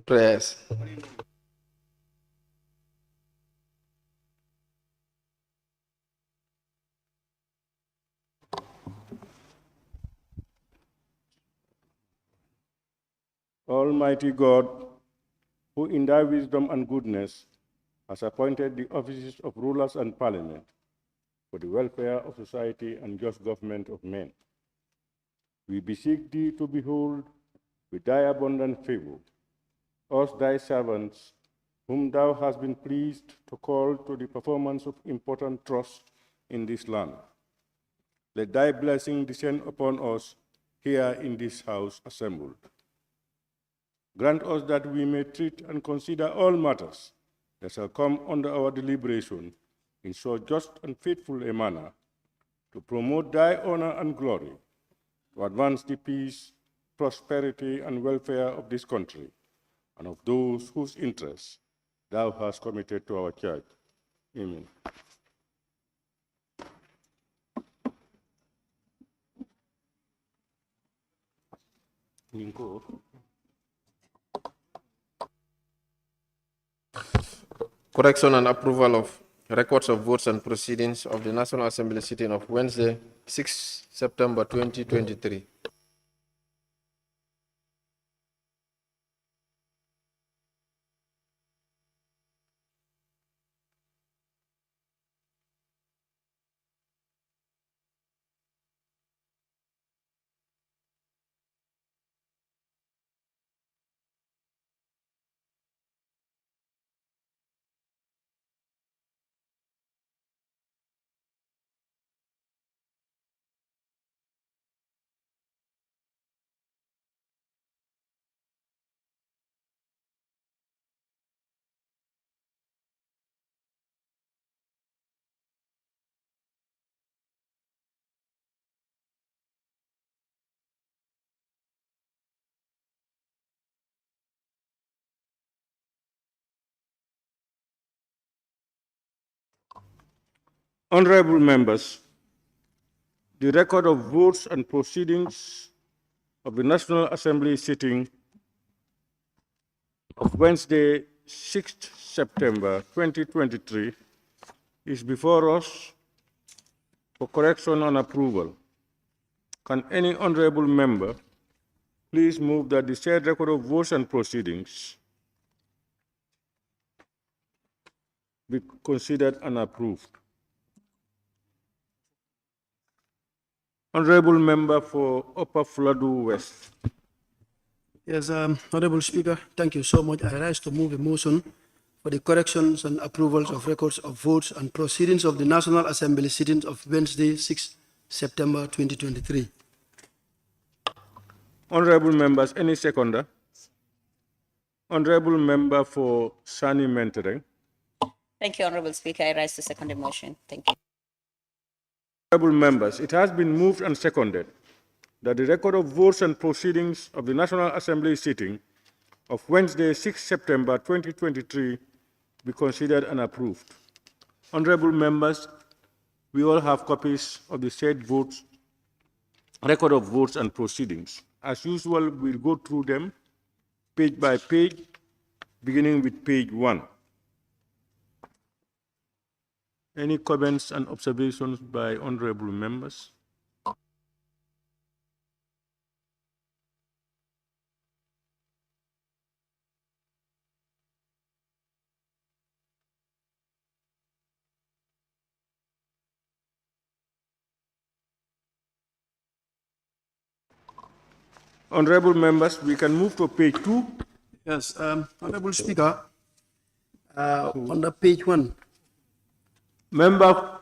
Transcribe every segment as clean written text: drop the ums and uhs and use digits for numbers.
Prayers. Almighty God, who in thy wisdom and goodness has appointed the offices of rulers and parliament for the welfare of society and just government of men, we beseech thee to behold with thy abundant favor us thy servants, whom thou hast been pleased to call to the performance of important trusts in this land. Let thy blessing descend upon us here in this house assembled. Grant us that we may treat and consider all matters that shall come under our deliberation in so just and faithful a manner, to promote thy honor and glory, to advance the peace, prosperity, and welfare of this country, and of those whose interests thou hast committed to our church. Amen. Correction and approval of records of votes and proceedings of the National Assembly sitting of Wednesday, 6 September 2023. Honorable members, the record of votes and proceedings of the National Assembly sitting of Wednesday, 6th September 2023 is before us for correction and approval. Can any honorable member please move that the said record of votes and proceedings be considered and approved? Honorable Member for Upper Fladu West. Yes, Honorable Speaker, thank you so much. I rise to move a motion for the corrections and approvals of records of votes and proceedings of the National Assembly sittings of Wednesday, 6 September 2023. Honorable members, any seconder? Honorable Member for Sani Mentereng. Thank you, Honorable Speaker. I rise to second the motion. Thank you. Honorable members, it has been moved and seconded that the record of votes and proceedings of the National Assembly sitting of Wednesday, 6 September 2023 be considered and approved. Honorable members, we all have copies of the said votes, record of votes and proceedings. As usual, we'll go through them page by page, beginning with page 1. Any comments and observations by honorable members? Honorable members, we can move to page 2. Yes, Honorable Speaker, on the page 1. Member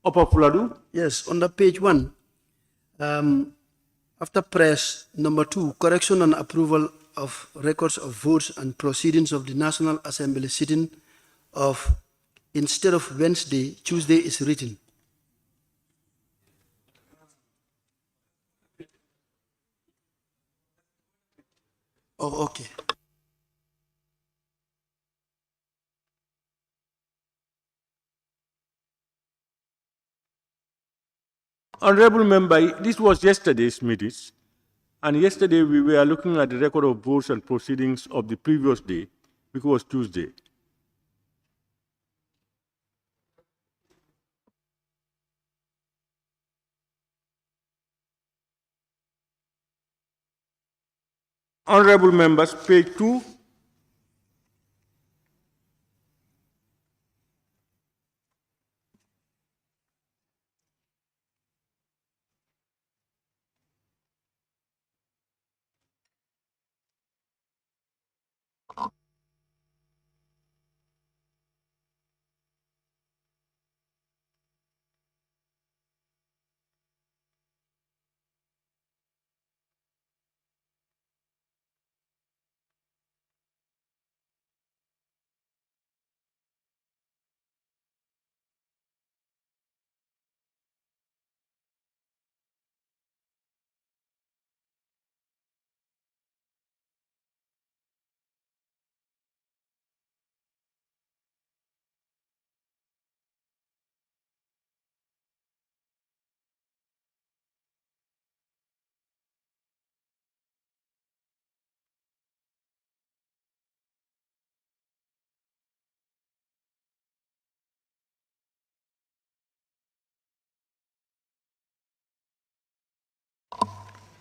Upper Fladu. Yes, on the page 1, after press number 2, correction and approval of records of votes and proceedings of the National Assembly sitting of, instead of Wednesday, Tuesday is written. Oh, okay. Honorable member, this was yesterday's minutes. And yesterday we were looking at the record of votes and proceedings of the previous day, which was Tuesday. Honorable members, page 2.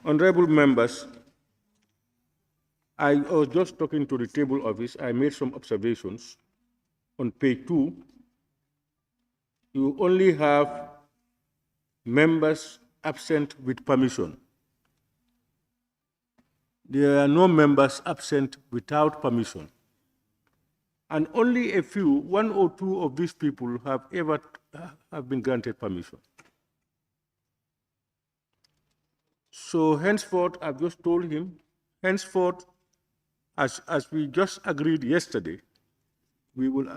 Honorable members, I was just talking to the table office. I made some observations. On page 2, you only have members absent with permission. There are no members absent without permission. And only a few, 1 or 2 of these people have been granted permission. So henceforth, I've just told him, henceforth, as we just agreed yesterday, we will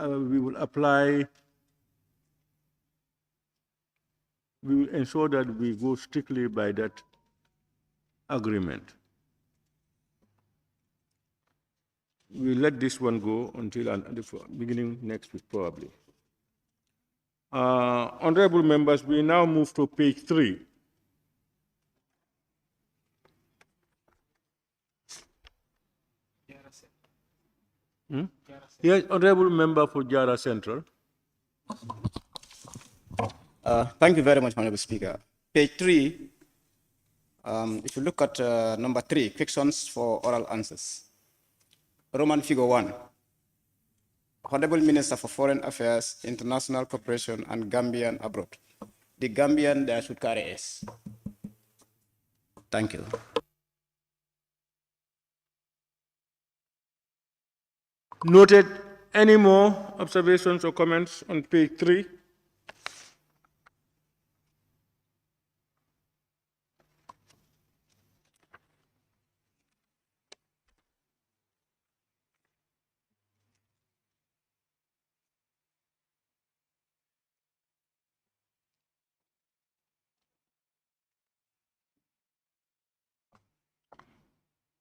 ensure that we go strictly by that agreement. We'll let this one go until beginning next week, probably. Honorable members, we now move to page 3. Yes, Honorable Member for Jara Central. Thank you very much, Honorable Speaker. Page 3, if you look at number 3, questions for oral answers. Roman figure 1. Honorable Minister for Foreign Affairs, International Cooperation, and Gambian abroad. The Gambian there should carry S. Thank you. Noted. Any more observations or comments on page 3?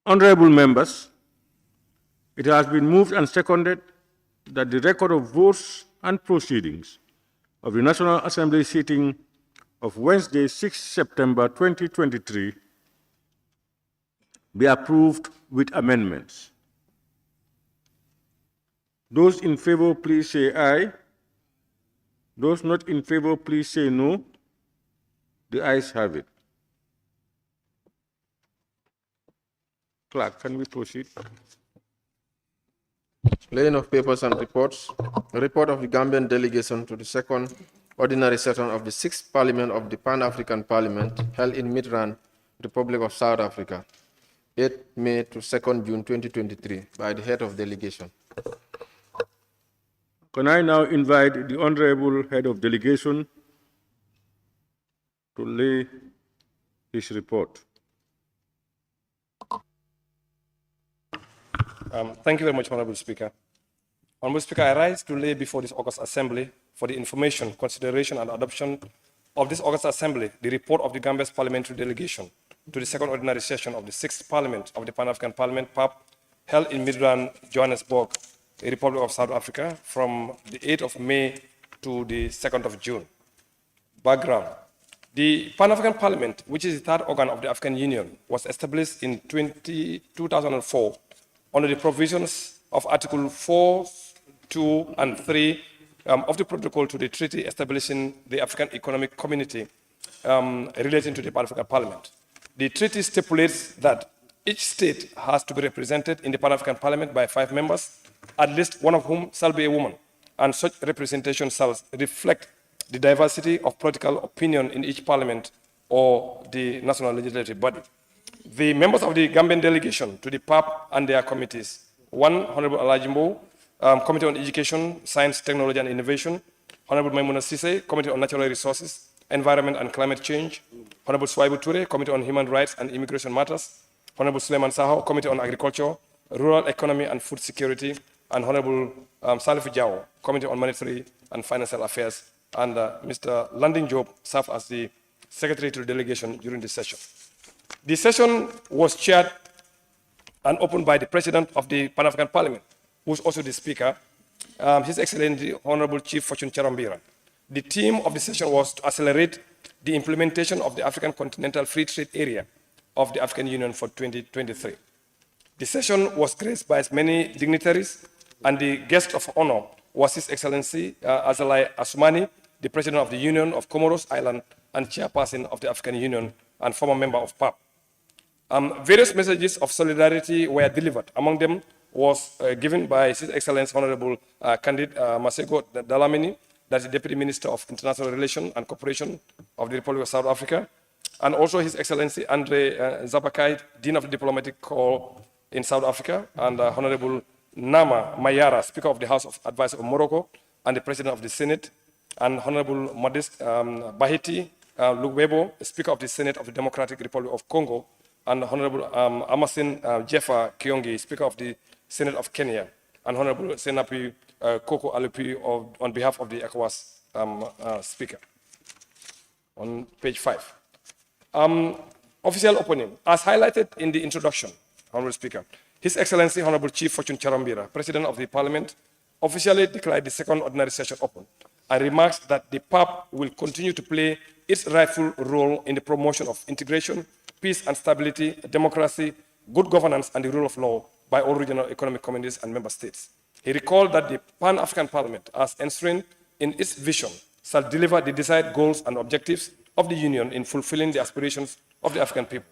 Honorable members, it has been moved and seconded that the record of votes and proceedings of the National Assembly sitting of Wednesday, 6 September 2023 be approved with amendments. Those in favor, please say aye. Those not in favor, please say no. The ayes have it. Clerk, can we proceed? Laying of papers and reports. A report of the Gambian delegation to the second ordinary session of the 6th Parliament of the Pan-African Parliament held in Midrand, Republic of South Africa, 8 May to 2nd June 2023 by the head of delegation. Can I now invite the Honorable Head of Delegation to lay his report? Thank you very much, Honorable Speaker. Honorable Speaker, I rise to lay before this August Assembly for the information, consideration, and adoption of this August Assembly the report of the Gambia's parliamentary delegation to the second ordinary session of the 6th Parliament of the Pan-African Parliament, PAP, held in Midrand, Johannesburg, the Republic of South Africa, from the 8th of May to the 2nd of June. Background. The Pan-African Parliament, which is the third organ of the African Union, was established in 2004 under the provisions of Article 4, 2, and 3 of the Protocol to the Treaty establishing the African Economic Community relating to the Pan-African Parliament. The treaty stipulates that each state has to be represented in the Pan-African Parliament by 5 members, at least one of whom shall be a woman, and such representation shall reflect the diversity of political opinion in each parliament or the national legislative body. The members of the Gambian delegation to the PAP and their committees: 1, Honorable Alhagie Mbow, Committee on Education, Science, Technology and Innovation; Honorable Maimouna Sise, Committee on Natural Resources, Environment and Climate Change; Honorable Swaibu Toure, Committee on Human Rights and Immigration Matters; Honorable Suleiman Saho, Committee on Agriculture, Rural Economy and Food Security; and Honorable Salif Diao, Committee on Monetary and Financial Affairs. And Mr. Landing Job served as the Secretary to the delegation during this session. The session was chaired and opened by the President of the Pan-African Parliament, who is also the Speaker, His Excellency Honorable Chief Fortune Charambira. The theme of the session was to accelerate the implementation of the African Continental Free Trade Area of the African Union for 2023. The session was graced by many dignitaries, and the guest of honor was His Excellency Azalai Assoumani, the President of the Union of Comoros Island and Chairperson of the African Union and former member of PAP. Various messages of solidarity were delivered. Among them was given by His Excellency Honorable Candid Masego Dalamini, that's the Deputy Minister of International Relations and Cooperation of the Republic of South Africa, and also His Excellency Andre Zabakai, Dean of the Diplomatic Corps in South Africa, and Honorable Nama Mayara, Speaker of the House of Advisors of Morocco and the President of the Senate, and Honorable Modest Bahiti Lubebo, Speaker of the Senate of the Democratic Republic of Congo, and Honorable Amasin Jeffa Kiongi, Speaker of the Senate of Kenya, and Honorable Senapi Koko Alupi on behalf of the ECOWAS Speaker. On page 5. Official opening. As highlighted in the introduction, Honorable Speaker, His Excellency Honorable Chief Fortune Charambira, President of the Parliament, officially declared the second ordinary session open and remarks that the PAP will continue to play its rightful role in the promotion of integration, peace and stability, democracy, good governance, and the rule of law by all regional economic communities and member states. He recalled that the Pan-African Parliament, as enshrined in its vision, shall deliver the desired goals and objectives of the Union in fulfilling the aspirations of the African people.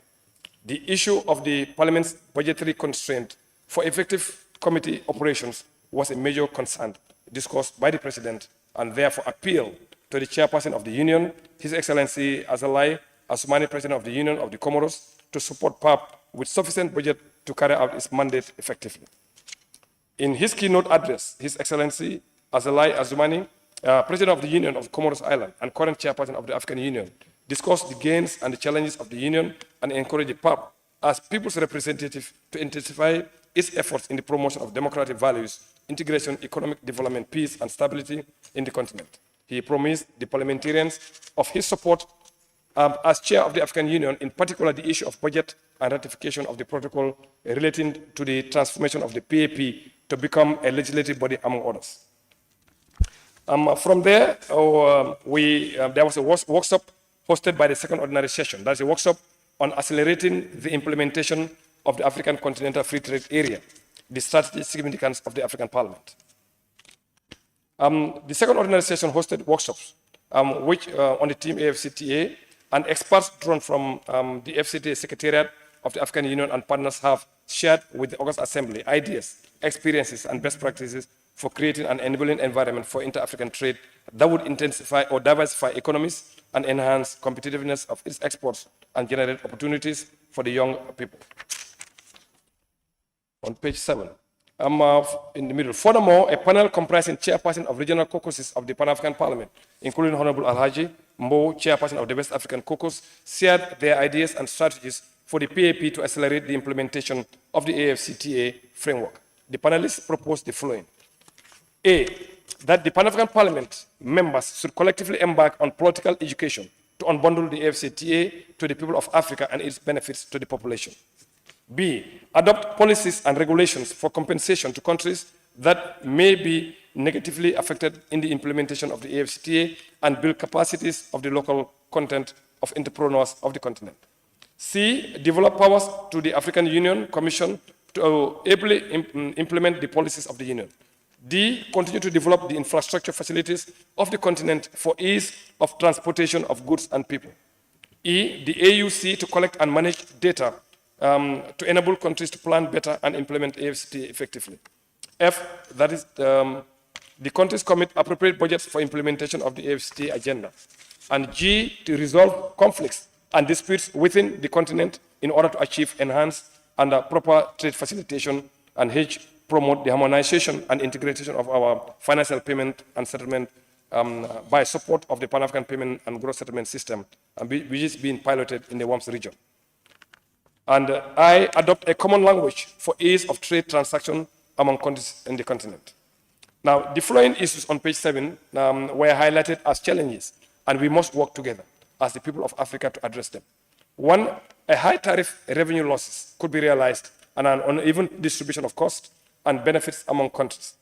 The issue of the Parliament's budgetary constraint for effective committee operations was a major concern discussed by the President, and therefore appealed to the Chairperson of the Union, His Excellency Azalai Assoumani, President of the Union of the Comoros, to support PAP with sufficient budget to carry out its mandate effectively. In his keynote address, His Excellency Azalai Assoumani, President of the Union of Comoros Island and current Chairperson of the African Union, discussed the gains and the challenges of the Union and encouraged the PAP as people's representative to intensify its efforts in the promotion of democratic values, integration, economic development, peace, and stability in the continent. He promised the parliamentarians of his support as chair of the African Union, in particular the issue of budget and ratification of the protocol relating to the transformation of the PAP to become a legislative body, among others. From there, there was a workshop hosted by the second ordinary session. That's a workshop on accelerating the implementation of the African Continental Free Trade Area, the strategic significance of the African Parliament. The second ordinary session hosted workshops which on the team AFCTA, and experts drawn from the FCTA Secretariat of the African Union and partners have shared with the August Assembly ideas, experiences, and best practices for creating an enabling environment for inter-African trade that would intensify or diversify economies and enhance competitiveness of its exports and generate opportunities for the young people. On page 7, in the middle. Furthermore, a panel comprising chairperson of regional caucuses of the Pan-African Parliament, including Honorable Alhagie Mbow, chairperson of the West African Caucus, shared their ideas and strategies for the PAP to accelerate the implementation of the AFCTA framework. The panelists proposed the following. A, that the Pan-African Parliament members should collectively embark on political education to unbundle the AFCTA to the people of Africa and its benefits to the population. B, adopt policies and regulations for compensation to countries that may be negatively affected in the implementation of the AFCTA and build capacities of the local content of entrepreneurs of the continent. C, develop powers to the African Union Commission to ably implement the policies of the Union. D, continue to develop the infrastructure facilities of the continent for ease of transportation of goods and people. E, the AUC to collect and manage data to enable countries to plan better and implement AFCT effectively. F, that is, the countries commit appropriate budgets for implementation of the AFCT agenda. And G, to resolve conflicts and disputes within the continent in order to achieve enhanced and proper trade facilitation, and H, promote the harmonization and integration of our financial payment and settlement by support of the Pan-African Payment and Growth Settlement System, which is being piloted in the WAMS region. And I adopt a common language for ease of trade transaction among countries in the continent. Now, the following issues on page 7 were highlighted as challenges, and we must work together as the people of Africa to address them. One, a high tariff revenue losses could be realized and an uneven distribution of costs and benefits among countries.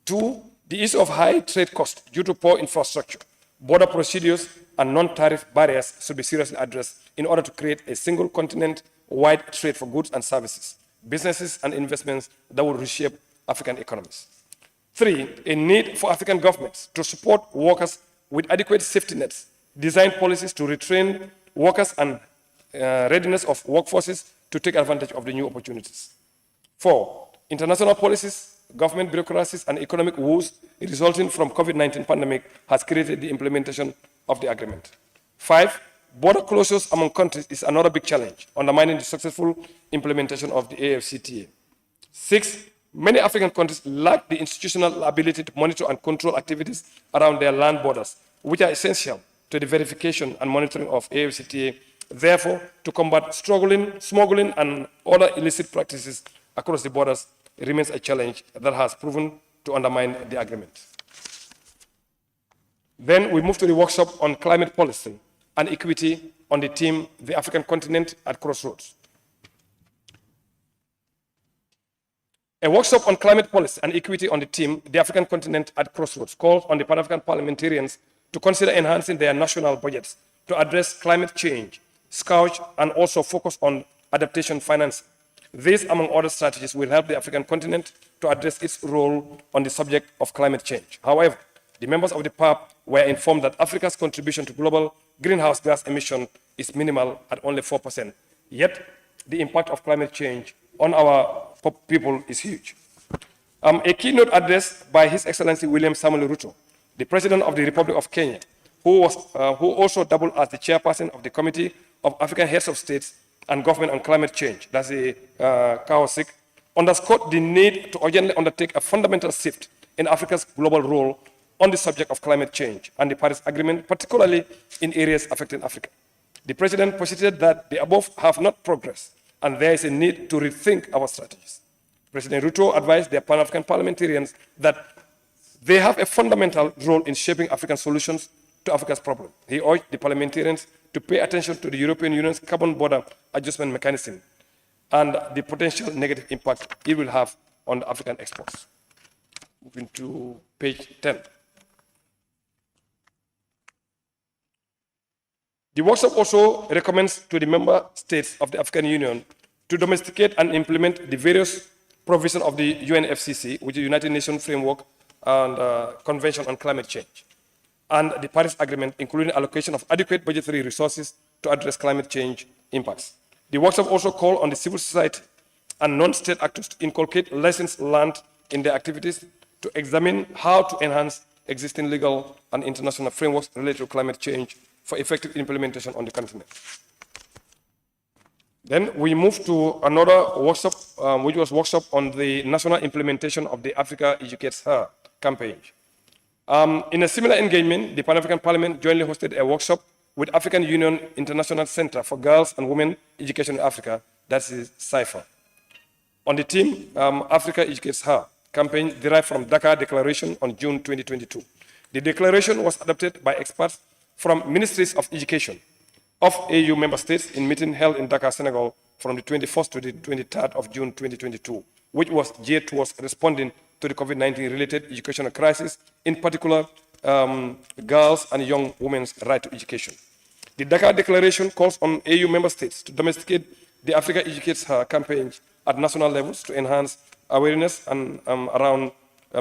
Two, the issue of high trade costs due to poor infrastructure, border procedures, and non-tariff barriers should be seriously addressed in order to create a single continent-wide trade for goods and services, businesses and investments that will reshape African economies. Three, a need for African governments to support workers with adequate safety nets, design policies to retrain workers and readiness of workforces to take advantage of the new opportunities. Four, international policies, government bureaucracies, and economic woes resulting from COVID-19 pandemic has created the implementation of the agreement. Five, border closures among countries is another big challenge, undermining the successful implementation of the AFCTA. Six, many African countries lack the institutional ability to monitor and control activities around their land borders, which are essential to the verification and monitoring of AFCTA. Therefore, to combat smuggling, and other illicit practices across the borders remains a challenge that has proven to undermine the agreement. Then we move to the workshop on climate policy and equity on the theme, the African continent at crossroads. A workshop on climate policy and equity on the theme, the African continent at crossroads, calls on the Pan-African parliamentarians to consider enhancing their national budgets to address climate change, scourge, and also focus on adaptation finance. This, among other strategies, will help the African continent to address its role on the subject of climate change. However, the members of the PAP were informed that Africa's contribution to global greenhouse gas emission is minimal at only 4%. Yet, the impact of climate change on our people is huge. A keynote address by His Excellency William Samuel Ruto, the President of the Republic of Kenya, who also doubled as the chairperson of the Committee of African Heads of States and Government on Climate Change, that's the CAOSIC, underscored the need to urgently undertake a fundamental shift in Africa's global role on the subject of climate change and the Paris Agreement, particularly in areas affecting Africa. The President posited that the above have not progressed, and there is a need to rethink our strategies. President Ruto advised the Pan-African parliamentarians that they have a fundamental role in shaping African solutions to Africa's problem. He urged the parliamentarians to pay attention to the European Union's carbon border adjustment mechanism and the potential negative impact it will have on the African exports. Moving to page 10. The workshop also recommends to the member states of the African Union to domesticate and implement the various provisions of the UNFCCC, which is the United Nations Framework and Convention on Climate Change, and the Paris Agreement, including allocation of adequate budgetary resources to address climate change impacts. The workshop also called on the civil society and non-state actors to inculcate lessons learned in their activities to examine how to enhance existing legal and international frameworks related to climate change for effective implementation on the continent. Then we move to another workshop, which was workshop on the national implementation of the Africa Educates Her campaign. In a similar engagement, the Pan-African Parliament jointly hosted a workshop with African Union International Center for Girls and Women Education in Africa, that is CIFA. On the theme, Africa Educates Her campaign derived from Dakar Declaration on June 2022. The declaration was adopted by experts from Ministries of Education of AU member states in meeting held in Dakar, Senegal from the 21st to the 23rd of June 2022, which was geared towards responding to the COVID-19 related educational crisis, in particular, girls and young women's right to education. The Dakar Declaration calls on AU member states to domesticate the Africa Educates Her campaign at national levels to enhance awareness and around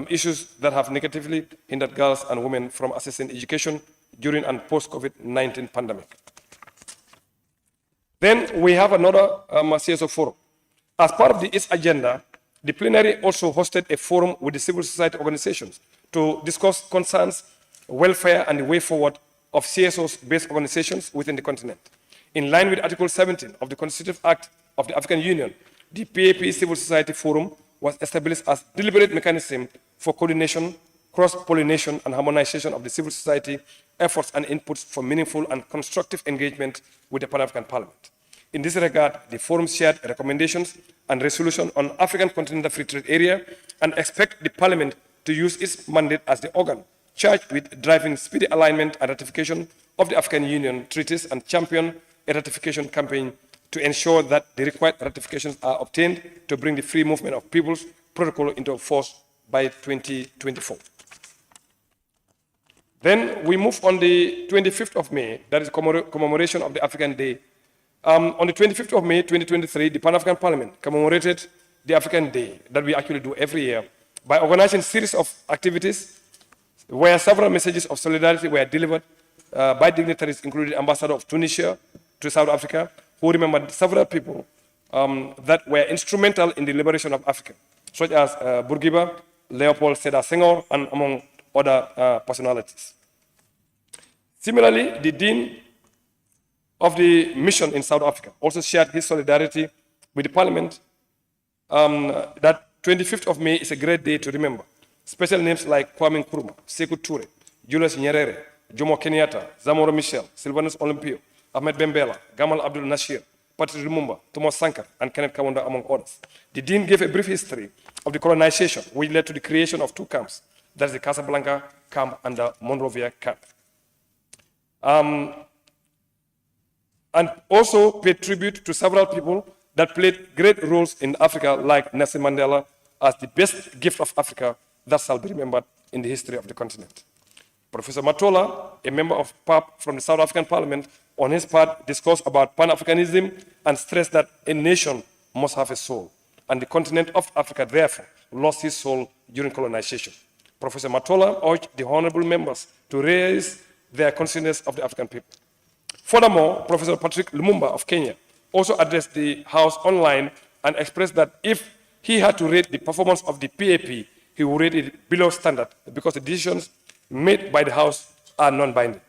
issues that have negatively hindered girls and women from accessing education during and post-COVID-19 pandemic. Then we have another CSO forum. As part of the East agenda, the plenary also hosted a forum with the civil society organizations to discuss concerns, welfare, and the way forward of CSOs-based organizations within the continent. In line with Article 17 of the Constitutive Act of the African Union, the PAP Civil Society Forum was established as a deliberate mechanism for coordination, cross-pollination, and harmonization of the civil society efforts and inputs for meaningful and constructive engagement with the Pan-African Parliament. In this regard, the forum shared recommendations and resolution on African Continental Free Trade Area and expect the Parliament to use its mandate as the organ charged with driving speedy alignment and ratification of the African Union treaties and champion a ratification campaign to ensure that the required ratifications are obtained to bring the free movement of people's protocol into force by 2024. Then we move on the 25th of May, that is commemoration of the African Day. On the 25th of May, 2023, the Pan-African Parliament commemorated the African Day that we actually do every year by organizing a series of activities where several messages of solidarity were delivered by dignitaries, including Ambassador of Tunisia to South Africa, who remembered several people that were instrumental in the liberation of Africa, such as Bourguiba, Leopold Sédar Senghor, and among other personalities. Similarly, the Dean of the mission in South Africa also shared his solidarity with the Parliament that 25th of May is a great day to remember. Special names like Kwame Nkrumah, Sekou Touré, Julius Nyerere, Jomo Kenyatta, Zamora Michel, Sylvanus Olympio, Ahmed Bembela, Gamal Abdul Nasir, Patrice Lumumba, Thomas Sankara, and Kenneth Kaunda, among others. The Dean gave a brief history of the colonization, which led to the creation of two camps, that is the Casablanca camp and the Monrovia camp. And also paid tribute to several people that played great roles in Africa, like Nelson Mandela, as the best gift of Africa that shall be remembered in the history of the continent. Professor Matola, a member of PAP from the South African Parliament, on his part discussed about Pan-Africanism and stressed that a nation must have a soul, and the continent of Africa, therefore, lost his soul during colonization. Professor Matola urged the honorable members to raise their consciousness of the African people. Furthermore, Professor Patrick Lumumba of Kenya also addressed the House online and expressed that if he had to rate the performance of the PAP, he would rate it below standard because the decisions made by the House are non-binding.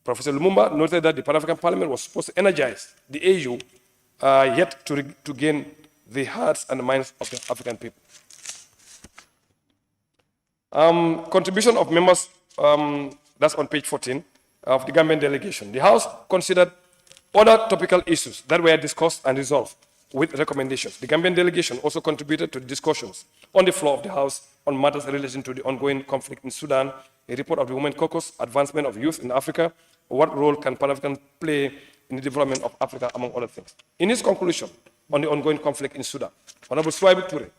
Professor Lumumba noted that the Pan-African Parliament was supposed to energize the AU, yet to gain the hearts and the minds of the African people. Contribution of members, that's on page 14 of the Gambian delegation. The House considered other topical issues that were discussed and resolved with recommendations. The Gambian delegation also contributed to the discussions on the floor of the House on matters relating to the ongoing conflict in Sudan, a report of the Women Caucus, advancement of youth in Africa, what role can Pan-African play in the development of Africa, among other things. In his conclusion on the ongoing conflict in Sudan, Honorable Swaibu Toure,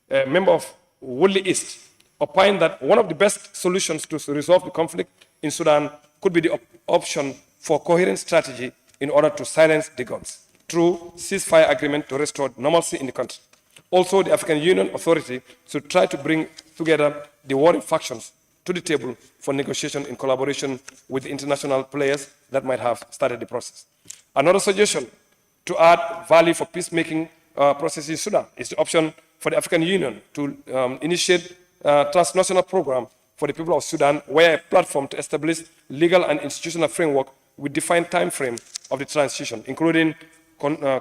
a member of Woodley East, opined that one of the best solutions to resolve the conflict in Sudan could be the option for coherent strategy in order to silence the guns through ceasefire agreement to restore normalcy in the country. Also, the African Union Authority should try to bring together the warring factions to the table for negotiation in collaboration with the international players that might have started the process. Another suggestion to add value for peacemaking process in Sudan is the option for the African Union to initiate a transnational program for the people of Sudan, where a platform to establish legal and institutional framework with defined time frame of the transition, including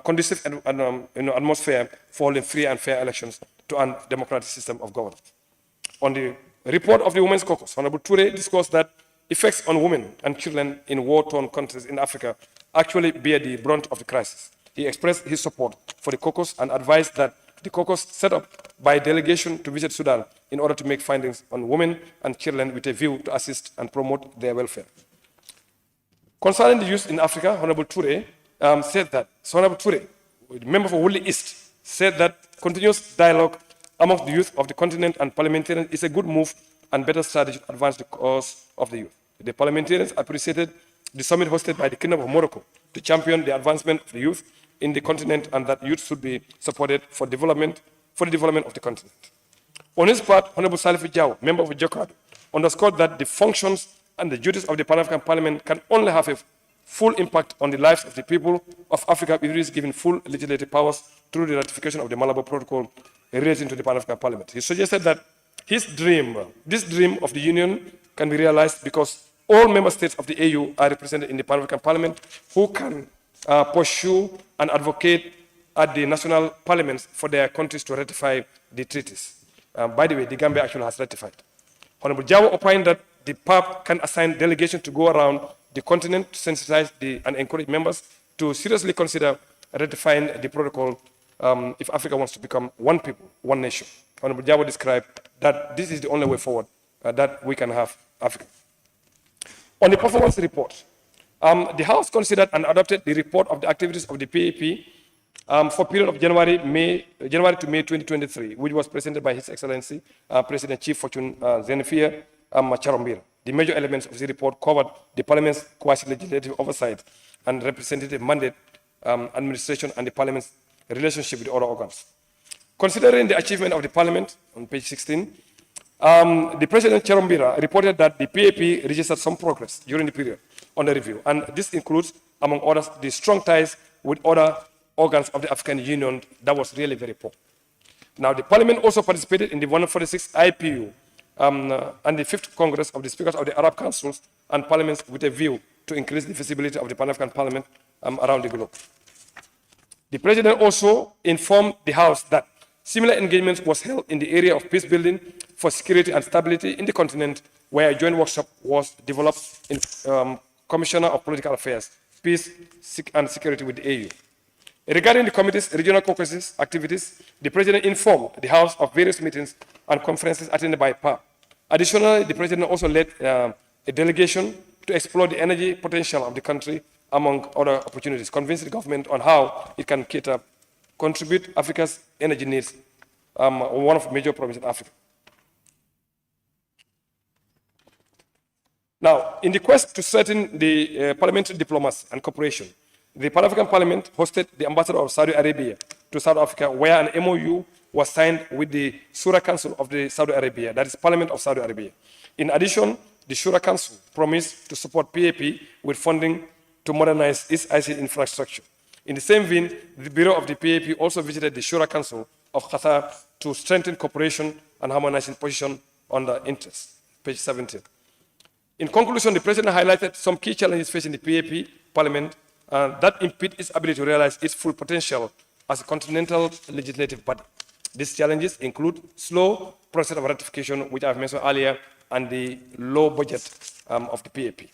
conducive atmosphere for holding free and fair elections to a democratic system of governance. On the report of the Women's Caucus, Honorable Toure discussed that effects on women and children in war-torn countries in Africa actually bear the brunt of the crisis. He expressed his support for the caucus and advised that the caucus set up by delegation to visit Sudan in order to make findings on women and children with a view to assist and promote their welfare. Concerning the youth in Africa, Honorable Toure said that, Honorable Toure, the member for Woodley East, said that continuous dialogue amongst the youth of the continent and parliamentarians is a good move and better strategy to advance the cause of the youth. The parliamentarians appreciated the summit hosted by the Kingdom of Morocco to champion the advancement of the youth in the continent, and that youth should be supported for the development of the continent. On his part, Honorable Salif Diao, member of JOCAD, underscored that the functions and the duties of the Pan-African Parliament can only have a full impact on the lives of the people of Africa if it is given full legislative powers through the ratification of the Malabo Protocol relating to the Pan-African Parliament. He suggested that this dream of the Union can be realized because all member states of the AU are represented in the Pan-African Parliament, who can pursue and advocate at the national parliaments for their countries to ratify the treaties. By the way, the Gambia actually has ratified. Honorable Jawo opined that the PAP can assign delegation to go around the continent to sensitize and encourage members to seriously consider ratifying the protocol if Africa wants to become one people, one nation. Honorable Jawo described that this is the only way forward that we can have Africa. On the performance report, the House considered and adopted the report of the activities of the PAP for period of January to May 2023, which was presented by His Excellency President Chief Fortune Zenefia Charombira. The major elements of the report covered the Parliament's quasi-legislative oversight and representative mandate, administration, and the Parliament's relationship with other organs. Considering the achievement of the Parliament, on page 16, the President Charombira reported that the PAP registered some progress during the period under review, and this includes, among others, the strong ties with other organs of the African Union that was really very poor. Now, the Parliament also participated in the 146th IPU and the 5th Congress of the Speakers of the Arab Councils and Parliaments with a view to increase the visibility of the Pan-African Parliament around the globe. The President also informed the House that similar engagement was held in the area of peace building for security and stability in the continent, where a joint workshop was developed in Commissioner of Political Affairs, Peace and Security with the AU. Regarding the committee's regional caucuses activities, the President informed the House of various meetings and conferences attended by PAP. Additionally, the President also led a delegation to explore the energy potential of the country, among other opportunities, convincing the government on how it can contribute Africa's energy needs, one of the major problems in Africa. Now, in the quest to strengthen the parliamentary diplomacy and cooperation, the Pan-African Parliament hosted the ambassador of Saudi Arabia to South Africa, where an MOU was signed with the Shura Council of the Saudi Arabia, that is Parliament of Saudi Arabia. In addition, the Shura Council promised to support PAP with funding to modernize its ICT infrastructure. In the same vein, the Bureau of the PAP also visited the Shura Council of Qatar to strengthen cooperation and harmonizing position on the interests. Page 17. In conclusion, the President highlighted some key challenges facing the PAP Parliament that impede its ability to realize its full potential as a continental legislative body. These challenges include slow process of ratification, which I've mentioned earlier, and the low budget of the PAP.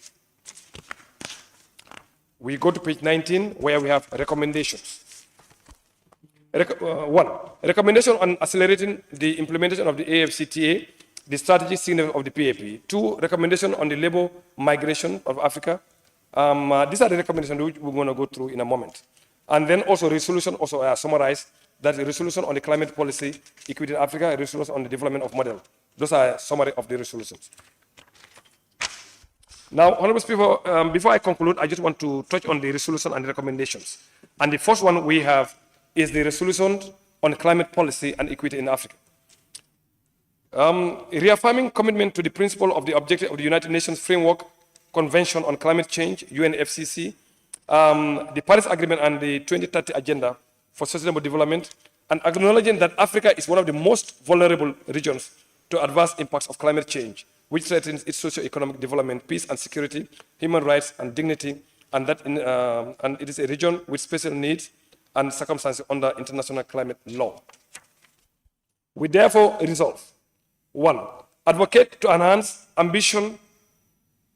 We go to page 19, where we have recommendations. One, recommendation on accelerating the implementation of the AFCTA, the strategic signal of the PAP. Two, recommendation on the labor migration of Africa. These are the recommendations which we're going to go through in a moment. And then also resolution, also summarized, that the resolution on the climate policy, equity in Africa, a resolution on the development of model. Those are a summary of the resolutions. Now, honorable Speaker, before I conclude, I just want to touch on the resolution and the recommendations. And the first one we have is the resolution on climate policy and equity in Africa. Reaffirming commitment to the principle of the objective of the United Nations Framework Convention on Climate Change, UNFCCC, the Paris Agreement and the 2030 Agenda for Sustainable Development, and acknowledging that Africa is one of the most vulnerable regions to adverse impacts of climate change, which threatens its socio-economic development, peace and security, human rights and dignity, and it is a region with special needs and circumstances under international climate law. We therefore resolve, one, advocate to enhance ambition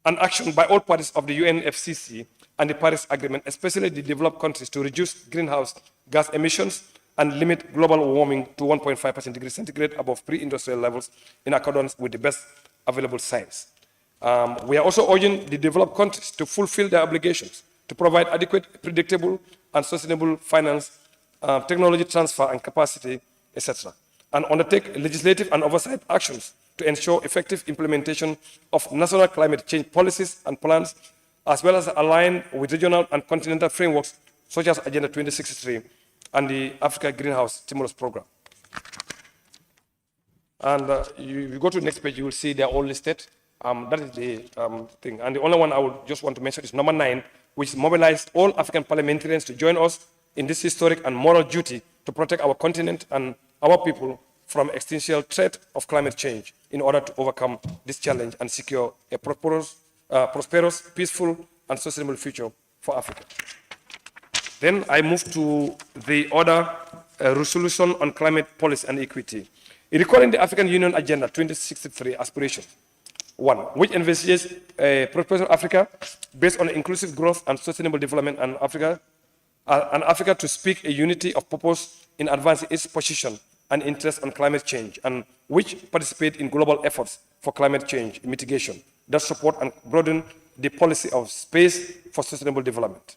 and action by all parties of the UNFCCC and the Paris Agreement, especially the developed countries, to reduce greenhouse gas emissions and limit global warming to 1.5 degrees centigrade above pre-industrial levels in accordance with the best available science. We are also urging the developed countries to fulfill their obligations to provide adequate, predictable, and sustainable finance, technology transfer and capacity, etc., and undertake legislative and oversight actions to ensure effective implementation of national climate change policies and plans as well as align with regional and continental frameworks such as Agenda 2063 and the Africa Greenhouse Stimulus Program. And you go to the next page, you will see they're all listed. That is the thing. And the only one I would just want to mention is number 9, which mobilized all African parliamentarians to join us in this historic and moral duty to protect our continent and our people from existential threat of climate change in order to overcome this challenge and secure a prosperous, peaceful, and sustainable future for Africa. Then I move to the other resolution on climate policy and equity. Recalling the African Union Agenda 2063 aspiration, 1, which envisages a prosperous Africa based on inclusive growth and sustainable development, and Africa to speak a unity of purpose in advancing its position and interest on climate change, and which participate in global efforts for climate change mitigation that support and broaden the policy of space for sustainable development.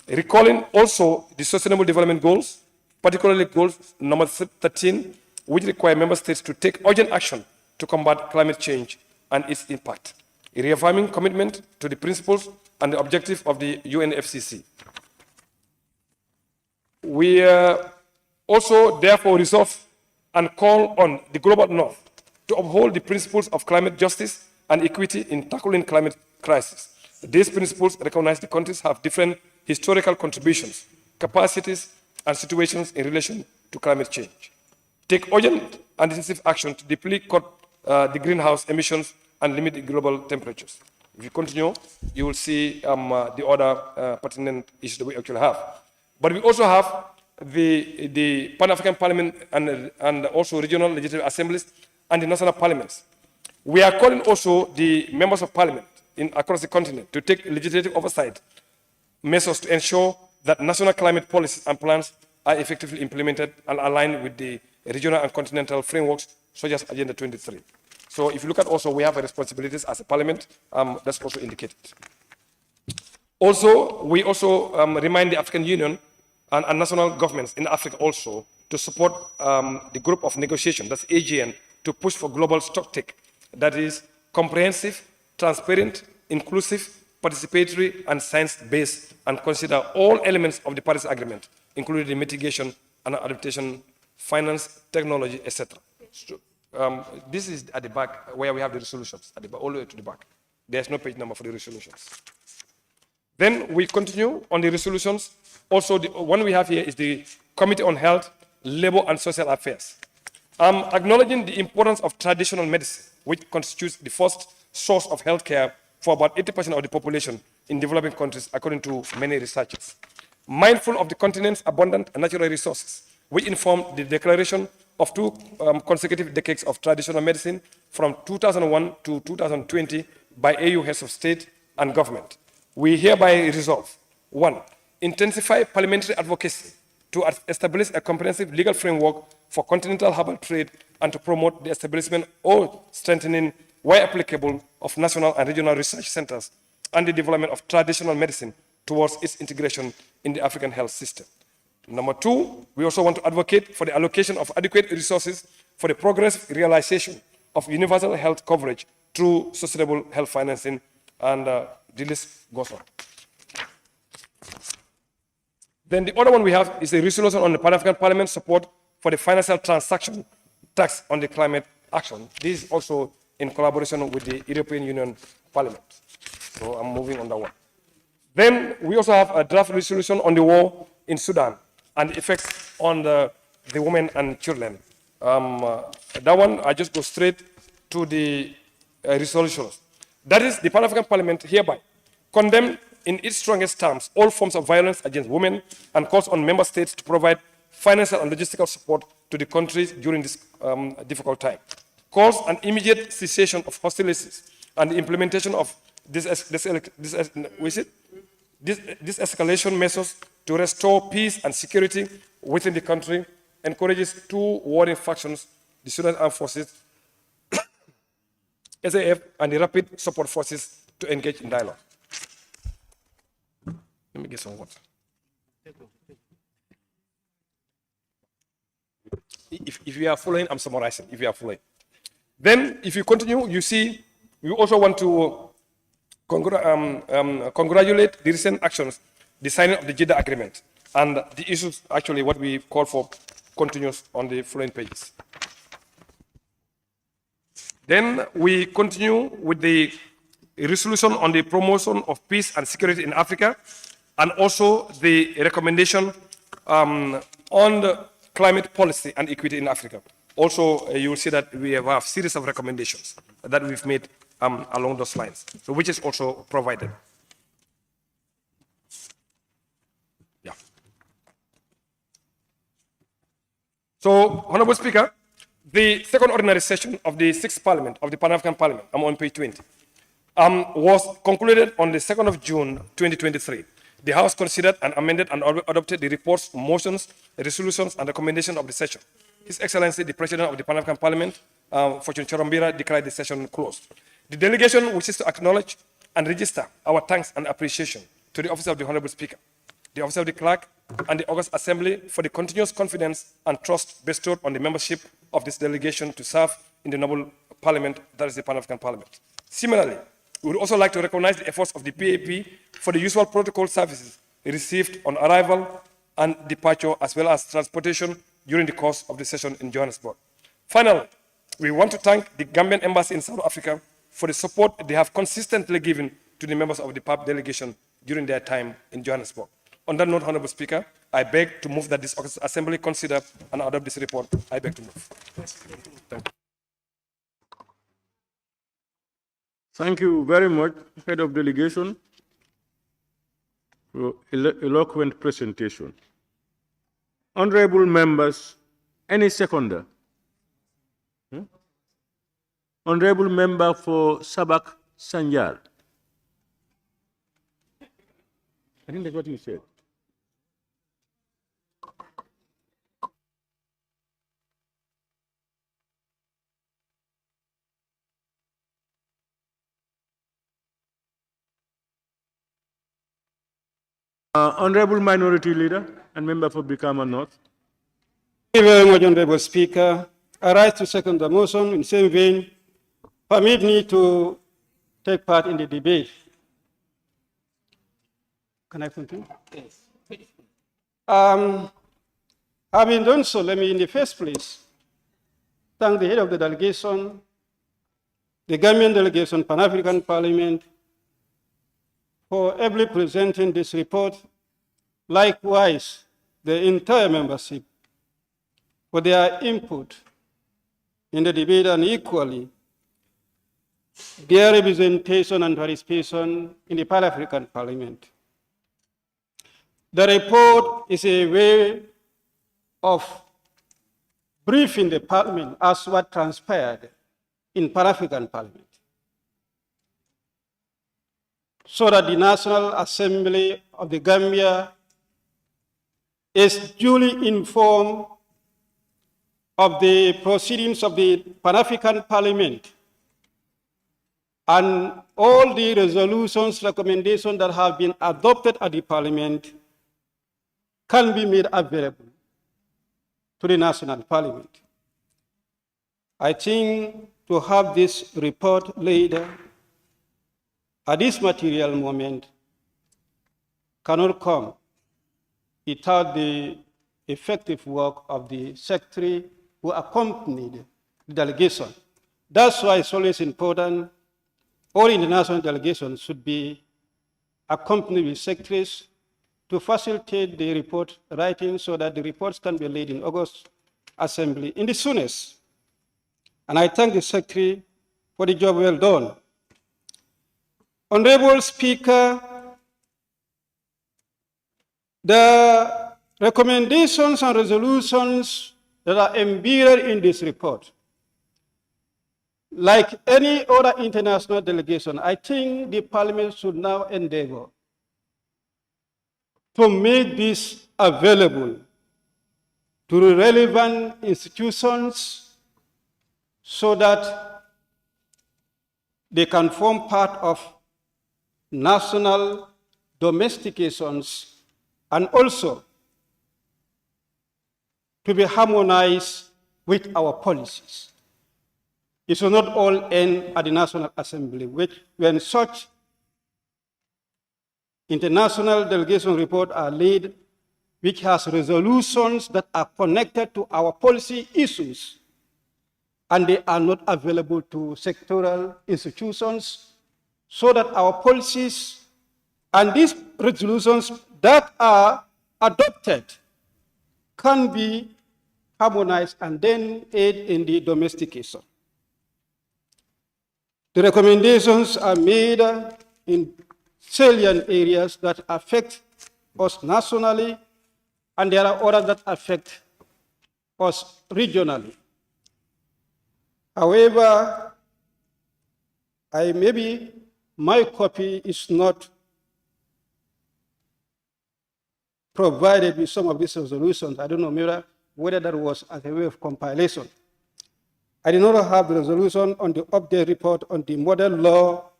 Recalling also the Sustainable Development Goals, particularly goals number 13, which require member states to take urgent action to combat climate change and its impact, reaffirming commitment to the principles and the objective of the UNFCCC. We also therefore resolve and call on the global north to uphold the principles of climate justice and equity in tackling climate crisis. These principles recognize the countries have different historical contributions, capacities, and situations in relation to climate change. Take urgent and decisive action to deeply cut the greenhouse emissions and limit the global temperatures. If you continue, you will see the other pertinent issues that we actually have. But we also have the Pan-African Parliament and also regional legislative assemblies and the national parliaments. We are calling also the members of parliament across the continent to take legislative oversight measures to ensure that national climate policies and plans are effectively implemented and aligned with the regional and continental frameworks such as Agenda 23. So if you look at also, we have responsibilities as a parliament, that's also indicated. Also, we also remind the African Union and national governments in Africa also to support the group of negotiation, that's AGN, to push for global stocktake that is comprehensive, transparent, inclusive, participatory, and science-based, and consider all elements of the Paris Agreement, including the mitigation and adaptation, finance, technology, etc. So, this is at the back where we have the resolutions, at the back, all the way to the back. There's no page number for the resolutions. Then we continue on the resolutions. Also, the one we have here is the Committee on Health, Labor and Social Affairs. Acknowledging the importance of traditional medicine, which constitutes the first source of healthcare for about 80% of the population in developing countries, according to many researchers. Mindful of the continent's abundant natural resources, we informed the declaration of 2 consecutive decades of traditional medicine from 2001 to 2020 by AU heads of state and government. We hereby resolve, 1, intensify parliamentary advocacy to establish a comprehensive legal framework for continental herbal trade and to promote the establishment or strengthening, where applicable, of national and regional research centers and the development of traditional medicine towards its integration in the African health system. Number 2, we also want to advocate for the allocation of adequate resources for the progressive realization of universal health coverage through sustainable health financing, and the list goes on. Then the other one we have is a resolution on the Pan-African Parliament support for the financial transaction tax on the climate action. This is also in collaboration with the European Union Parliament. So I'm moving on that one. Then we also have a draft resolution on the war in Sudan and the effects on the women and children. That one, I just go straight to the resolutions. That is, the Pan-African Parliament hereby condemn in its strongest terms all forms of violence against women and calls on member states to provide financial and logistical support to the countries during this difficult time. Calls an immediate cessation of hostilities and the implementation of this escalation measures to restore peace and security within the country, encourages 2 warring factions, the Sudan Armed Forces, SAF, and the Rapid Support Forces to engage in dialogue. Let me get some water. If you are following, I'm summarizing, if you are following. Then, if you continue, you see, we also want to congratulate the recent actions, the signing of the Jeddah Agreement, and the issues actually what we call for continues on the following pages. Then we continue with the resolution on the promotion of peace and security in Africa, and also the recommendation on the climate policy and equity in Africa. Also, you will see that we have a series of recommendations that we've made along those lines, so which is also provided. Yeah. So, Honorable Speaker, the second ordinary session of the 6th Parliament of the Pan-African Parliament, I'm on page 20, was concluded on the 2nd of June 2023. The House considered and amended and adopted the reports, motions, resolutions, and recommendations of the session. His Excellency, the President of the Pan-African Parliament, Fortune Chorombira, declared the session closed. The delegation wishes to acknowledge and register our thanks and appreciation to the Office of the Honorable Speaker, the Office of the Clerk, and the August Assembly for the continuous confidence and trust bestowed on the membership of this delegation to serve in the noble parliament, that is the Pan-African Parliament. Similarly, we would also like to recognize the efforts of the PAP for the usual protocol services received on arrival and departure, as well as transportation during the course of the session in Johannesburg. Finally, we want to thank the Gambian Embassy in South Africa for the support they have consistently given to the members of the PAP delegation during their time in Johannesburg. On that note, Honorable Speaker, I beg to move that this Assembly consider and adopt this report. I beg to move. Thank you. Thank you very much, Head of Delegation, for eloquent presentation. Honorable members, any seconder? Honorable member for Sabak Sanjal. I think that's what you said. Honorable Minority Leader and Member for Brikama North. Thank you very much, Honorable Speaker. I rise to second the motion. In the same vein, permit me to take part in the debate. Can I continue? Yes. Having done so, let me in the first place thank the head of the delegation, the Gambian delegation, Pan-African Parliament, for ably presenting this report. Likewise, the entire membership for their input in the debate, and equally their representation and participation in the Pan-African Parliament. The report is a way of briefing the Parliament as what transpired in Pan-African Parliament, so that the National Assembly of the Gambia is duly informed of the proceedings of the Pan-African Parliament and all the resolutions, recommendations that have been adopted at the Parliament can be made available to the National Parliament. I think to have this report later at this material moment cannot come without the effective work of the Secretary who accompanied the delegation. That's why it's always important all international delegations should be accompanied with secretaries to facilitate the report writing so that the reports can be laid in August Assembly in the soonest. And I thank the Secretary for the job well done. Honorable Speaker, the recommendations and resolutions that are embedded in this report, like any other international delegation, I think the Parliament should now endeavor to make this available to the relevant institutions so that they can form part of national domestications and also to be harmonized with our policies. It should not all end at the National Assembly, when such international delegation report are laid, which has resolutions that are connected to our policy issues, and they are not available to sectoral institutions, so that our policies and these resolutions that are adopted can be harmonized and then aid in the domestication. The recommendations are made in salient areas that affect us nationally, and there are others that affect us regionally. However, maybe my copy is not provided with some of these resolutions. I don't know whether that was as a way of compilation. I did not have the resolution on the update report on the model law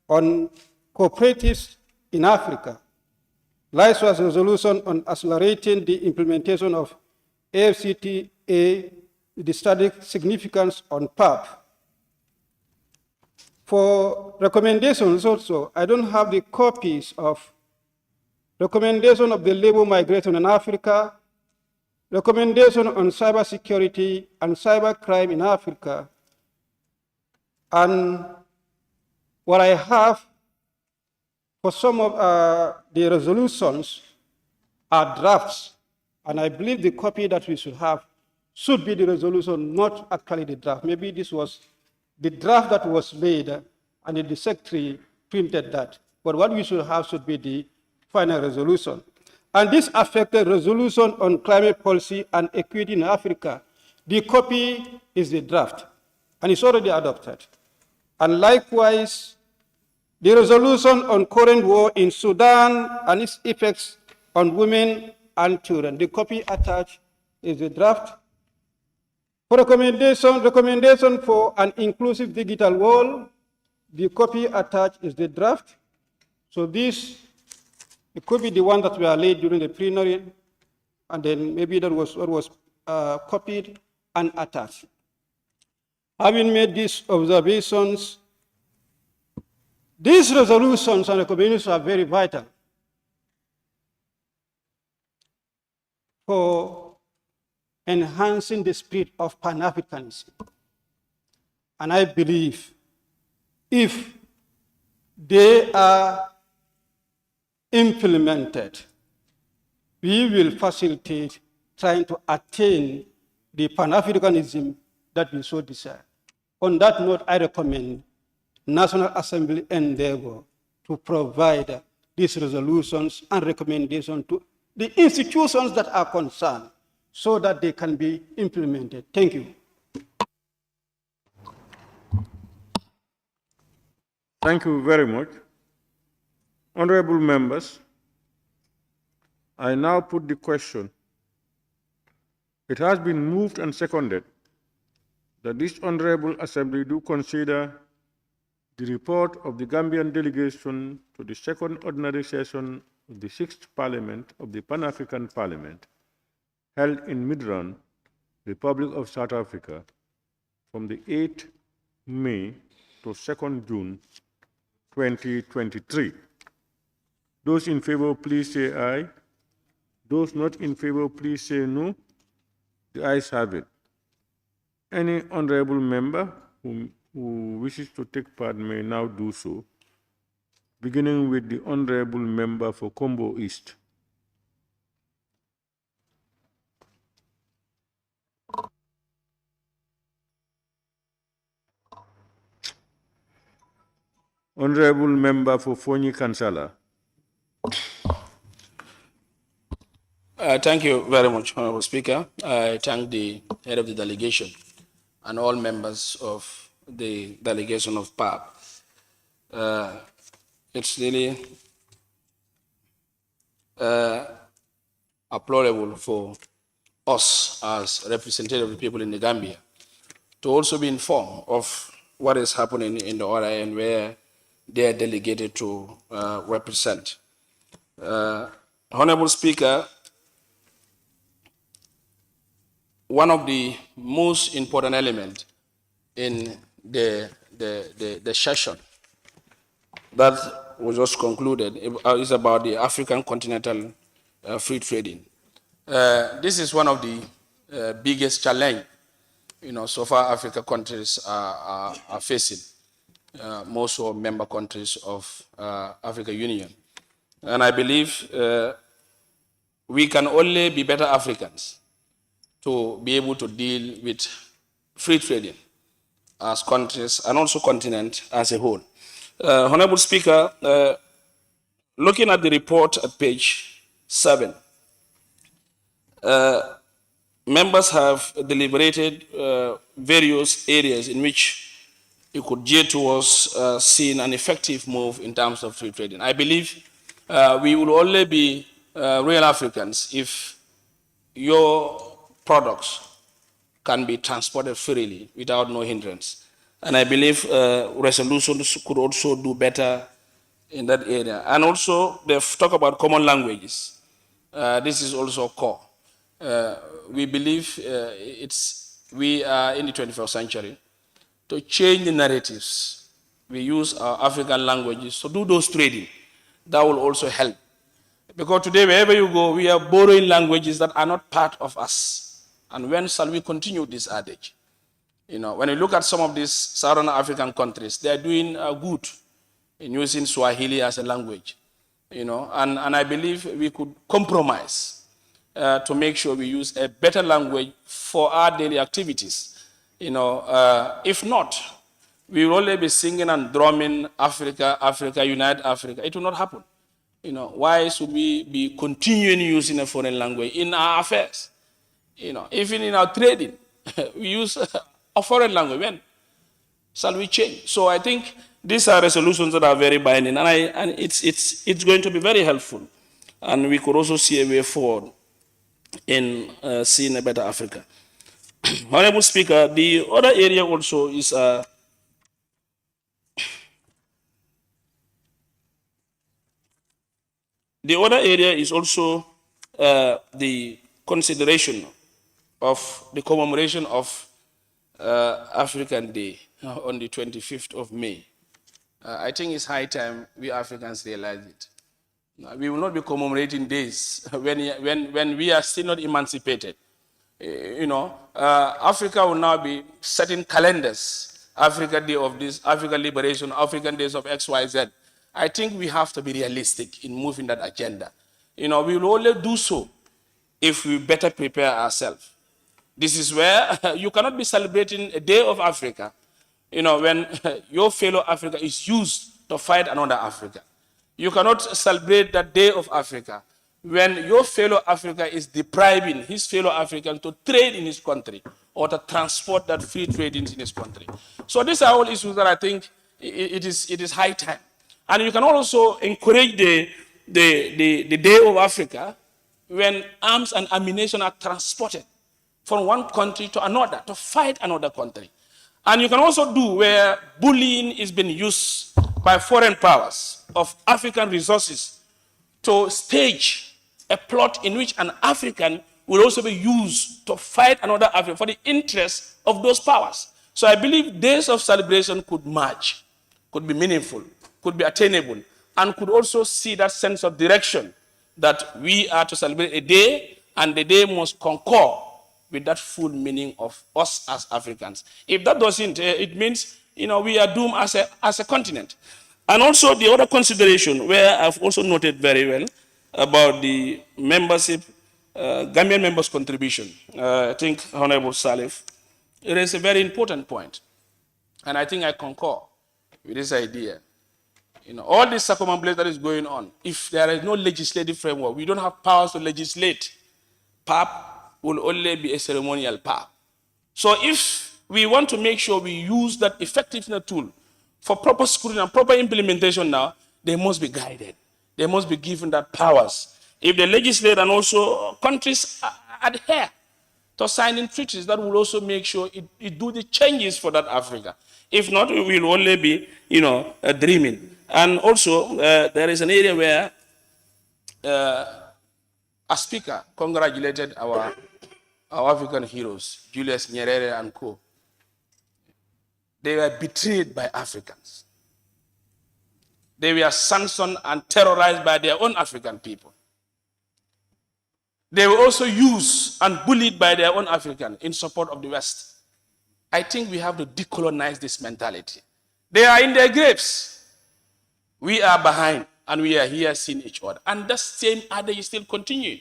on cooperatives in Africa. Likewise, resolution on accelerating the implementation of AFCTA, the strategic significance on PAP. For recommendations also, I don't have the copies of recommendation of the labor migration in Africa, recommendation on cybersecurity and cybercrime in Africa, and what I have for some of the resolutions are drafts, and I believe the copy that we should have should be the resolution, not actually the draft. Maybe this was the draft that was made, and the secretary printed that. But what we should have should be the final resolution. And this affected resolution on climate policy and equity in Africa. The copy is the draft, and it's already adopted. And likewise, the resolution on current war in Sudan and its effects on women and children. The copy attached is the draft. For recommendation for an inclusive digital world, the copy attached is the draft. So this, it could be the one that we are laid during the plenary, and then maybe that was what was copied and attached. Having made these observations, these resolutions and recommendations are very vital for enhancing the spirit of Pan-Africanism. And I believe if they are implemented, we will facilitate trying to attain the Pan-Africanism that we so desire. On that note, I recommend National Assembly endeavor to provide these resolutions and recommendations to the institutions that are concerned so that they can be implemented. Thank you. Thank you very much. Honorable members, I now put the question. It has been moved and seconded that this Honorable Assembly do consider the report of the Gambian delegation to the second ordinary session of the 6th Parliament of the Pan-African Parliament held in Midrand, Republic of South Africa, from the 8th May to 2nd June 2023. Those in favor, please say aye. Those not in favor, please say no. The ayes have it. Any honorable member who wishes to take part may now do so, beginning with the honorable member for Combo East. Honorable member for Fonyi Kansala. Thank you very much, Honorable Speaker. I thank the head of the delegation and all members of the delegation of PAP. It's really applaudable for us as representatives of the people in the Gambia to also be informed of what is happening in the order and where they are delegated to represent. Honorable Speaker, one of the most important elements in the session that was just concluded is about the African continental free trading. This is one of the biggest challenge, so far Africa countries are facing, most of member countries of African Union. And I believe we can only be better Africans to be able to deal with free trading as countries and also continent as a whole. Honorable Speaker, looking at the report at page 7, members have deliberated various areas in which it could gear towards seeing an effective move in terms of free trading. I believe we will only be real Africans if your products can be transported freely without no hindrance. And I believe resolutions could also do better in that area. And also, they've talked about common languages. This is also core. We believe we are in the 21st century to change the narratives. We use our African languages to do those trading. That will also help. Because today, wherever you go, we are borrowing languages that are not part of us. And when shall we continue this adage? When you look at some of these Southern African countries, they are doing good in using Swahili as a language. And I believe we could compromise to make sure we use a better language for our daily activities. If not, we will only be singing and drumming Africa, Africa, Unite Africa. It will not happen. Why should we be continuing using a foreign language in our affairs? Even in our trading, we use a foreign language. When shall we change? So I think these are resolutions that are very binding, and it's going to be very helpful. And we could also see a way forward in seeing a better Africa. Honorable Speaker, the other area also is also the consideration of the commemoration of African Day on the 25th of May. I think it's high time we Africans realize it. We will not be commemorating days when we are still not emancipated. Africa will now be setting calendars, African Day of this, African Liberation, African Days of XYZ. I think we have to be realistic in moving that agenda. We will only do so if we better prepare ourselves. This is where you cannot be celebrating a Day of Africa, when your fellow Africa is used to fight another Africa. You cannot celebrate that Day of Africa when your fellow Africa is depriving his fellow African to trade in his country or to transport that free trade in his country. So these are all issues that I think it is high time. And you can also encourage the Day of Africa when arms and ammunition are transported from one country to another to fight another country. And you can also do where bullying is being used by foreign powers of African resources to stage a plot in which an African will also be used to fight another African for the interests of those powers. So I believe days of celebration could match, could be meaningful, could be attainable, and could also see that sense of direction that we are to celebrate a day, and the day must concur with that full meaning of us as Africans. If that doesn't, it means we are doomed as a continent. And also the other consideration, where I've also noted very well about the membership, Gambian members' contribution. I think Honorable Salif, it is a very important point, and I think I concur with this idea. All this circumambulation that is going on, if there is no legislative framework, we don't have powers to legislate. PAP will only be a ceremonial PAP. So if we want to make sure we use that effective tool for proper scrutiny and proper implementation now, they must be guided. They must be given that powers. If they legislate and also countries adhere to signing treaties, that will also make sure it do the changes for that Africa. If not, we will only be, dreaming. And also, there is an area where a speaker congratulated our African heroes, Julius Nyerere and co. They were betrayed by Africans. they were sanctioned and terrorized by their own African people. They were also used and bullied by their own African in support of the West. I think we have to decolonize this mentality. They are in their graves. We are behind, and we are here seeing each other. And that same adage is still continuing.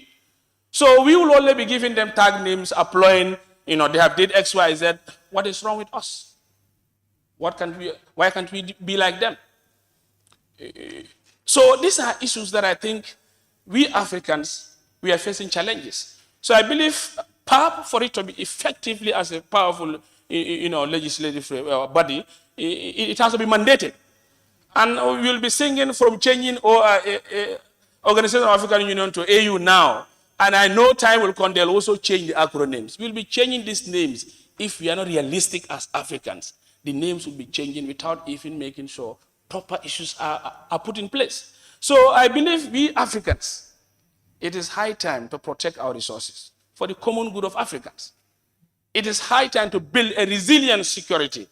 So we will only be giving them tag names, applying, they have did X, Y, Z. What is wrong with us? Why can't we be like them? So these are issues that I think we Africans, we are facing challenges. So I believe for it to be effectively as a powerful, legislative body, it has to be mandated. And we will be singing from changing Organization of African Union to AU now. And I know time will come, they'll also change the acronyms. We'll be changing these names. If we are not realistic as Africans, the names will be changing without even making sure proper issues are put in place. So I believe we Africans, it is high time to protect our resources for the common good of Africans. It is high time to build a resilient security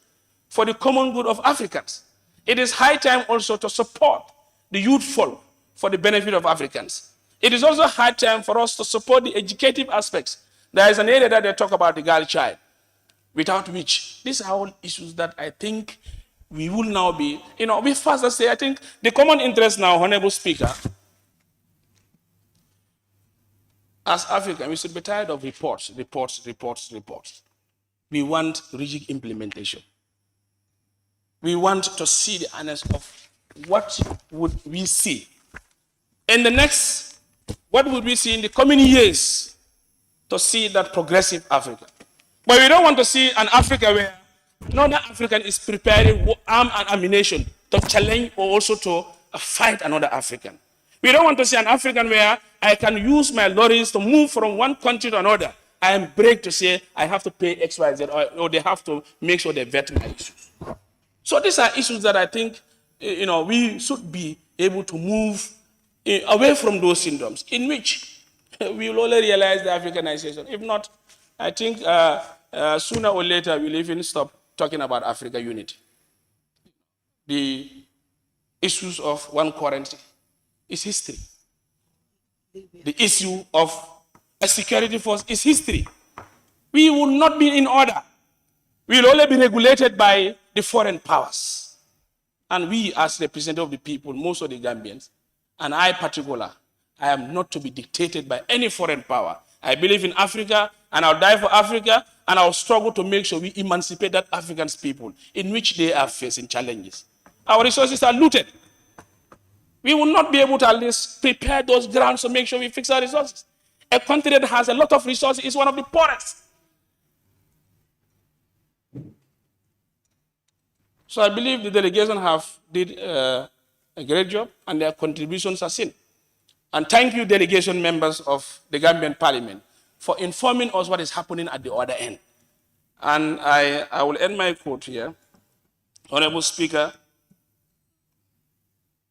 for the common good of Africans. It is high time also to support the youthful for the benefit of Africans. It is also high time for us to support the educative aspects. There is an area that they talk about the girl child, without which these are all issues that I think we will now be, we further say, I think the common interest now, Honorable Speaker, as Africans, we should be tired of reports. We want rigid implementation. We want to see the honest of what would we see in the next, what would we see in the coming years to see that progressive Africa. But we don't want to see an Africa where another African is preparing arm and ammunition to challenge or also to fight another African. We don't want to see an African where I can use my lorries to move from one country to another. I am brave to say I have to pay X, Y, Z, or they have to make sure they vet my issues. So these are issues that I think we should be able to move away from those syndromes in which we will only realize the Africanization. If not, I think sooner or later we'll even stop talking about Africa unity. The issues of one currency is history. The issue of a security force is history. We will not be in order. We will only be regulated by the foreign powers. And we, as representatives of the people, most of the Gambians, and I particular, I am not to be dictated by any foreign power. I believe in Africa, and I'll die for Africa, and I'll struggle to make sure we emancipate that African people in which they are facing challenges. Our resources are looted. We will not be able to at least prepare those grounds to make sure we fix our resources. A country that has a lot of resources is one of the poorest. So I believe the delegation did a great job, and their contributions are seen. And thank you, delegation members of the Gambian Parliament, for informing us what is happening at the other end. And I will end my quote here. Honorable Speaker,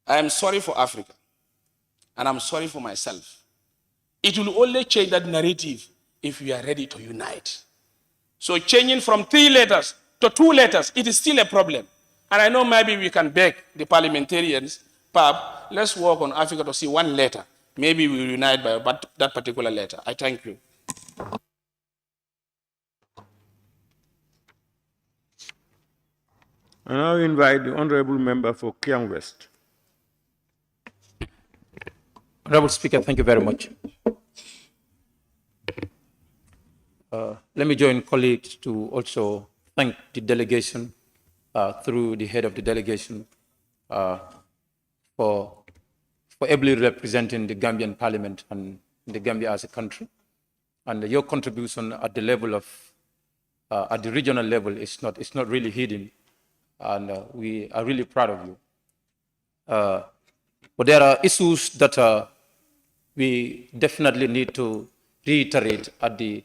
I am sorry for Africa, and I'm sorry for myself. It will only change that narrative if we are ready to unite. So changing from 3 letters to 2 letters, it is still a problem. And I know maybe we can beg the parliamentarians, Pap, let's work on Africa to see 1 letter. Maybe we will unite by that particular letter. I thank you. I now invite the Honorable Member for Kiang West. Honorable Speaker, thank you very much. Let me join colleagues to also thank the delegation through the head of the delegation for ably representing the Gambian Parliament and the Gambia as a country. And your contribution at the level of, at the regional level is not really hidden. And we are really proud of you. But there are issues that we definitely need to reiterate at the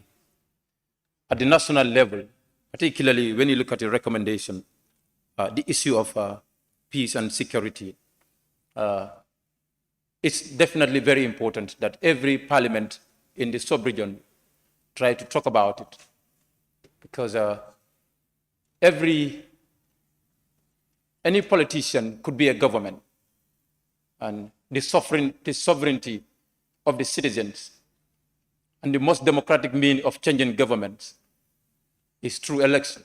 national level, particularly when you look at the recommendation, the issue of peace and security. It's definitely very important that every parliament in the sub-region try to talk about it, because any politician could be a government, and the sovereignty of the citizens. And the most democratic means of changing governments is through election.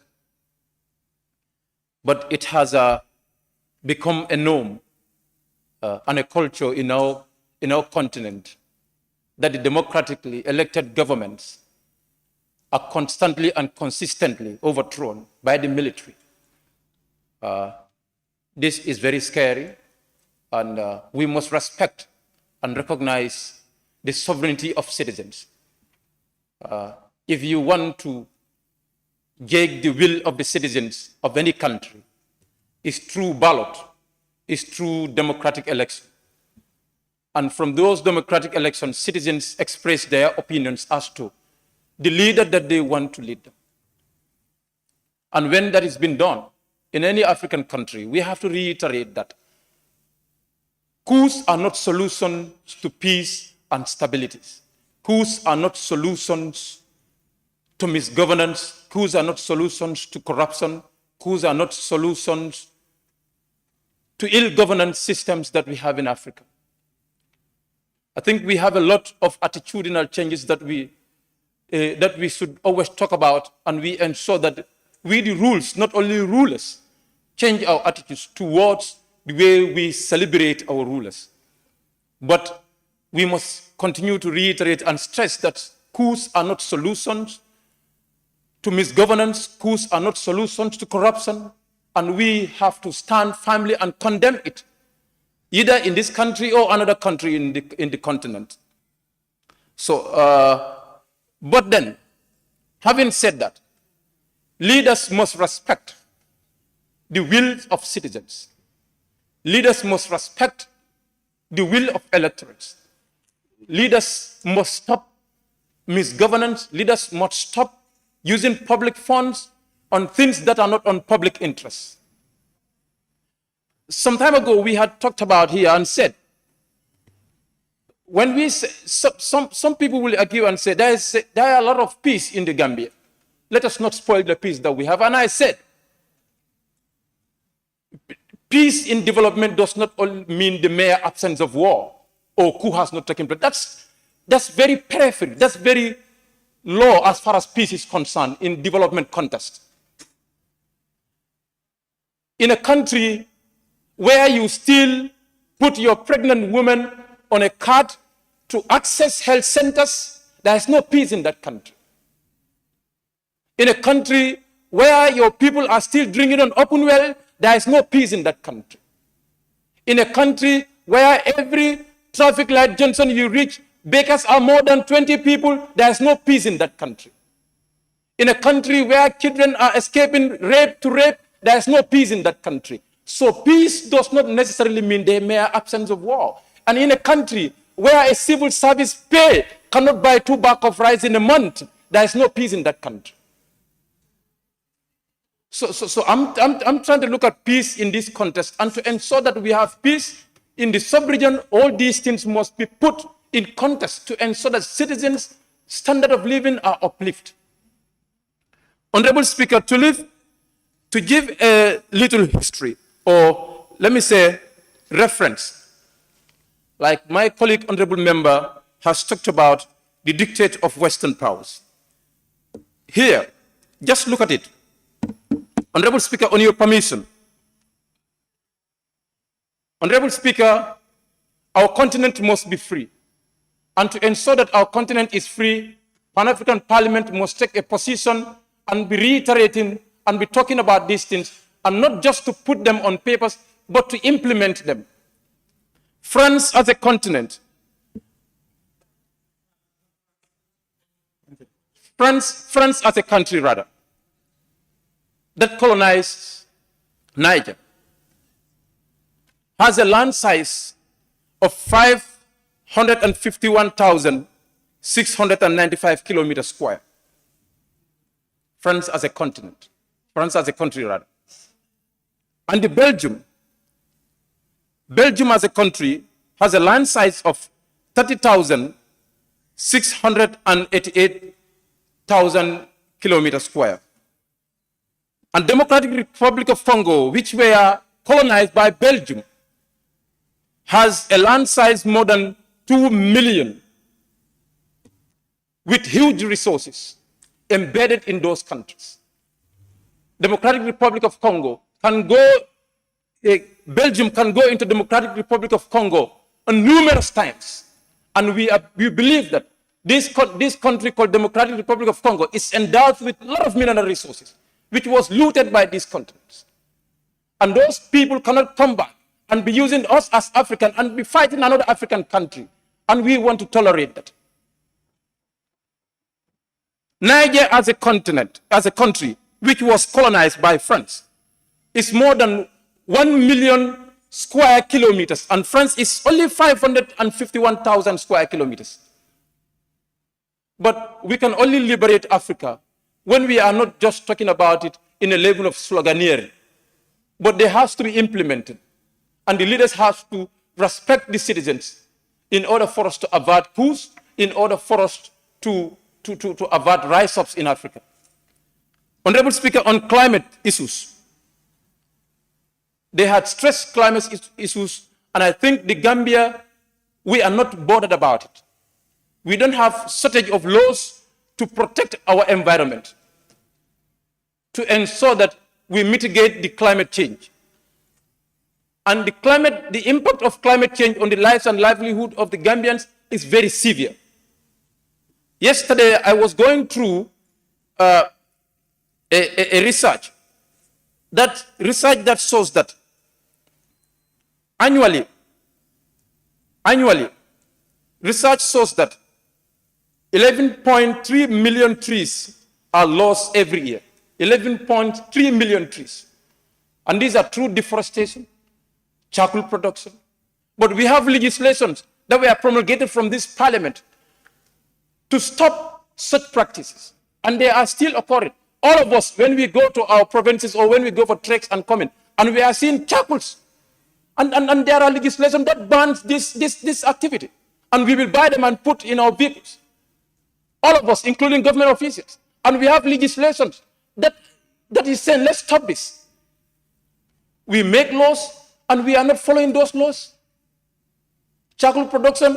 But it has become a norm and a culture in our continent that the democratically elected governments are constantly and consistently overthrown by the military. This is very scary, and we must respect and recognize the sovereignty of citizens. If you want to gauge the will of the citizens of any country, it's through ballot, it's through democratic election. And from those democratic elections, citizens express their opinions as to the leader that they want to lead them. And when that has been done in any African country, we have to reiterate that coups are not solutions to peace and stability. Coups are not solutions to misgovernance. Coups are not solutions to corruption. Coups are not solutions to ill governance systems that we have in Africa. I think we have a lot of attitudinal changes that we should always talk about, and we ensure that we, the rules, not only rulers, change our attitudes towards the way we celebrate our rulers. But we must continue to reiterate and stress that coups are not solutions to misgovernance, coups are not solutions to corruption, and we have to stand firmly and condemn it, either in this country or another country in the continent. So, but then, having said that, leaders must respect the will of citizens. Leaders must respect the will of electorates. Leaders must stop misgovernance. Leaders must stop using public funds on things that are not on public interest. Some time ago, we had talked about here and said, when we say, some people will argue and say, there are a lot of peace in the Gambia. Let us not spoil the peace that we have. And I said, peace in development does not only mean the mere absence of war or coup has not taken place. That's very periphery. That's very low as far as peace is concerned in development context. In a country where you still put your pregnant woman on a cart to access health centers, there is no peace in that country. In a country where your people are still drinking on open well, there is no peace in that country. In a country where every traffic light junction you reach, bakers are more than 20 people, there is no peace in that country. In a country where children are escaping rape to rape, there is no peace in that country. So peace does not necessarily mean the mere absence of war. And in a country where a civil service pay cannot buy 2 bags of rice in a month, there is no peace in that country. So I'm trying to look at peace in this context, and to ensure that we have peace in the sub-region, all these things must be put in context to ensure that citizens' standard of living are uplifted. Honorable Speaker, to give a little history, or let me say reference, like my colleague, honorable member, has talked about the dictate of Western powers. Here, just look at it. Honorable Speaker, on your permission. Honorable Speaker, our continent must be free. And to ensure that our continent is free, Pan-African Parliament must take a position and be reiterating and be talking about these things, and not just to put them on papers, but to implement them. France as a continent, France as a country rather, that colonized Niger, has a land size of 551,695 kilometers square. France as a continent, France as a country rather. And the Belgium as a country has a land size of 30,688,000 kilometers square. And Democratic Republic of Congo, which were colonized by Belgium, has a land size more than 2 million with huge resources embedded in those countries. Democratic Republic of Congo can go, Belgium can go into Democratic Republic of Congo on numerous times. And we believe that this country called Democratic Republic of Congo is endowed with a lot of mineral resources, which was looted by these continents. And those people cannot come back and be using us as African and be fighting another African country. And we want to tolerate that. Niger as a continent, as a country, which was colonized by France, is more than 1 million square kilometers, and France is only 551,000 square kilometers. But we can only liberate Africa when we are not just talking about it in a level of sloganeering, but they have to be implemented. And the leaders have to respect the citizens in order for us to avert coups, in order for us to avert rise-ups in Africa. Honorable Speaker, on climate issues, they had stressed climate issues, and I think the Gambia, we are not bothered about it. We don't have shortage of laws to protect our environment, to ensure that we mitigate the climate change. And the impact of climate change on the lives and livelihood of the Gambians is very severe. Yesterday, I was going through a research that shows that annually, research shows that 11.3 million trees are lost every year. 11.3 million trees. And these are through deforestation, charcoal production. But we have legislations that were promulgated from this parliament to stop such practices. And they are still occurring. All of us, when we go to our provinces or when we go for treks and comment, and we are seeing charcoals. And there are legislation that bans this activity. And we will buy them and put in our vehicles. All of us, including government officials. And we have legislations that is saying, let's stop this. We make laws and we are not following those laws. Charcoal production,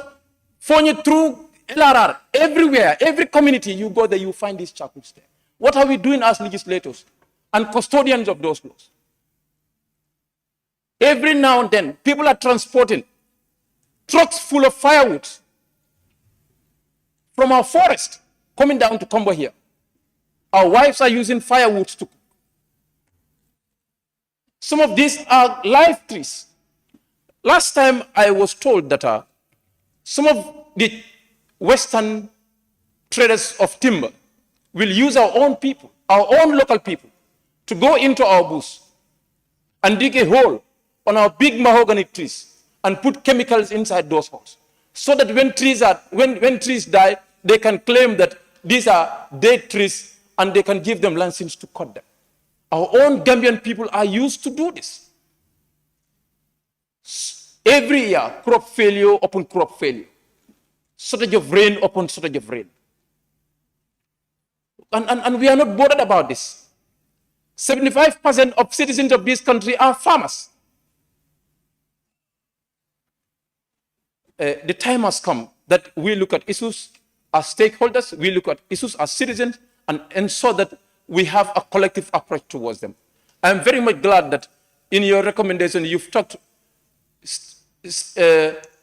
following through LRR, everywhere, every community you go there, you find these charcoals there. What are we doing as legislators and custodians of those laws? Every now and then, people are transporting trucks full of firewood from our forest coming down to Mbow here. Our wives are using firewood to cook. Some of these are live trees. Last time I was told that some of the Western traders of timber will use our own people, our own local people, to go into our bush and dig a hole on our big mahogany trees and put chemicals inside those holes, so that when trees die, they can claim that these are dead trees and they can give them license to cut them. Our own Gambian people are used to do this. Every year, crop failure upon crop failure, shortage of rain upon shortage of rain. And we are not bothered about this. 75% of citizens of this country are farmers. The time has come that we look at issues as stakeholders, we look at issues as citizens, and ensure that we have a collective approach towards them. I'm very much glad that in your recommendation, you've talked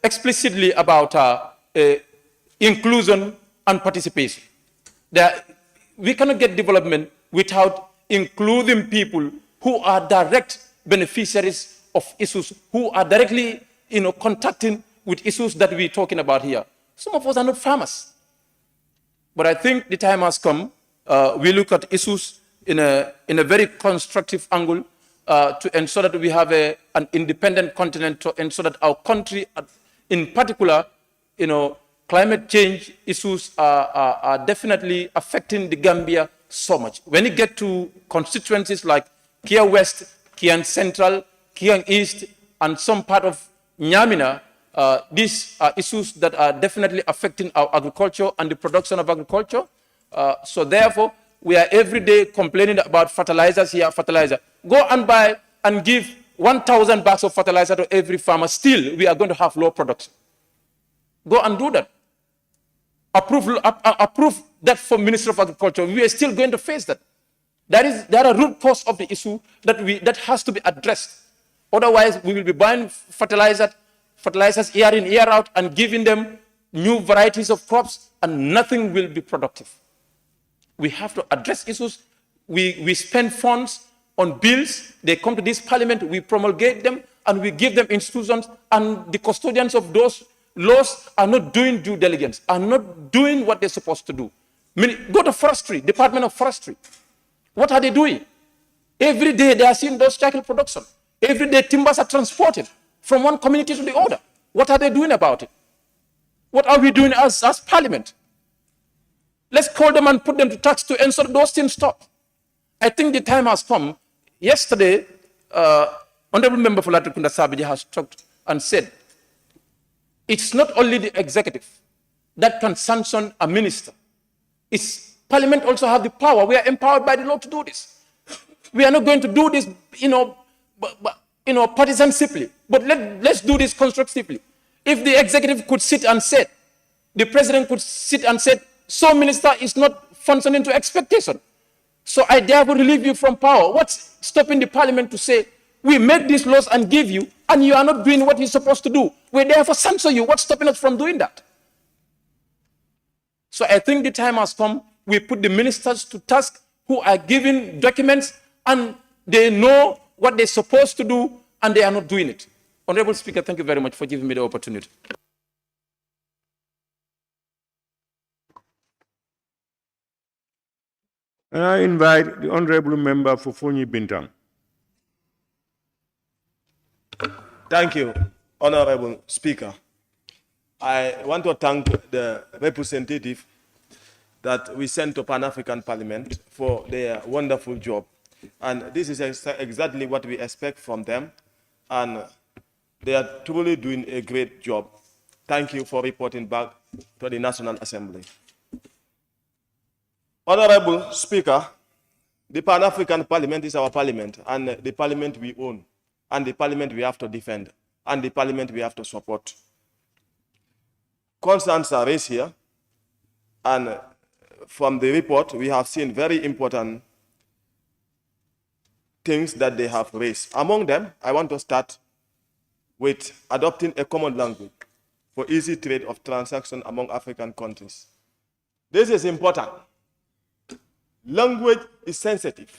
explicitly about inclusion and participation. We cannot get development without including people who are direct beneficiaries of issues, who are directly contacting with issues that we're talking about here. Some of us are not farmers. But I think the time has come. We look at issues in a very constructive angle to ensure that we have an independent continent, to ensure that our country, in particular, climate change issues are definitely affecting the Gambia so much. When you get to constituencies like Kia West, Kiang Central, Kiang East, and some part of Nyamina, these are issues that are definitely affecting our agriculture and the production of agriculture. So therefore, we are every day complaining about fertilizers here, fertilizer. Go and buy and give 1,000 bags of fertilizer to every farmer, still we are going to have low production. Go and do that. Approve that for Minister of Agriculture. We are still going to face that. There are root cause of the issue that has to be addressed. Otherwise, we will be buying fertilizers year in, year out, and giving them new varieties of crops, and nothing will be productive. We have to address issues. We spend funds on bills. They come to this parliament, we promulgate them, and we give them institutions, and the custodians of those laws are not doing due diligence, are not doing what they're supposed to do. Go to forestry, Department of Forestry. What are they doing? Every day they are seeing those cycle production. Every day timbers are transported from one community to the other. What are they doing about it? What are we doing as parliament? Let's call them and put them to tax to ensure those things stop. I think the time has come. Yesterday, Honorable Member for Latrikunda Sabiji has talked and said, it's not only the executive that can sanction a minister. It's Parliament also have the power. We are empowered by the law to do this. We are not going to do this, partisan simply, but let's do this constructively. If the executive could sit and say, the president could sit and say, so minister is not functioning to expectation. So I therefore relieve you from power. What's stopping the parliament to say, we make these laws and give you, and you are not doing what you're supposed to do? We therefore censor you. What's stopping us from doing that? So I think the time has come. We put the ministers to task who are giving documents, and they know what they're supposed to do, and they are not doing it. Honorable Speaker, thank you very much for giving me the opportunity. And I invite the Honorable Member for Fonyi Bintang. Thank you, Honorable Speaker. I want to thank the representative that we sent to Pan-African Parliament for their wonderful job. And this is exactly what we expect from them. And they are truly doing a great job. Thank you for reporting back to the National Assembly. Honorable Speaker, the Pan-African Parliament is our parliament, and the parliament we own, and the parliament we have to defend, and the parliament we have to support. Concerns are raised here, and from the report, we have seen very important things that they have raised. Among them, I want to start with adopting a common language for easy trade of transactions among African countries. This is important. Language is sensitive.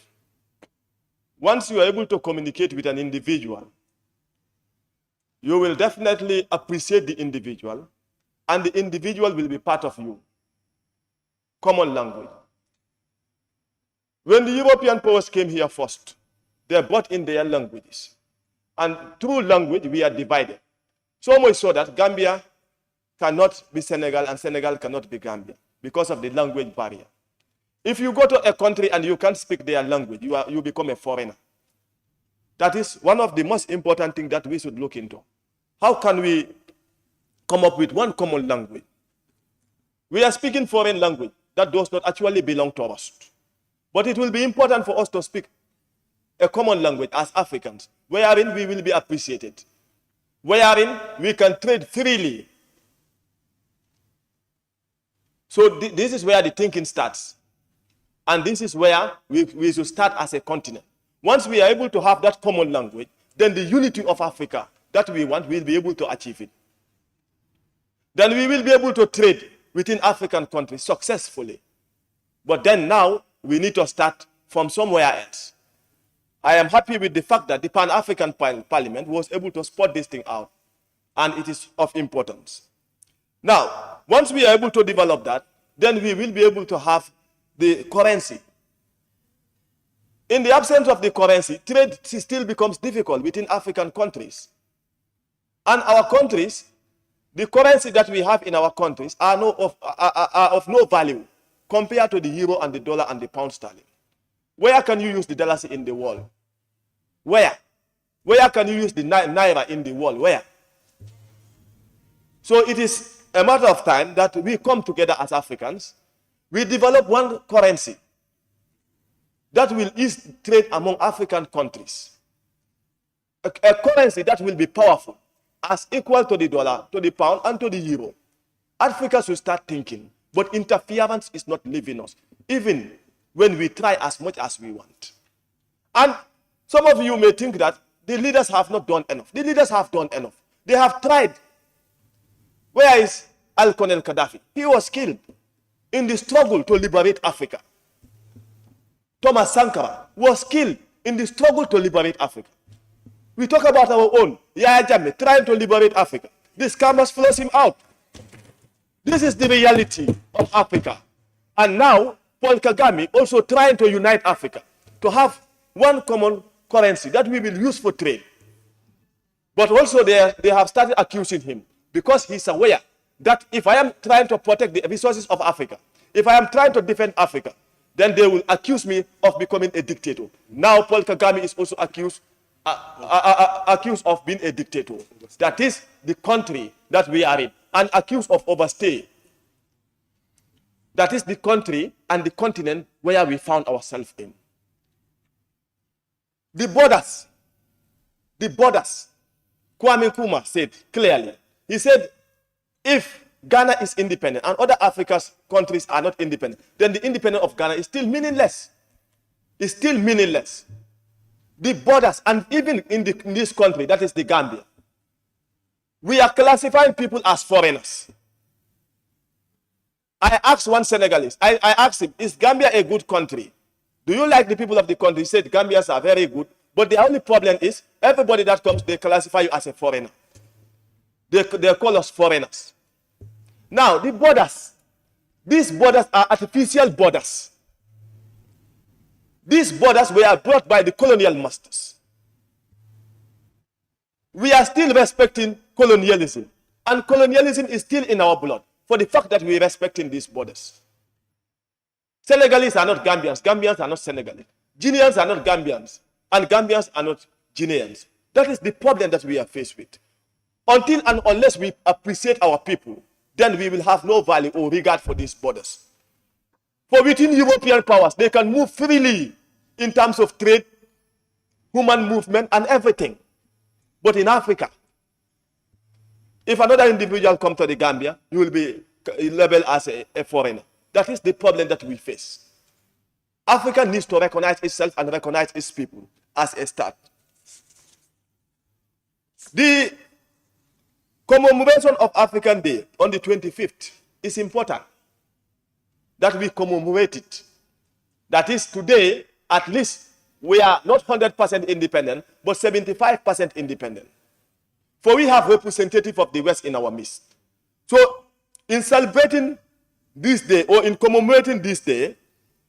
Once you are able to communicate with an individual, you will definitely appreciate the individual, and the individual will be part of you. Common language. When the European powers came here first, they brought in their languages. And through language, we are divided. So much so that Gambia cannot be Senegal and Senegal cannot be Gambia because of the language barrier. If you go to a country and you can't speak their language, you become a foreigner. That is one of the most important things that we should look into. How can we come up with one common language? We are speaking foreign language that does not actually belong to us. But it will be important for us to speak a common language as Africans, wherein we will be appreciated, wherein we can trade freely. So this is where the thinking starts. And this is where we should start as a continent. Once we are able to have that common language, then the unity of Africa that we want, we'll be able to achieve it. Then we will be able to trade within African countries successfully. But then now, we need to start from somewhere else. I am happy with the fact that the Pan-African Parliament was able to spot this thing out, and it is of importance. Now, once we are able to develop that, then we will be able to have the currency. In the absence of the currency, trade still becomes difficult within African countries. And our countries, the currency that we have in our countries are of no value compared to the euro and the dollar and the pound sterling. Where can you use the dollars in the world? Where? Where can you use the naira in the world? Where? So it is a matter of time that we come together as Africans. We develop one currency that will ease trade among African countries. a currency that will be powerful, as equal to the dollar, to the pound, and to the euro. Africa should start thinking, but interference is not leaving us, even when we try as much as we want. And some of you may think that the leaders have not done enough. The leaders have done enough. They have tried. Where is Colonel Gaddafi? He was killed in the struggle to liberate Africa. Thomas Sankara was killed in the struggle to liberate Africa. We talk about our own. Yahya Jammeh trying to liberate Africa. This campus flows him out. This is the reality of Africa. And now, Paul Kagame also trying to unite Africa, to have one common currency that we will use for trade. But also they have started accusing him because he's aware that if I am trying to protect the resources of Africa, if I am trying to defend Africa, then they will accuse me of becoming a dictator. Now Paul Kagame is also accused of being a dictator. That is the country that we are in, and accused of overstay. That is the country and the continent where we found ourselves in. The borders, Kwame Nkrumah said clearly, he said, if Ghana is independent and other African countries are not independent, then the independence of Ghana is still meaningless. It's still meaningless. The borders, and even in this country, that is the Gambia, we are classifying people as foreigners. I asked one Senegalese, I asked him, is Gambia a good country? Do you like the people of the country? He said, Gambians are very good, but the only problem is, everybody that comes, they classify you as a foreigner. They call us foreigners. Now, the borders, these borders are artificial borders. These borders were brought by the colonial masters. We are still respecting colonialism, and colonialism is still in our blood for the fact that we are respecting these borders. Senegalese are not Gambians, Gambians are not Senegalese. Guineans are not Gambians, and Gambians are not Guineans. That is the problem that we are faced with. Until and unless we appreciate our people, then we will have no value or regard for these borders. For within European powers, they can move freely in terms of trade, human movement, and everything. But in Africa, if another individual comes to the Gambia, you will be labeled as a foreigner. That is the problem that we face. Africa needs to recognize itself and recognize its people as a start. The commemoration of African Day on the 25th is important that we commemorate it. That is, today, at least, we are not 100% independent, but 75% independent. For we have representatives of the West in our midst. So, in celebrating this day, or in commemorating this day,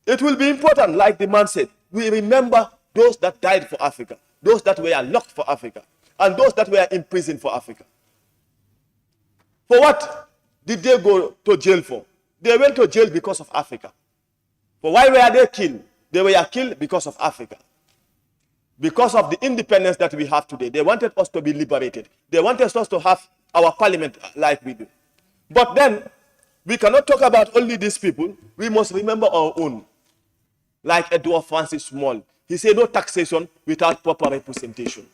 it will be important, like the man said, we remember those that died for Africa, those that were locked for Africa, and those that were imprisoned for Africa. For what did they go to jail for? They went to jail because of Africa. For why were they killed? They were killed because of Africa. Because of the independence that we have today. They wanted us to be liberated. They wanted us to have our parliament like we do. But then, we cannot talk about only these people. We must remember our own. Like Edward Francis Small. He said no taxation without proper representation.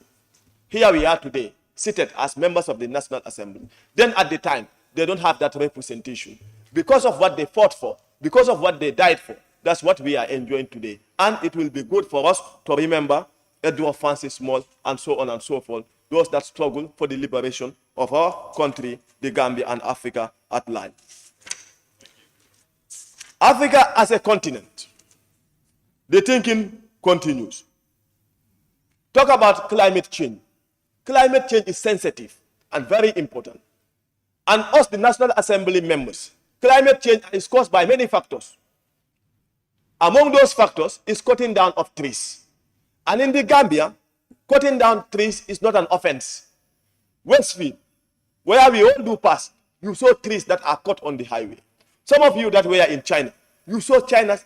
Here we are today, seated as members of the National Assembly. Then at the time, they don't have that representation. Because of what they fought for, because of what they died for, that's what we are enjoying today. And it will be good for us to remember Edward Francis Small and so on and so forth, those that struggle for the liberation of our country, the Gambia, and Africa at large. Africa as a continent, the thinking continues. Talk about climate change. Climate change is sensitive and very important. And us, the National Assembly members, climate change is caused by many factors. Among those factors is cutting down of trees. And in the Gambia, cutting down trees is not an offense. Westfield, where we all do pass, you saw trees that are cut on the highway. Some of you that were in China, you saw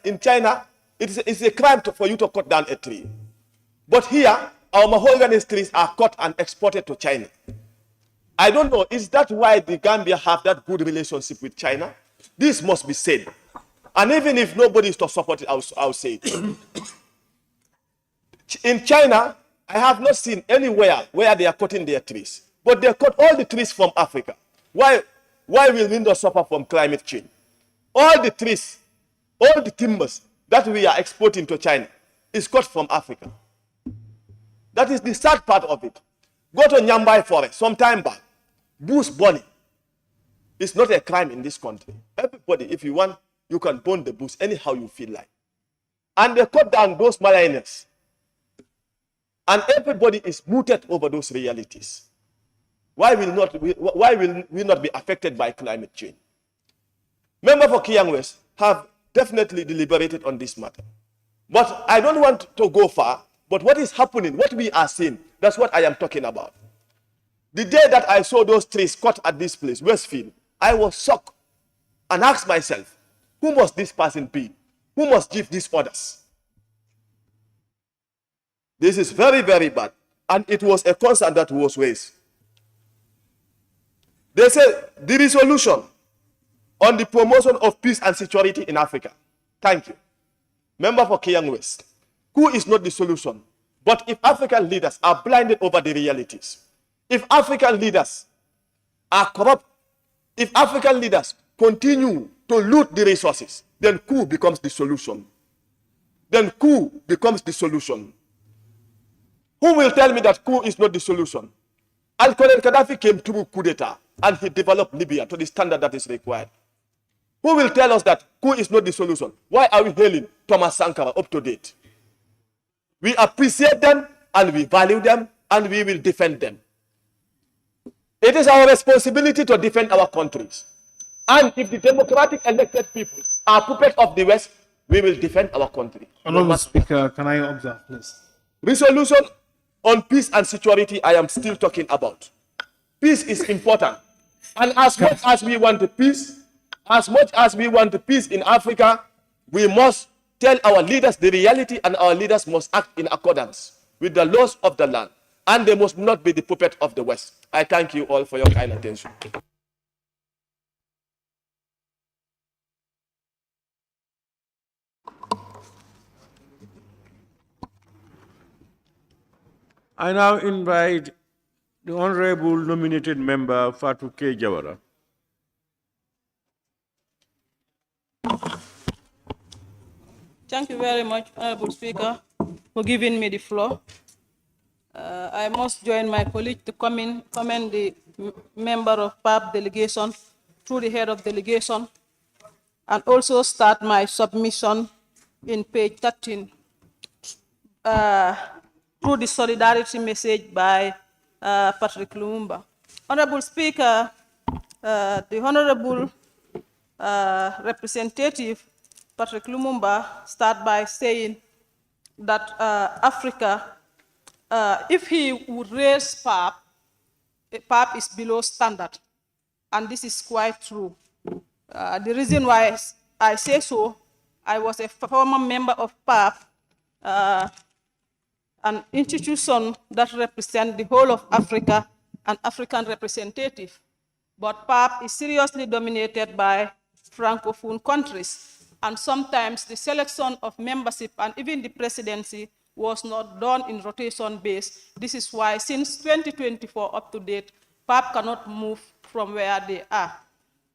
in China, it's a crime for you to cut down a tree. But here, our mahogany trees are cut and exported to China. I don't know, is that why the Gambia have that good relationship with China? This must be said. And even if nobody is to support it, I'll say it. In China, I have not seen anywhere where they are cutting their trees. But they cut all the trees from Africa. Why will we not suffer from climate change? All the trees, all the timbers that we are exporting to China is cut from Africa. That is the sad part of it. Go to Nyambai forest some time back. Bush burning is not a crime in this country. Everybody, if you want, you can burn the bush anyhow you feel like. And they cut down those mariners. And everybody is muted over those realities. Why will we not be affected by climate change? Members for Kiang West have definitely deliberated on this matter. But I don't want to go far, but what is happening, what we are seeing, that's what I am talking about. The day that I saw those trees cut at this place, Westfield, I was shocked and asked myself, who must this person be? Who must give these orders? This is very, very bad. And it was a concern that was raised. They said the resolution on the promotion of peace and security in Africa. Thank you. Member for Kiang West. Who is not the solution? But if African leaders are blinded over the realities, if African leaders are corrupt, if African leaders continue to loot the resources, then coup becomes the solution. Then coup becomes the solution. Who will tell me that coup is not the solution? Al-Qaeda Gaddafi came through coup d'etat and he developed Libya to the standard that is required. Who will tell us that coup is not the solution? Why are we hailing Thomas Sankara up to date? We appreciate them and we value them and we will defend them. It is our responsibility to defend our countries. And if the democratic elected people are puppets of the West, we will defend our country. Honorable Speaker, can I observe, please? Resolution on peace and security, I am still talking about. Peace is important. And as much as we want the peace, as much as we want the peace in Africa, we must tell our leaders the reality and our leaders must act in accordance with the laws of the land. And they must not be the puppet of the West. I thank you all for your kind attention. I now invite the Honorable nominated member, Fatou K. Jawara. Thank you very much, Honorable Speaker, for giving me the floor. I must join my colleague to commend the member of PAP delegation through the head of delegation, and also start my submission in page 13 through the solidarity message by Patrick Lumumba. Honorable Speaker, the Honorable Representative Patrick Lumumba start by saying that Africa, if he would raise PAP, PAP is below standard. And this is quite true. The reason why I say so, I was a former member of PAP, an institution that represents the whole of Africa and African representative. But PAP is seriously dominated by Francophone countries. And sometimes the selection of membership and even the presidency was not done in rotation base. This is why since 2024 up to date, PAP cannot move from where they are.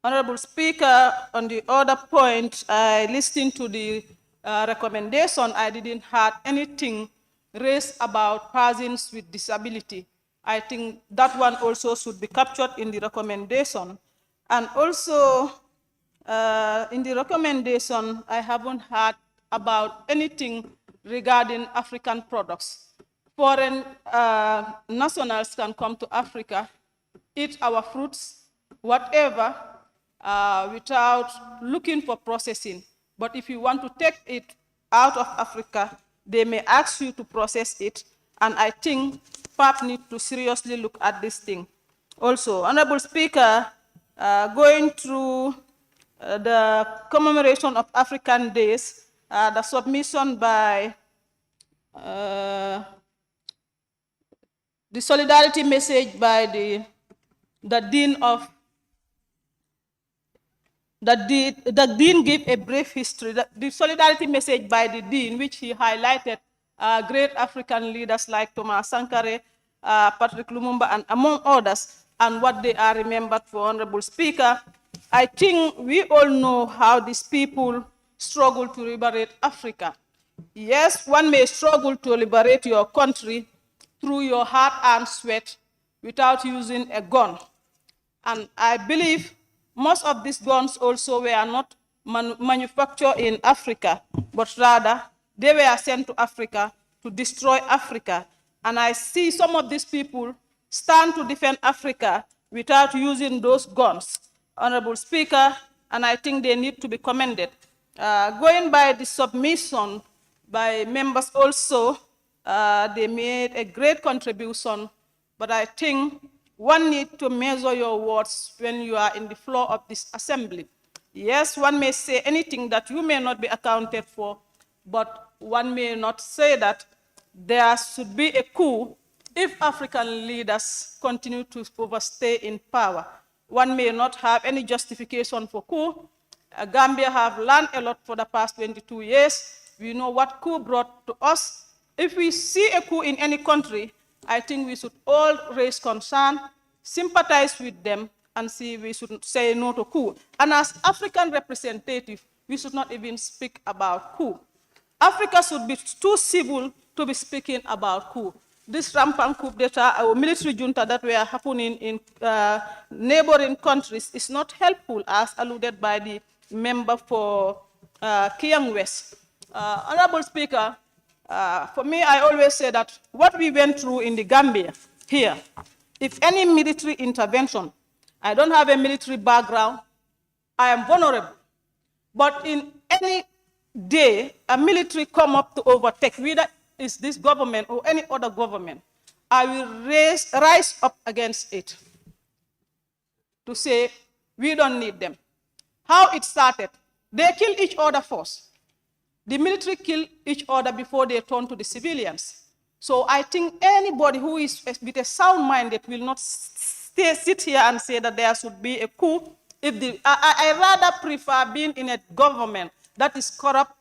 Honorable Speaker, on the other point, I listened to the recommendation. I didn't have anything raised about persons with disability. I think that one also should be captured in the recommendation. And also, in the recommendation, I haven't heard about anything regarding African products. Foreign nationals can come to Africa, eat our fruits, whatever, without looking for processing. But if you want to take it out of Africa, they may ask you to process it. And I think PAP needs to seriously look at this thing. Also, Honorable Speaker, going through the commemoration of African Days, the submission by the solidarity message by the Dean of the Dean gave a brief history. The solidarity message by the Dean, which he highlighted great African leaders like Thomas Sankara, Patrick Lumumba, and among others, and what they are remembered for, Honorable Speaker. I think we all know how these people struggle to liberate Africa. Yes, one may struggle to liberate your country through your hard-earned sweat without using a gun. And I believe most of these guns also were not manufactured in Africa, but rather they were sent to Africa to destroy Africa. And I see some of these people stand to defend Africa without using those guns, Honorable Speaker, and I think they need to be commended. Going by the submission by members also, they made a great contribution, but I think one needs to measure your words when you are in the floor of this assembly. Yes, one may say anything that you may not be accounted for, but one may not say that there should be a coup if African leaders continue to overstay in power. One may not have any justification for coup. Gambia have learned a lot for the past 22 years. We know what coup brought to us. If we see a coup in any country, I think we should all raise concern, sympathize with them, and see we should say no to coup. And as African representative, we should not even speak about coup. Africa should be too civil to be speaking about coup. This rampant coup d'etat or military junta that were happening in neighboring countries is not helpful, as alluded by the member for Kiang West. Honorable Speaker, for me, I always say that what we went through in the Gambia here, if any military intervention, I don't have a military background, I am vulnerable. But in any day, a military come up to overtake, whether it's this government or any other government, I will rise up against it to say, we don't need them. How it started, they kill each other first. The military kill each other before they turn to the civilians. So I think anybody who is with a sound mind that will not sit here and say that there should be a coup. I rather prefer being in a government that is corrupt,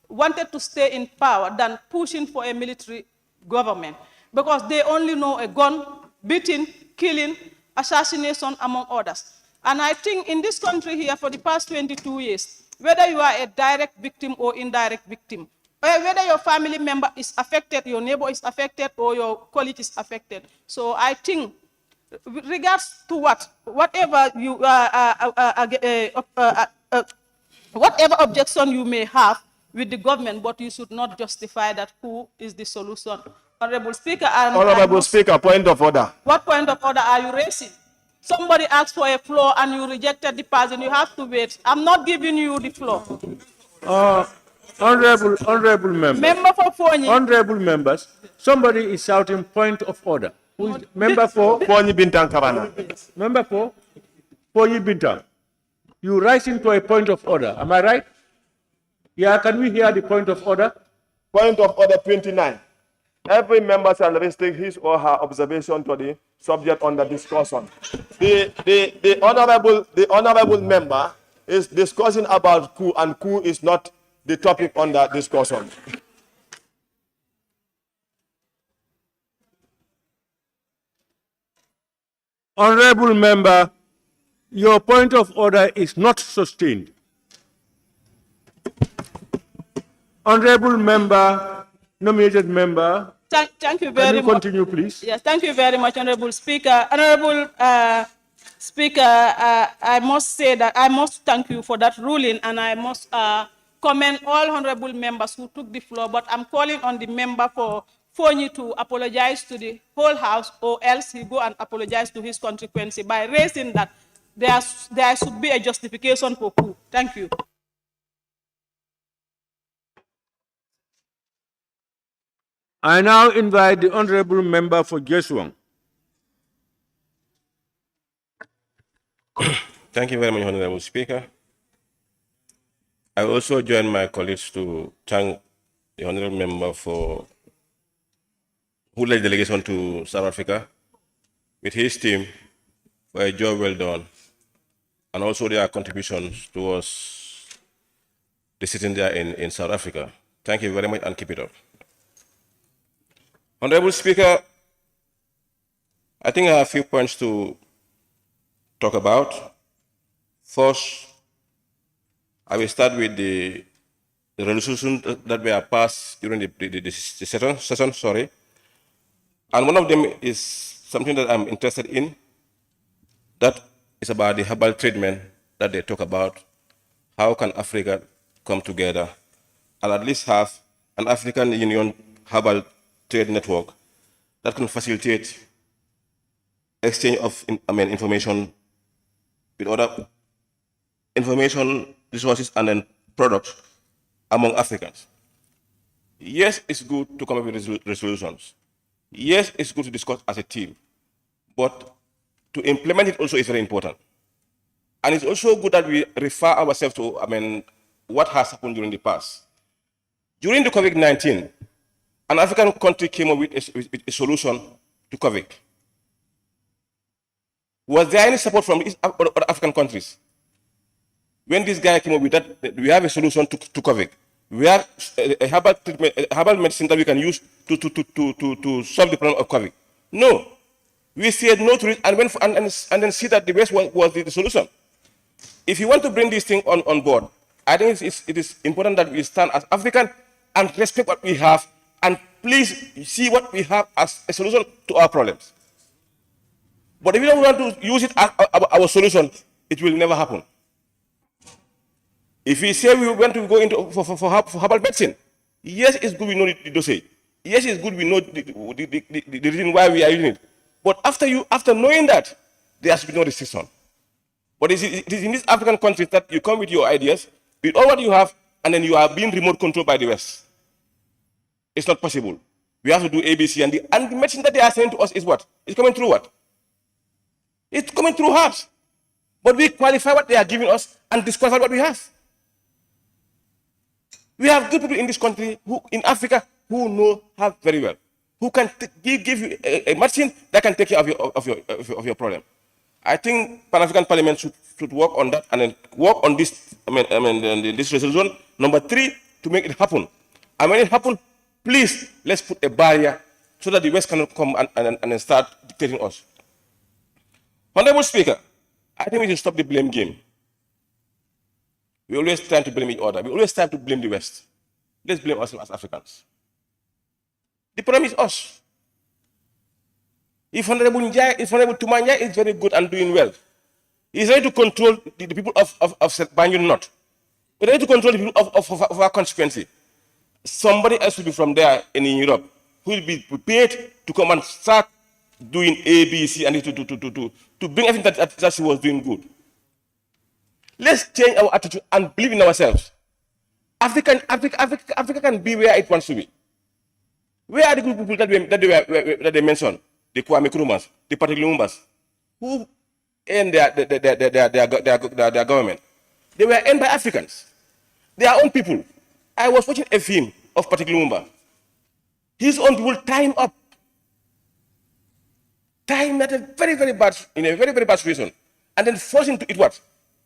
wanted to stay in power, than pushing for a military government. Because they only know a gun, beating, killing, assassination, among others. And I think in this country here for the past 22 years, whether you are a direct victim or indirect victim, whether your family member is affected, your neighbor is affected, or your colleague is affected. So I think, with regards to whatever objection you may have with the government, but you should not justify that who is the solution. Honorable Speaker. Honorable Speaker, point of order. What point of order are you raising? Somebody asked for a floor and you rejected the person, you have to wait. I'm not giving you the floor. Honorable members. Member for Fonyi. Honorable members, somebody is shouting point of order. Who is member for Fonyi Bintang Kabana. Member for Fonyi Bintang. You rise into a point of order. Am I right? Yeah, can we hear the point of order? Point of order 29. Every member shall restrict his or her observation to the subject under discussion. The honorable member is discussing about coup, and coup is not the topic under discussion. Honorable member, your point of order is not sustained. Honorable member, nominated member. Thank you very much. Can you continue, please? Yes, thank you very much, Honorable Speaker. Honorable Speaker, I must say that I must thank you for that ruling, and I must commend all honorable members who took the floor, but I'm calling on the member for Fonyi to apologize to the whole House, or else he go and apologize to his constituency by raising that there should be a justification for coup. Thank you. I now invite the honorable member for Jeswang. Thank you very much, Honorable Speaker. I also join my colleagues to thank the honorable member who led the delegation to South Africa with his team for a job well done, and also their contributions towards the sitting there in South Africa. Thank you very much, and keep it up. Honorable Speaker, I think I have a few points to talk about. First, I will start with the resolution that were passed during the session, sorry. And one of them is something that I'm interested in. That is about the herbal treatment that they talk about. How can Africa come together and at least have an African Union herbal trade network that can facilitate exchange of information with other information resources and then products among Africans. Yes, it's good to come up with resolutions. Yes, it's good to discuss as a team, but to implement it also is very important. And it's also good that we refer ourselves to, what has happened during the past. During the COVID-19, an African country came up with a solution to COVID. Was there any support from other African countries? When this guy came up with that, we have a solution to COVID. We have a herbal treatment, a herbal medicine that we can use to solve the problem of COVID. No. We said no to it and then see that the West was the solution. If you want to bring this thing on board, I think it is important that we stand as African and respect what we have, and please see what we have as a solution to our problems. But if we don't want to use it as our solution, it will never happen. If we say we want to go into for herbal medicine, yes, it's good we know the dosage. Yes, it's good we know the reason why we are using it. But after knowing that, there has to be no restriction. But it is in these African countries that you come with your ideas, with all what you have, and then you are being remote controlled by the West. It's not possible. We have to do ABC, and the medicine that they are saying to us is what? It's coming through what? It's coming through herbs. But we qualify what they are giving us and disqualify what we have. We have good people in this country, in Africa, who know herb very well, who can give you a medicine that can take care of your problem. I think Pan-African Parliament should work on that and then work on this, this resolution, number 3, to make it happen. And when it happens, please, let's put a barrier so that the West cannot come and start dictating us. Honorable Speaker, I think we should stop the blame game. We always try to blame each other. We always try to blame the West. Let's blame ourselves as Africans. The problem is us. If Honorable Tumanya is very good and doing well, he's ready to control the people of BANJUL North. He's ready to control the people of our constituency. Somebody else will be from there in Europe who will be prepared to come and start doing A, B, C, and to bring everything that she was doing good. Let's change our attitude and believe in ourselves. Africa can be where it wants to be. Where are the good people that they mentioned? The Kwame Nkrumahs, the Patrick Lumumbas, who earned their government. They were earned by Africans. Their own people. I was watching a film of Patrick Lumumba. His own people tie him up. Tie him at a very, very bad situation. And then force him to eat what?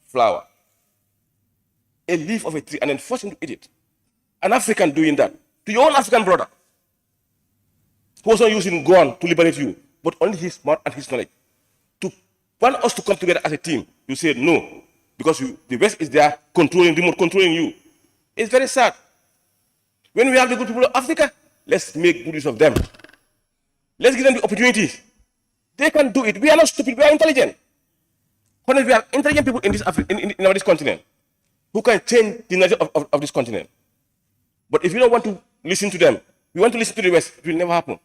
Flower. A leaf of a tree, and then force him to eat it. An African doing that. To your own African brother. Who was not using gun to liberate you, but only his mouth and his knowledge. To want us to come together as a team, you say no, because the West is there remote controlling you. It's very sad. When we have the good people of Africa, let's make good use of them. Let's give them the opportunities. They can do it. We are not stupid, we are intelligent. We have intelligent people in this continent who can change the nature of this continent. But if you don't want to listen to them, we want to listen to the West, it will never happen.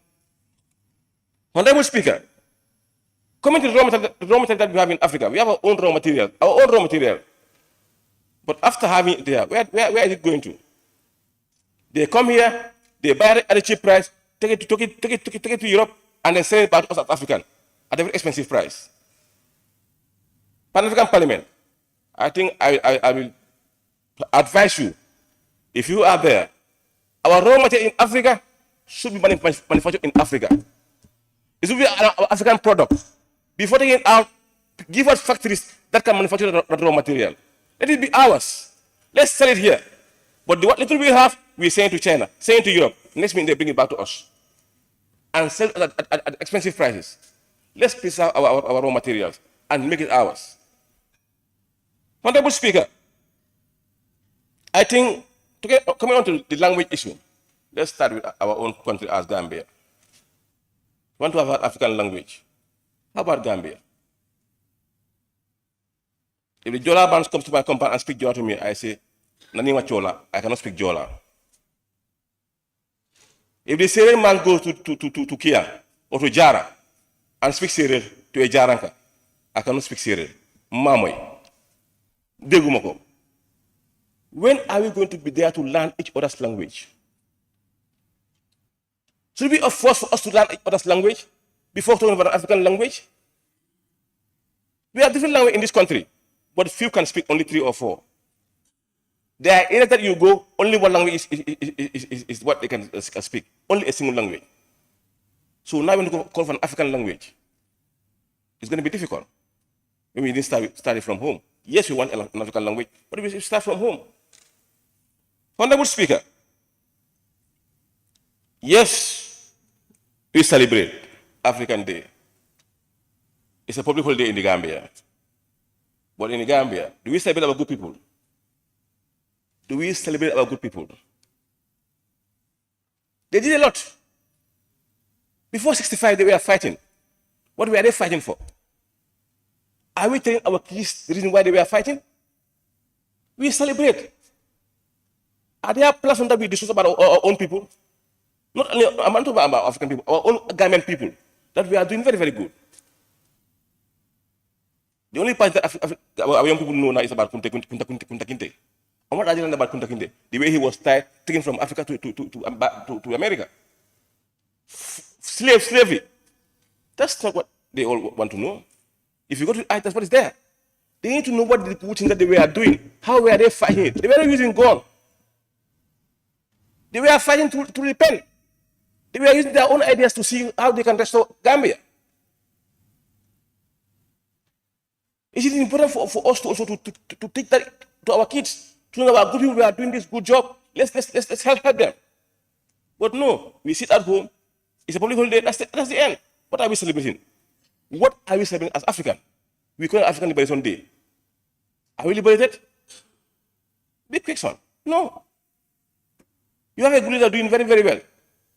Honorable Speaker, coming to the raw material that we have in Africa, we have our own raw material. But after having it there, where is it going to? They come here, they buy it at a cheap price, take it to Europe, and then sell it back to us as African at a very expensive price. Pan-African Parliament, I think I will advise you, if you are there, our raw material in Africa should be manufactured in Africa. It should be an African product. Before taking it out, give us factories that can manufacture that raw material. Let it be ours. Let's sell it here. But what little we have, we're selling to China, selling to Europe. Next minute, they bring it back to us. and sell it at expensive prices. Let's preserve our raw materials and make it ours. Honorable Speaker, I think, coming on to the language issue, let's start with our own country as Gambia. We want to have an African language. How about Gambia? If the Jola man comes to my compound and speaks Jola to me, I say, Naniwa Chola, I cannot speak Jola. If the Serene man goes to Kia or to Jara and speaks Serene to a Jaranka, I cannot speak Serene. Mamoy. Degumako. When are we going to be there to learn each other's language? Should it be a force for us to learn each other's language before talking about an African language? We have different languages in this country, but few can speak only 3 or 4. There are areas that you go, only one language is what they can speak, only a single language. So now when you call for an African language, it's going to be difficult. When we didn't start it from home. Yes, we want an African language, but we start from home. Honorable Speaker, yes, we celebrate African Day. It's a public holiday in the Gambia. But in the Gambia, do we celebrate our good people? Do we celebrate our good people? They did a lot. Before 65, they were fighting. What were they fighting for? Are we telling our kids the reason why they were fighting? We celebrate. Are there platforms that we discuss about our own people? Not only I'm not talking about African people, our own Gambian people, that we are doing very, very good. The only part that our young people know now is about Kunta Kinte. And what are they learning about Kunta Kinte? The way he was taken from Africa to America. Slavery. That's not what they all want to know. If you go to that's what is there. They need to know what the things that they were doing. How were they fighting it? They were not using gun. They were fighting to repent. They were using their own ideas to see how they can restore Gambia. Is it important for us to also to take that to our kids? To know our good people, we are doing this good job. Let's help them. But no, we sit at home. It's a public holiday. That's the end. What are we celebrating? What are we celebrating as African? We call it African Liberation Day. Are we liberated? Big question. No. You have a good leader doing very, very well.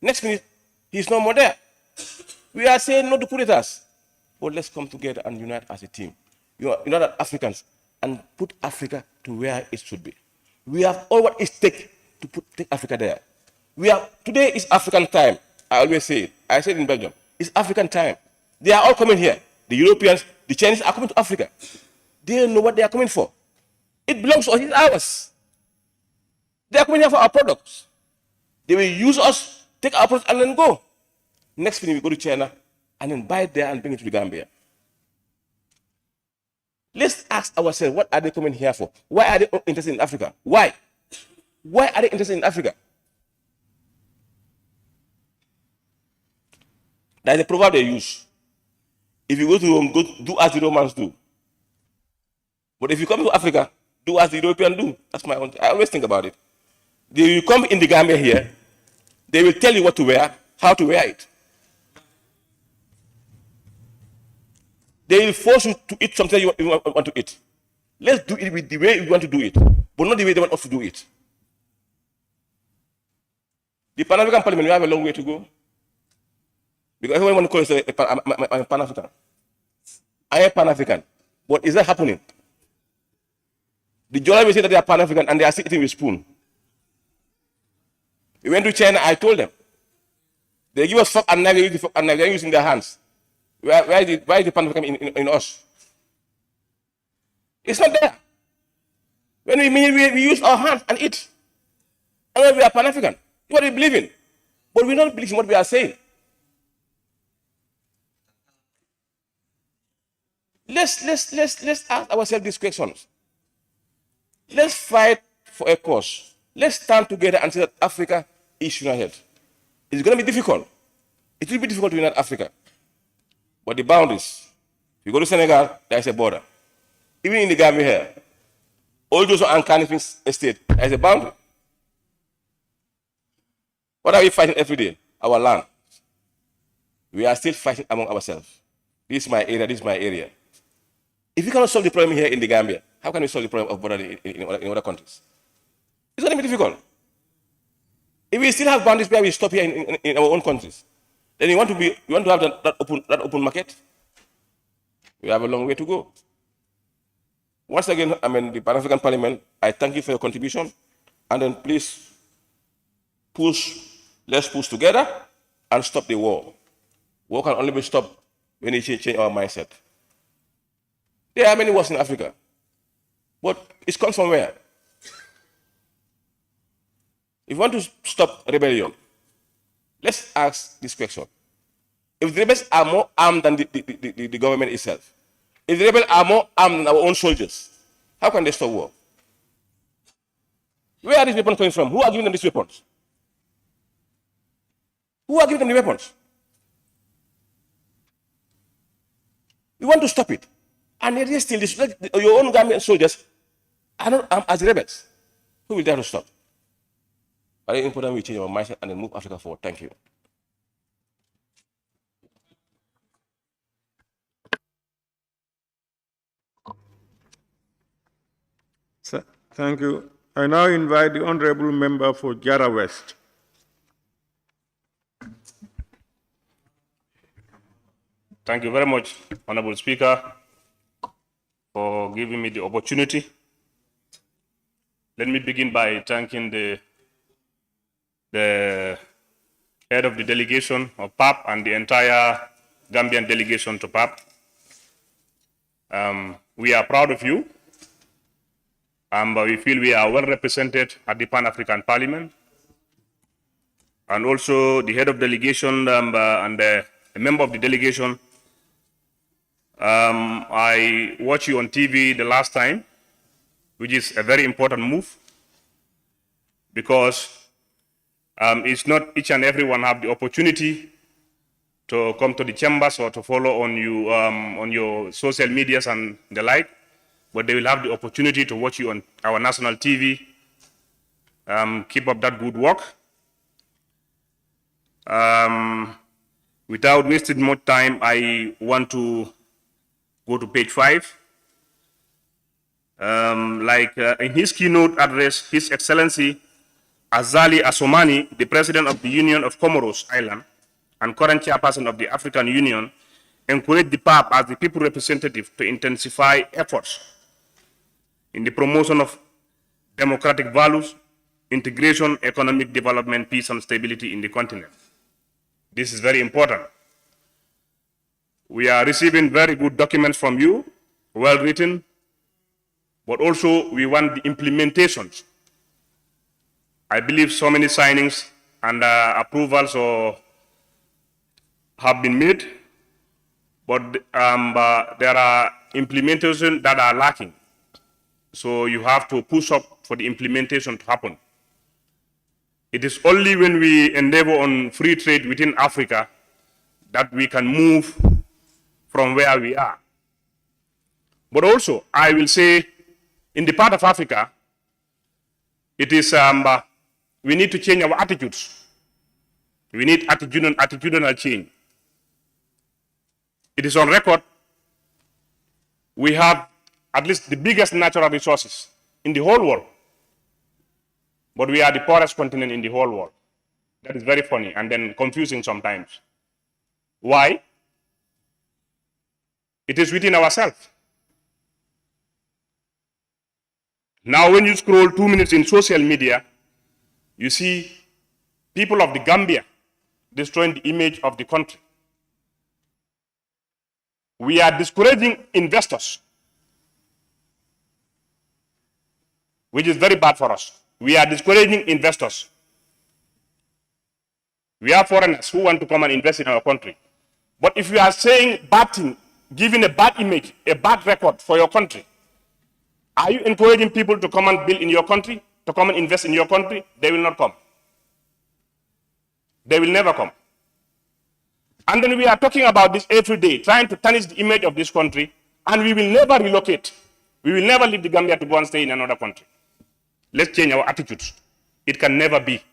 Next minute, he's no more there. We are saying no to coup d'etats. But let's come together and unite as a team. United Africans and put Africa to where it should be. We have all what it takes to take Africa there. Today is African time. I always say it. I said it in Belgium. It's African time. They are all coming here. The Europeans, the Chinese are coming to Africa. They know what they are coming for. It belongs to us. It's ours. They are coming here for our products. They will use us, take our products, and then go. Next thing we go to China and then buy it there and bring it to the Gambia. Let's ask ourselves, what are they coming here for? Why are they interested in Africa? Why? Why are they interested in Africa? There is a proverb they use. If you go to Rome, do as the Romans do. But if you come to Africa, do as the Europeans do. That's my own. I always think about it. They will come in the Gambia here. They will tell you what to wear, how to wear it. They will force you to eat something you want to eat. Let's do it with the way we want to do it, but not the way they want us to do it. The Pan-African Parliament, we have a long way to go. Because everyone wants to call us a Pan-African. I am Pan-African. But is that happening? The Jola will say that they are Pan-African and they are still eating with spoon. We went to China, I told them. They give us fork and knife, they use the fork and knife, they're using their hands. Why is the Pan-African in us? It's not there. When we use our hands and eat. And when we are Pan-African, what we believe in. But we don't believe in what we are saying. Let's ask ourselves these questions. Let's fight for a cause. Let's stand together and say that Africa is united. It's going to be difficult. It will be difficult to unite Africa. But the boundaries, if you go to Senegal, there is a border. Even in the Gambia here, all those on Canifing estate, there is a boundary. What are we fighting every day? Our land. We are still fighting among ourselves. This is my area, this is my area. If we cannot solve the problem here in the Gambia, how can we solve the problem of border in other countries? It's going to be difficult. If we still have boundaries where we stop here in our own countries, then we want to have that open market. We have a long way to go. Once again, the Pan-African Parliament, I thank you for your contribution. And then please let's push together and stop the war. War can only be stopped when we change our mindset. There are many wars in Africa, but it comes from where? If you want to stop rebellion, let's ask this question. If the rebels are more armed than the government itself, if the rebels are more armed than our own soldiers, how can they stop war? Where are these weapons coming from? Who are giving them these weapons? Who are giving them the weapons? We want to stop it. And yet still, your own Gambian soldiers are not armed as rebels. Who will dare to stop? Very important we change our mindset and then move Africa forward. Thank you. Thank you. I now invite the Honorable Member for Jara West. Thank you very much, Honorable Speaker, for giving me the opportunity. Let me begin by thanking the head of the delegation of PAP and the entire Gambian delegation to PAP. We are proud of you. We feel we are well represented at the Pan-African Parliament. And also the head of delegation and a member of the delegation. I watched you on TV the last time, which is a very important move because it's not each and everyone have the opportunity to come to the chambers or to follow on you on your social medias and the like, but they will have the opportunity to watch you on our national TV. Keep up that good work. Without wasting more time, I want to go to page 5. In his keynote address, His Excellency Azali Assoumani, the President of the Union of Comoros Island and current chairperson of the African Union, encouraged the PAP as the people representative to intensify efforts in the promotion of democratic values, integration, economic development, peace and stability in the continent. This is very important. We are receiving very good documents from you, well written, but also we want the implementations. I believe so many signings and approvals have been made, but there are implementations that are lacking. So you have to push up for the implementation to happen. It is only when we endeavor on free trade within Africa that we can move from where we are. But also, I will say, in the part of Africa, it is, we need to change our attitudes. We need attitudinal change. It is on record, we have at least the biggest natural resources in the whole world, but we are the poorest continent in the whole world. That is very funny and then confusing sometimes. Why? It is within ourselves. Now, when you scroll 2 minutes in social media, you see people of the Gambia destroying the image of the country. We are discouraging investors, which is very bad for us. We are discouraging investors. We have foreigners who want to come and invest in our country. But if you are saying bad thing, giving a bad image, a bad record for your country, are you encouraging people to come and build in your country, to come and invest in your country? They will not come. They will never come. And then we are talking about this every day, trying to tarnish the image of this country, and we will never relocate. We will never leave the Gambia to go and stay in another country. Let's change our attitudes. It can never be.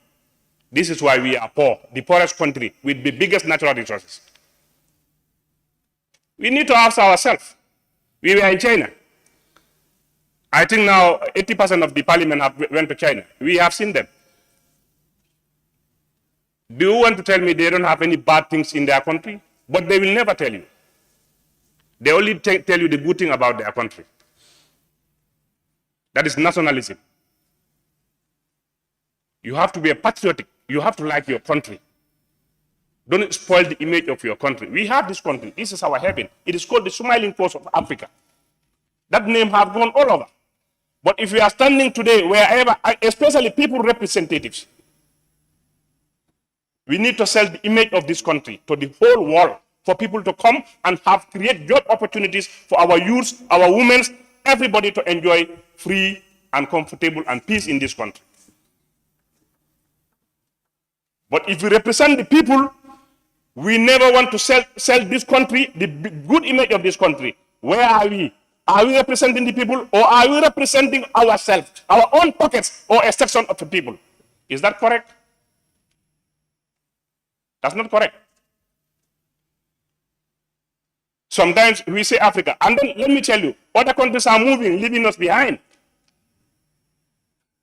This is why we are poor, the poorest country with the biggest natural resources. We need to ask ourselves. We were in China. I think now 80% of the parliament went to China. We have seen them. Do you want to tell me they don't have any bad things in their country? But they will never tell you. They only tell you the good thing about their country. That is nationalism. You have to be a patriotic. You have to like your country. Don't spoil the image of your country. We have this country. This is our heaven. It is called the Smiling Coast of Africa. That name has gone all over. But if we are standing today, wherever, especially people representatives, we need to sell the image of this country to the whole world for people to come and create job opportunities for our youths, our women, everybody to enjoy free and comfortable and peace in this country. But if we represent the people, we never want to sell this country, the good image of this country. Where are we? Are we representing the people, or are we representing ourselves, our own pockets, or a section of the people? Is that correct? That's not correct. Sometimes we say Africa, and then let me tell you, other countries are moving, leaving us behind.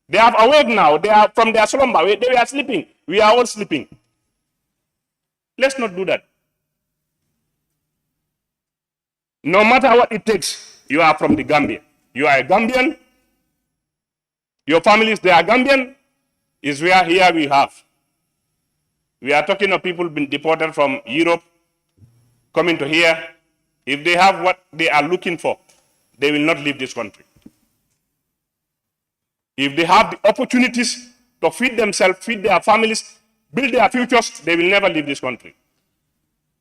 They have awake now. They are from their slumber. They are sleeping. We are all sleeping. Let's not do that. No matter what it takes, you are from the Gambia. You are a Gambian. Your families, they are Gambian. Is where here we have. We are talking of people being deported from Europe, coming to here. If they have what they are looking for, they will not leave this country. If they have the opportunities to feed themselves, feed their families, build their futures, they will never leave this country.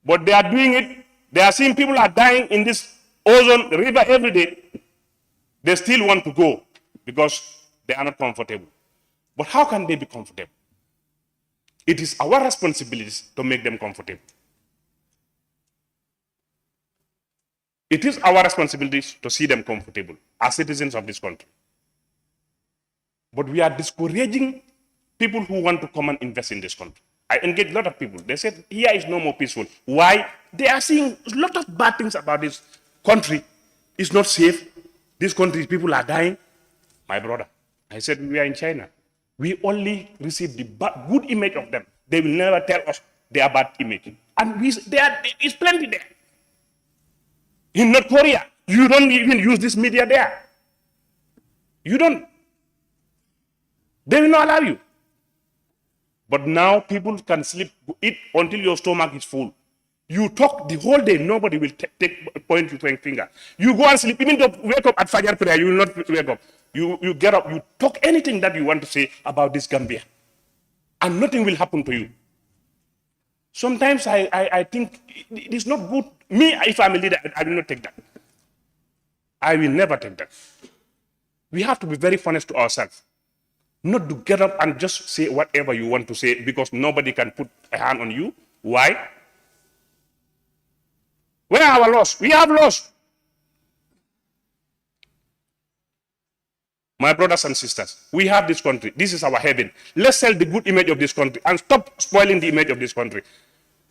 But they are doing it. They are seeing people are dying in this ozone river every day. They still want to go because they are not comfortable. But how can they be comfortable? It is our responsibility to make them comfortable. It is our responsibility to see them comfortable as citizens of this country. But we are discouraging people who want to come and invest in this country. I engage a lot of people. They said, here is no more peaceful. Why? They are seeing a lot of bad things about this country. It's not safe. This country, people are dying. My brother, I said, we are in China. We only receive the good image of them. They will never tell us their bad image. And there is plenty there. In North Korea, you don't even use this media there. You don't. They will not allow you. But now people can sleep, eat until your stomach is full. You talk the whole day, nobody will point you finger. You go and sleep, even though wake up at Fajr prayer, you will not wake up. You get up, you talk anything that you want to say about this Gambia. And nothing will happen to you. Sometimes I think it is not good. Me, if I'm a leader, I will not take that. I will never take that. We have to be very honest to ourselves. Not to get up and just say whatever you want to say because nobody can put a hand on you. Why? Where are our laws? We have laws. My brothers and sisters, we have this country. This is our heaven. Let's sell the good image of this country and stop spoiling the image of this country.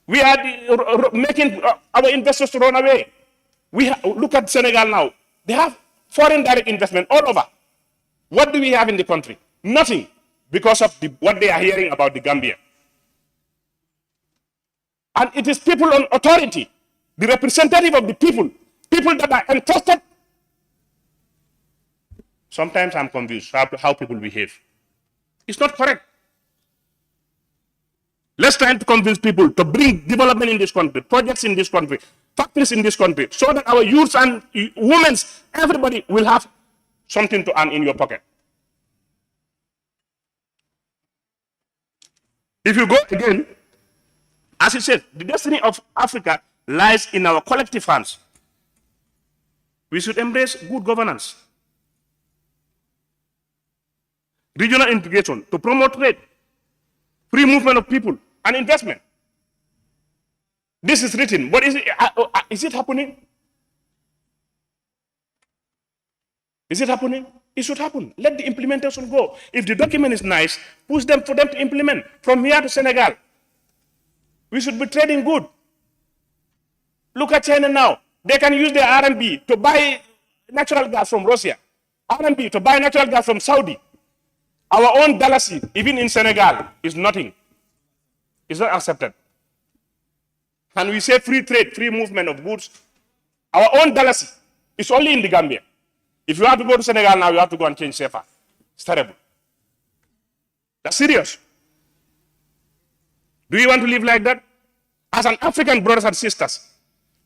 We are making our investors to run away. Look at Senegal now. They have foreign direct investment all over. What do we have in the country? Nothing, because of what they are hearing about the Gambia. And it is people on authority, the representative of the people that are entrusted. Sometimes I'm confused how people behave. It's not correct. Let's try to convince people to bring development in this country, projects in this country, factories in this country, so that our youths and women, everybody will have something to earn in your pocket. If you go again, as he said, the destiny of Africa lies in our collective hands. We should embrace good governance, regional integration to promote trade, free movement of people, and investment. This is written, but is it happening? Is it happening? It should happen. Let the implementation go. If the document is nice, push them for them to implement. From here to Senegal, we should be trading good. Look at China now. They can use their R&B to buy natural gas from Russia, R&B to buy natural gas from Saudi. Our own dalasi, even in Senegal, is nothing. It's not accepted. And we say free trade, free movement of goods. Our own dalasi is only in the Gambia. If you have to go to Senegal now, you have to go and change CFA. It's terrible. That's serious. Do you want to live like that? As an African brothers and sisters,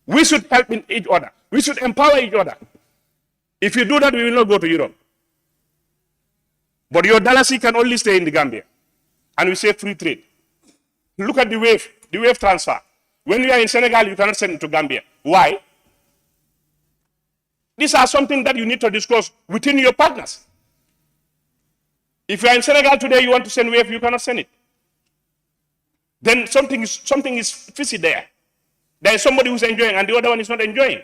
we should help in each other. We should empower each other. If you do that, we will not go to Europe. But your dalasi can only stay in the Gambia. And we say free trade. Look at the wave transfer. When you are in Senegal, you cannot send it to Gambia. Why? These are something that you need to discuss within your partners. If you are in Senegal today, you want to send wave, you cannot send it. Then something is fishy there. There is somebody who's enjoying and the other one is not enjoying.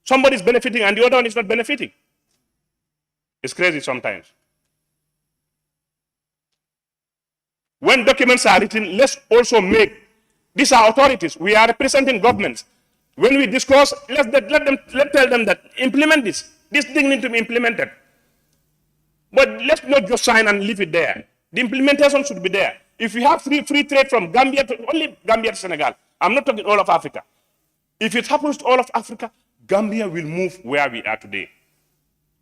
Somebody is benefiting and the other one is not benefiting. It's crazy sometimes. When documents are written, let's also make, these are authorities, we are representing governments. When we discuss, let's tell them that implement this. This thing needs to be implemented. But let's not just sign and leave it there. The implementation should be there. If we have free trade from Gambia to only Gambia to Senegal, I'm not talking all of Africa. If it happens to all of Africa, Gambia will move where we are today.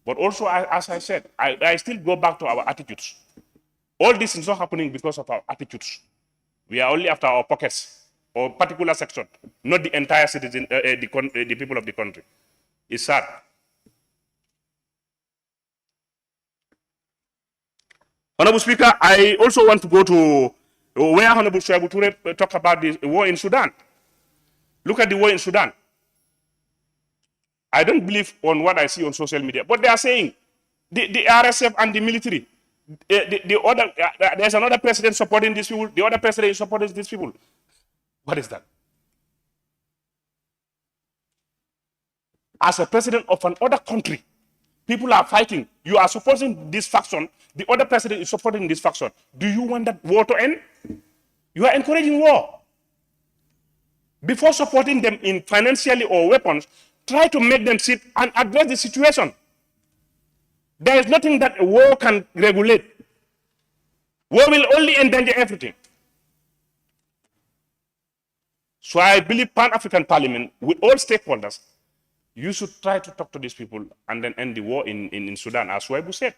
But also, as I said, I still go back to our attitudes. All this is not happening because of our attitudes. We are only after our pockets or particular section, not the entire citizen, the people of the country. It's sad. Honorable Speaker, I also want to go to where Honorable Shoaib Toure talked about the war in Sudan. Look at the war in Sudan. I don't believe on what I see on social media, but they are saying the RSF and the military, there's another president supporting these people, the other president is supporting these people. What is that? As a president of another country, people are fighting. You are supporting this faction. The other president is supporting this faction. Do you want that war to end? You are encouraging war. Before supporting them in financially or weapons, try to make them sit and address the situation. There is nothing that a war can regulate. War will only endanger everything. So I believe Pan-African Parliament, with all stakeholders, you should try to talk to these people and then end the war in Sudan, as Shoaib said.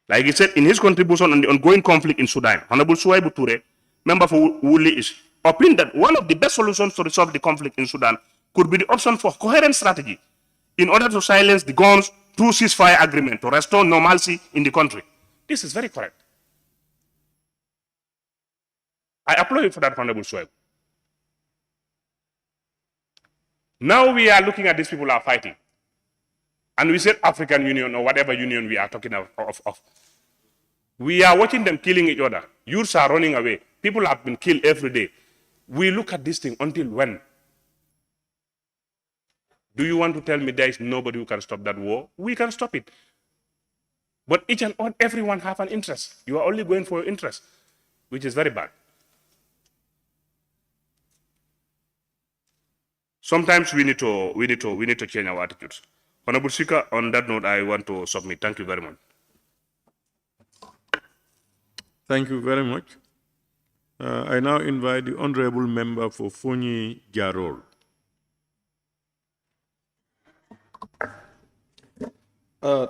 Like he said in his contribution on the ongoing conflict in Sudan, Honorable Shoaib Toure, member for Wuli, is opined that one of the best solutions to resolve the conflict in Sudan could be the option for coherent strategy in order to silence the guns through ceasefire agreement to restore normalcy in the country. This is very correct. I applaud you for that, Honorable Shoaib. Now we are looking at these people are fighting. And we said African Union or whatever union we are talking of. We are watching them killing each other. Youths are running away. People have been killed every day. We look at this thing until when? Do you want to tell me there is nobody who can stop that war? We can stop it. But each and everyone have an interest. You are only going for your interest, which is very bad. Sometimes we need to change our attitudes. Honorable Speaker, on that note, I want to submit. Thank you very much. Thank you very much. I now invite the Honorable Member for Fonyi Jarol.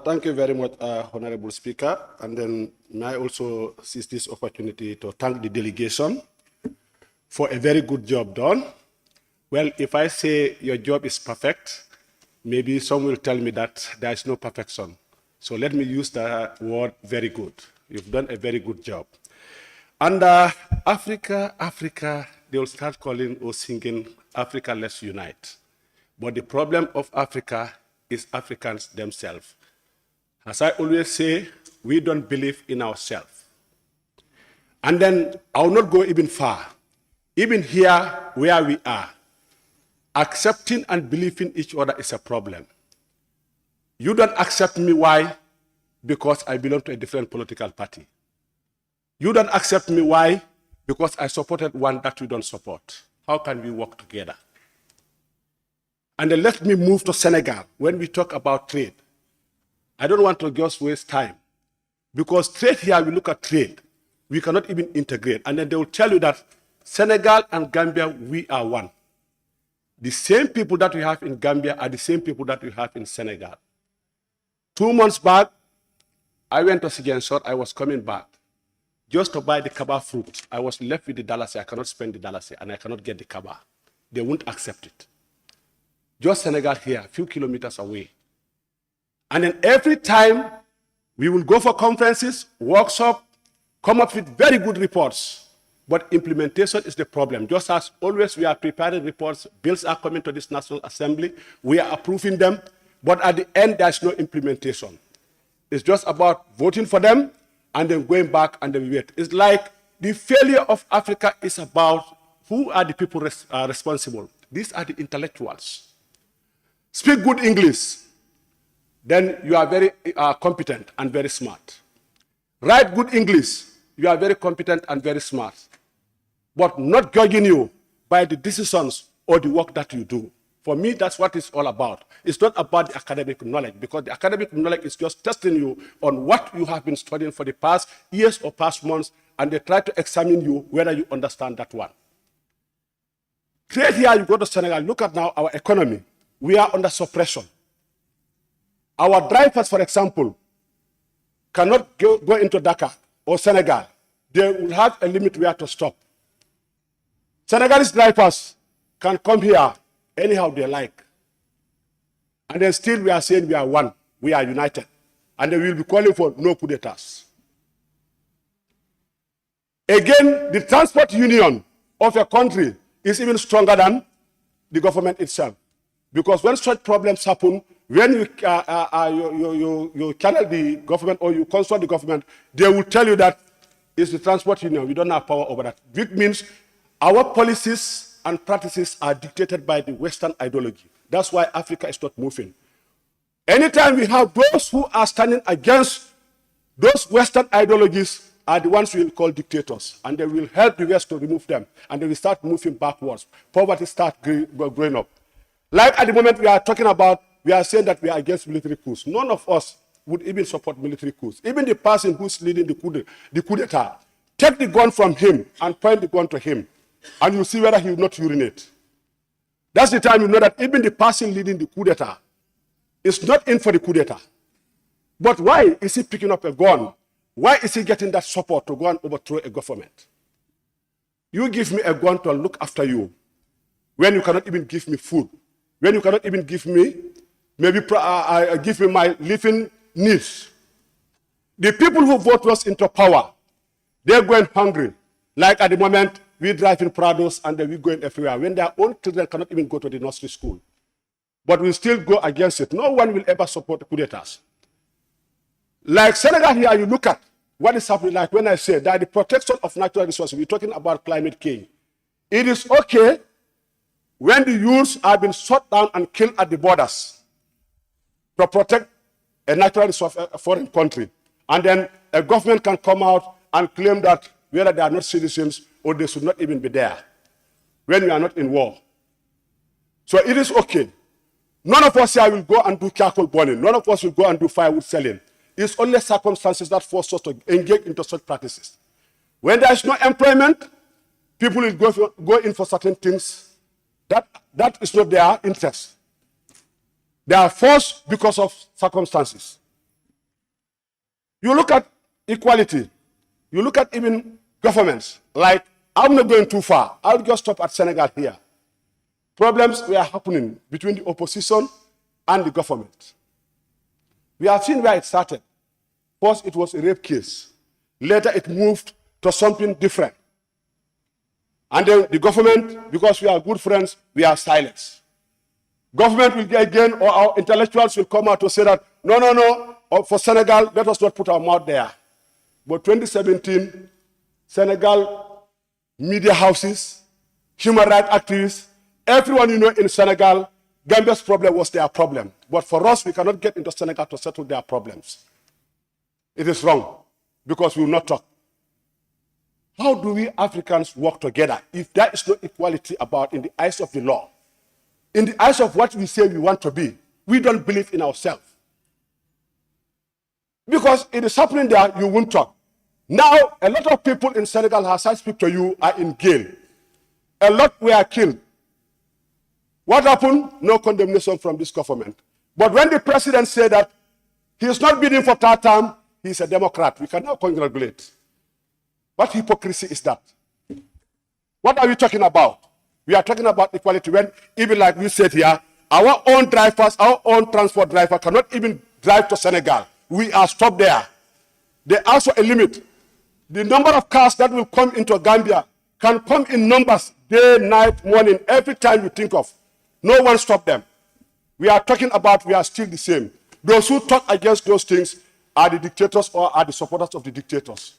Thank you very much, Honorable Speaker. And then may I also seize this opportunity to thank the delegation for a very good job done. Well, if I say your job is perfect, maybe some will tell me that there is no perfection. So let me use the word very good. You've done a very good job. And Africa, they will start calling or singing, Africa, let's unite. But the problem of Africa is Africans themselves. As I always say, we don't believe in ourselves. And then I will not go even far. Even here where we are, accepting and believing each other is a problem. You don't accept me, why? Because I belong to a different political party. You don't accept me, why? Because I supported one that you don't support. How can we work together? And then let me move to Senegal when we talk about trade. I don't want to just waste time because trade here, we look at trade. We cannot even integrate. And then they will tell you that Senegal and Gambia, we are one. The same people that we have in Gambia are the same people that we have in Senegal. 2 months back, I went to Ziguinchor. I was coming back just to buy the kaba fruit. I was left with the dalasi. I cannot spend the dalasi and I cannot get the kaba. They won't accept it. Just Senegal here, a few kilometers away. And then every time we will go for conferences, workshops, come up with very good reports. But implementation is the problem. Just as always, we are preparing reports, bills are coming to this National Assembly, we are approving them, but at the end, there's no implementation. It's just about voting for them and then going back and then wait. It's like the failure of Africa is about who are the people responsible. These are the intellectuals. Speak good English, then you are very competent and very smart. Write good English, you are very competent and very smart. But not judging you by the decisions or the work that you do. For me, that's what it's all about. It's not about the academic knowledge, because the academic knowledge is just testing you on what you have been studying for the past years or past months, and they try to examine you whether you understand that one. Trade here, you go to Senegal, look at now our economy. We are under suppression. Our drivers, for example, cannot go into Dakar or Senegal. They will have a limit where to stop. Senegalese drivers can come here anyhow they like. And then still we are saying we are one, we are united. And then we will be calling for no coup d'etats. Again, the transport union of a country is even stronger than the government itself. Because when such problems happen, when you channel the government or you consult the government, they will tell you that it's the transport union, we don't have power over that. Which means our policies and practices are dictated by the Western ideology. That's why Africa is not moving. Anytime we have those who are standing against those Western ideologies are the ones we will call dictators, and they will help the West to remove them, and they will start moving backwards. Poverty starts growing up. Like at the moment we are talking about, we are saying that we are against military coups. None of us would even support military coups. Even the person who's leading the coup d'etat, take the gun from him and point the gun to him, and you see whether he will not urinate. That's the time you know that even the person leading the coup d'etat is not in for the coup d'etat. But why is he picking up a gun? Why is he getting that support to go and overthrow a government? You give me a gun to look after you when you cannot even give me food, when you cannot even give me, maybe give me my living needs. The people who vote us into power, they're going hungry. Like at the moment, we drive in Prados and then we going everywhere. When their own children cannot even go to the nursery school. But we still go against it. No one will ever support the coup d'etats. Like Senegal here, you look at what is happening, like when I say that the protection of natural resources, we're talking about climate change. It is okay when the youths have been shot down and killed at the borders to protect a natural resource, a foreign country. And then a government can come out and claim that whether they are not citizens or they should not even be there when we are not in war. So it is okay. None of us here will go and do charcoal burning. None of us will go and do firewood selling. It's only circumstances that force us to engage into such practices. When there is no employment, people will go in for certain things. That is not their interest. They are forced because of circumstances. You look at equality. You look at even governments. Like, I'm not going too far. I'll just stop at Senegal here. Problems were happening between the opposition and the government. We have seen where it started. First, it was a rape case. Later, it moved to something different. And then the government, because we are good friends, we are silent. Government will again, or our intellectuals will come out to say that, no, for Senegal, let us not put our mouth there. But 2017, Senegal media houses, human rights activists, everyone you know in Senegal, Gambia's problem was their problem. But for us, we cannot get into Senegal to settle their problems. It is wrong, because we will not talk. How do we Africans work together if there is no equality about in the eyes of the law? In the eyes of what we say we want to be, we don't believe in ourselves. Because it is happening there, you won't talk. Now, a lot of people in Senegal, as I speak to you, are in jail. A lot were killed. What happened? No condemnation from this government. But when the president said that he is not bidding for third term, he is a Democrat. We can now congratulate. What hypocrisy is that? What are we talking about? We are talking about equality when, even like we said here, our own drivers, our own transport driver cannot even drive to Senegal. We are stopped there. There is also a limit. The number of cars that will come into Gambia can come in numbers, day, night, morning, every time you think of. No one stop them. We are talking about we are still the same. Those who talk against those things are the dictators or are the supporters of the dictators.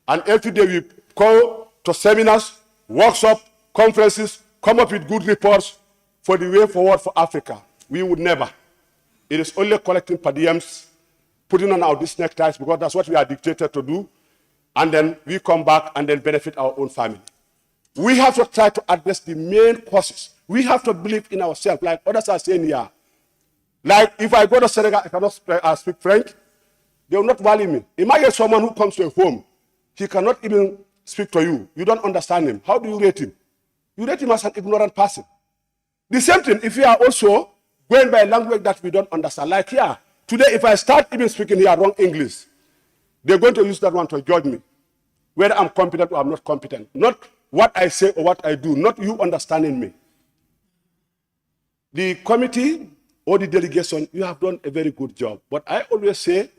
And every day we go to seminars, workshops, conferences, come up with good reports for the way forward for Africa. We would never. It is only collecting per diems, putting on our these neckties because that's what we are dictated to do. And then we come back and then benefit our own family. We have to try to address the main causes. We have to believe in ourselves, like others are saying here. Like if I go to Senegal, I cannot speak French, they will not value me. Imagine someone who comes to a home, he cannot even speak to you. You don't understand him. How do you rate him? You rate him as an ignorant person. The same thing if we are also going by a language that we don't understand. Like here, today if I start even speaking here wrong English, they're going to use that one to judge me, whether I'm competent or I'm not competent. Not what I say or what I do, not you understanding me. The committee or the delegation, you have done a very good job. But I always say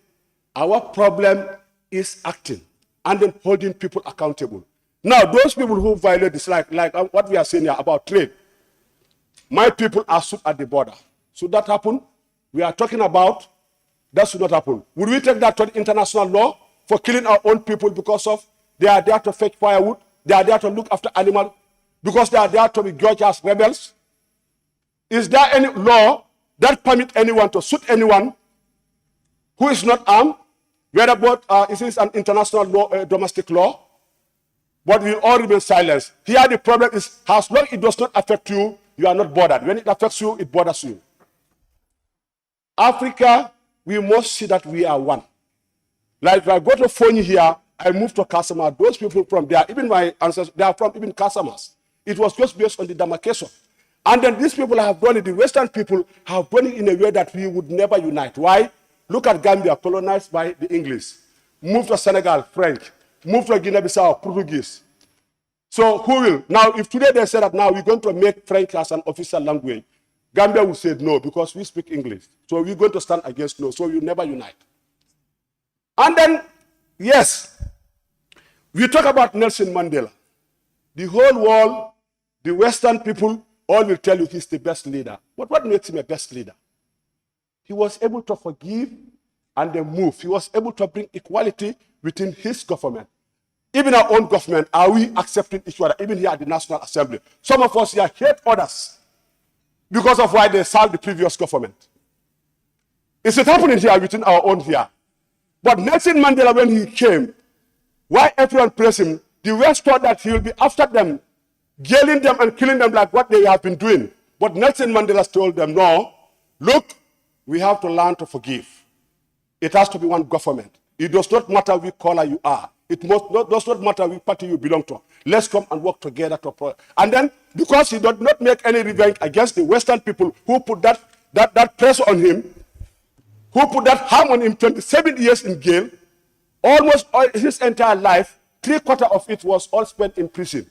our problem is acting and then holding people accountable. Now, those people who violate this, like what we are saying here about trade, my people are stood at the border. Should that happen? We are talking about that should not happen. Would we take that to the international law for killing our own people because of they are there to fetch firewood, they are there to look after animals, because they are there to be judged as rebels? Is there any law that permits anyone to shoot anyone who is not armed? Whether it is an international law, domestic law, but we all remain silent. Here the problem is, as long as it does not affect you, you are not bothered. When it affects you, it bothers you. Africa, we must see that we are one. Like if I go to Fonyi here, I move to Kasama. Those people from there, even my ancestors, they are from even Kasamas. It was just based on the demarcation. And then these people have done it, the Western people have done it in a way that we would never unite. Why? Look at Gambia, colonized by the English. Move to Senegal, French. Move to Guinea-Bissau, Portuguese. So who will? Now, if today they say that now we're going to make French as an official language, Gambia will say no because we speak English. So we're going to stand against no. So we'll never unite. And then, yes, we talk about Nelson Mandela. The whole world, the Western people, all will tell you he's the best leader. But what makes him a best leader? He was able to forgive and then move. He was able to bring equality within his government. Even our own government, are we accepting each other? Even here at the National Assembly. Some of us here hate others because of why they served the previous government. Is it happening here within our own here? But Nelson Mandela, when he came, why everyone praised him, the West thought that he will be after them, jailing them and killing them like what they have been doing. But Nelson Mandela told them, no, look, we have to learn to forgive. It has to be one government. It does not matter which color you are. It does not matter which party you belong to. Let's come and work together. And then, because he did not make any revenge against the Western people who put that pressure on him, who put that harm on him, 27 years in jail, almost all his entire life, 3/4 of it was all spent in prison.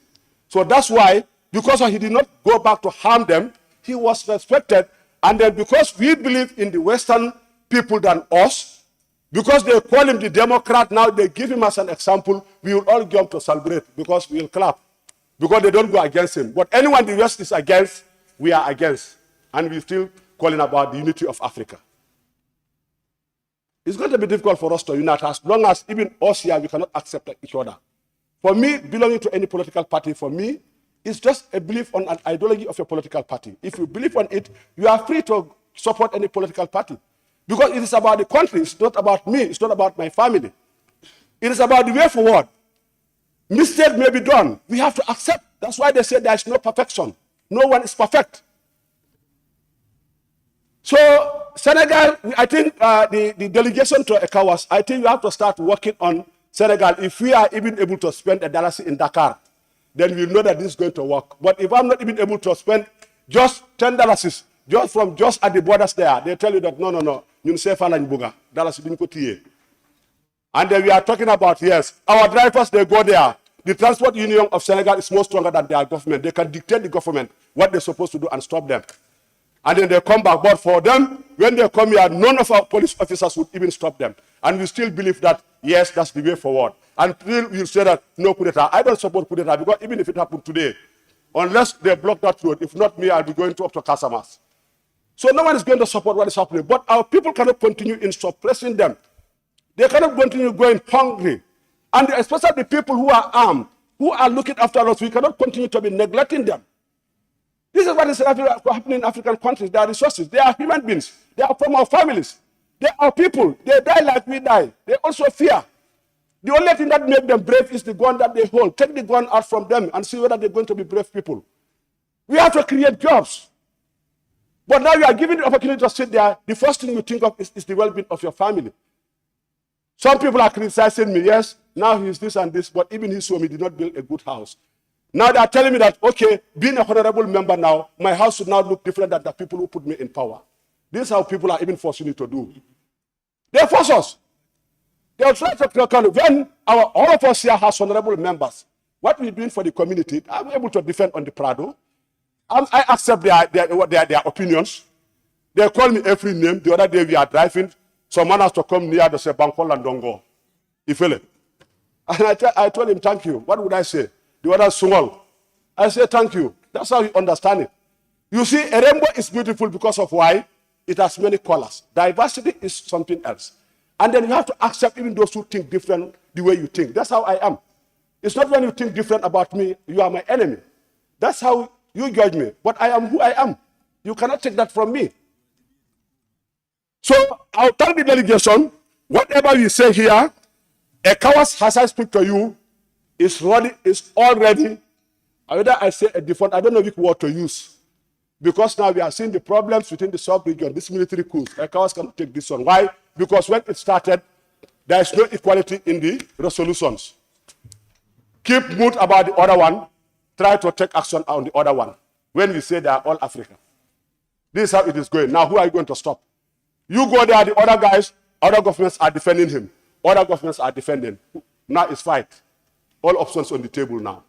So that's why, because he did not go back to harm them, he was respected. And then because we believe in the Western people than us, because they call him the Democrat, now they give him as an example, we will all jump to celebrate because we will clap. Because they don't go against him. But anyone the West is against, we are against. And we're still calling about the unity of Africa. It's going to be difficult for us to unite as long as even us here, we cannot accept each other. For me, belonging to any political party, for me, it's just a belief on an ideology of a political party. If you believe on it, you are free to support any political party. Because it is about the country, it's not about me, it's not about my family. It is about the way forward. Mistake may be done. We have to accept. That's why they say there is no perfection. No one is perfect. So Senegal, I think the delegation to ECOWAS, I think you have to start working on Senegal. If we are even able to spend $1 in Dakar, then we know that this is going to work. But if I'm not even able to spend just $10, just at the borders there, they tell you that no, you say $5 and then we are talking about, yes, our drivers, they go there. The Transport Union of Senegal is more stronger than their government. They can dictate the government what they're supposed to do and stop them. And then they come back. But for them, when they come here, none of our police officers would even stop them. And we still believe that, yes, that's the way forward. And we'll say that, no coup d'etat. I don't support coup d'etat because even if it happened today, unless they block that road, if not me, I'll be going to up to Casamas. So no one is going to support what is happening. But our people cannot continue in suppressing them. They cannot continue going hungry. And especially the people who are armed, who are looking after us, we cannot continue to be neglecting them. This is what is happening in African countries. They are resources. They are human beings. They are from our families. They are people. They die like we die. They also fear. The only thing that makes them brave is the gun that they hold. Take the gun out from them and see whether they're going to be brave people. We have to create jobs. But now you are given the opportunity to sit there. The first thing you think of is the well-being of your family. Some people are criticizing me. Yes, now he's this and this, but even he saw me did not build a good house. Now they are telling me that, okay, being a honorable member now, my house should now look different than the people who put me in power. This is how people are even forcing you to do. They force us. They will try to when all of us here has honorable members. What we're doing for the community, I'm able to defend on the Prado. I accept their opinions. They call me every name. The other day we are driving. Someone has to come near to say, Bankol and Dongo. Ifele. And I told him, thank you. What would I say? The other small. I say, thank you. That's how you understand it. You see, a rainbow is beautiful because of why? It has many colors. Diversity is something else. And then you have to accept even those who think different the way you think. That's how I am. It's not when you think different about me, you are my enemy. That's how you judge me. But I am who I am. You cannot take that from me. So I'll tell the delegation, whatever we say here, ECOWAS, as I speak to you, is all ready. Whether I say a different, I don't know which word to use. Because now we are seeing the problems within the sub-region, this military coups. ECOWAS cannot take this one. Why? Because when it started, there is no equality in the resolutions. Keep mute about the other one. Try to take action on the other one. When we say they are all African. This is how it is going. Now, who are you going to stop? You go there, the other guys, other governments are defending him. Other governments are defending. Now it's fight. All options on the table now.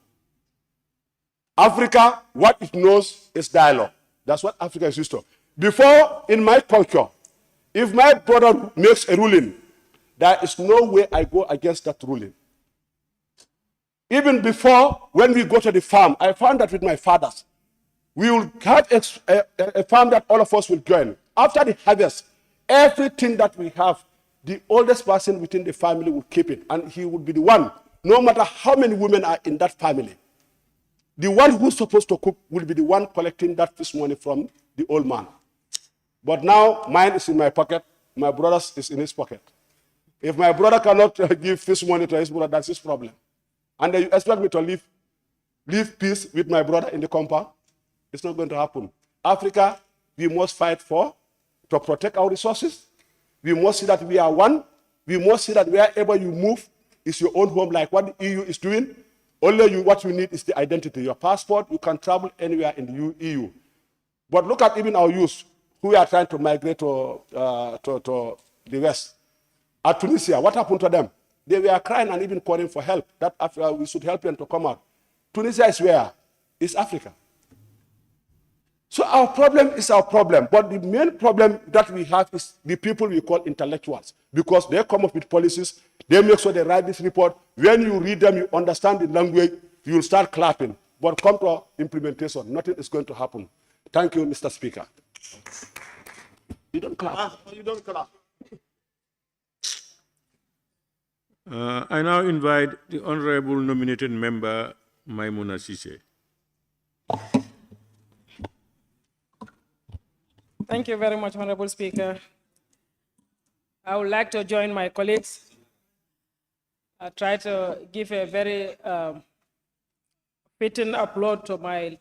Africa, what it knows is dialogue. That's what Africa is used to. Before, in my culture, if my brother makes a ruling, there is no way I go against that ruling. Even before, when we go to the farm, I found that with my fathers. We will have a farm that all of us will join. After the harvest, everything that we have, the oldest person within the family will keep it. And he will be the one, no matter how many women are in that family. The one who's supposed to cook will be the one collecting that fish money from the old man. But now, mine is in my pocket, my brother's is in his pocket. If my brother cannot give fish money to his brother, that's his problem. And then you expect me to live peace with my brother in the compound? It's not going to happen. Africa, we must fight to protect our resources. We must see that we are one. We must see that wherever you move is your own home, like what the EU is doing. Only what you need is the identity. Your passport, you can travel anywhere in the EU. But look at even our youth who are trying to migrate to the West. At Tunisia, what happened to them? They were crying and even calling for help, that we should help them to come out. Tunisia is where? It's Africa. So our problem is our problem. But the main problem that we have is the people we call intellectuals. Because they come up with policies, they make sure they write this report. When you read them, you understand the language, you'll start clapping. But come to implementation, nothing is going to happen. Thank you, Mr. Speaker. You don't clap. You don't clap. I now invite the Honorable Nominated Member, Maimouna Sise. Thank you very much, Honorable Speaker. I would like to join my colleagues I try to give a very fitting applaud to my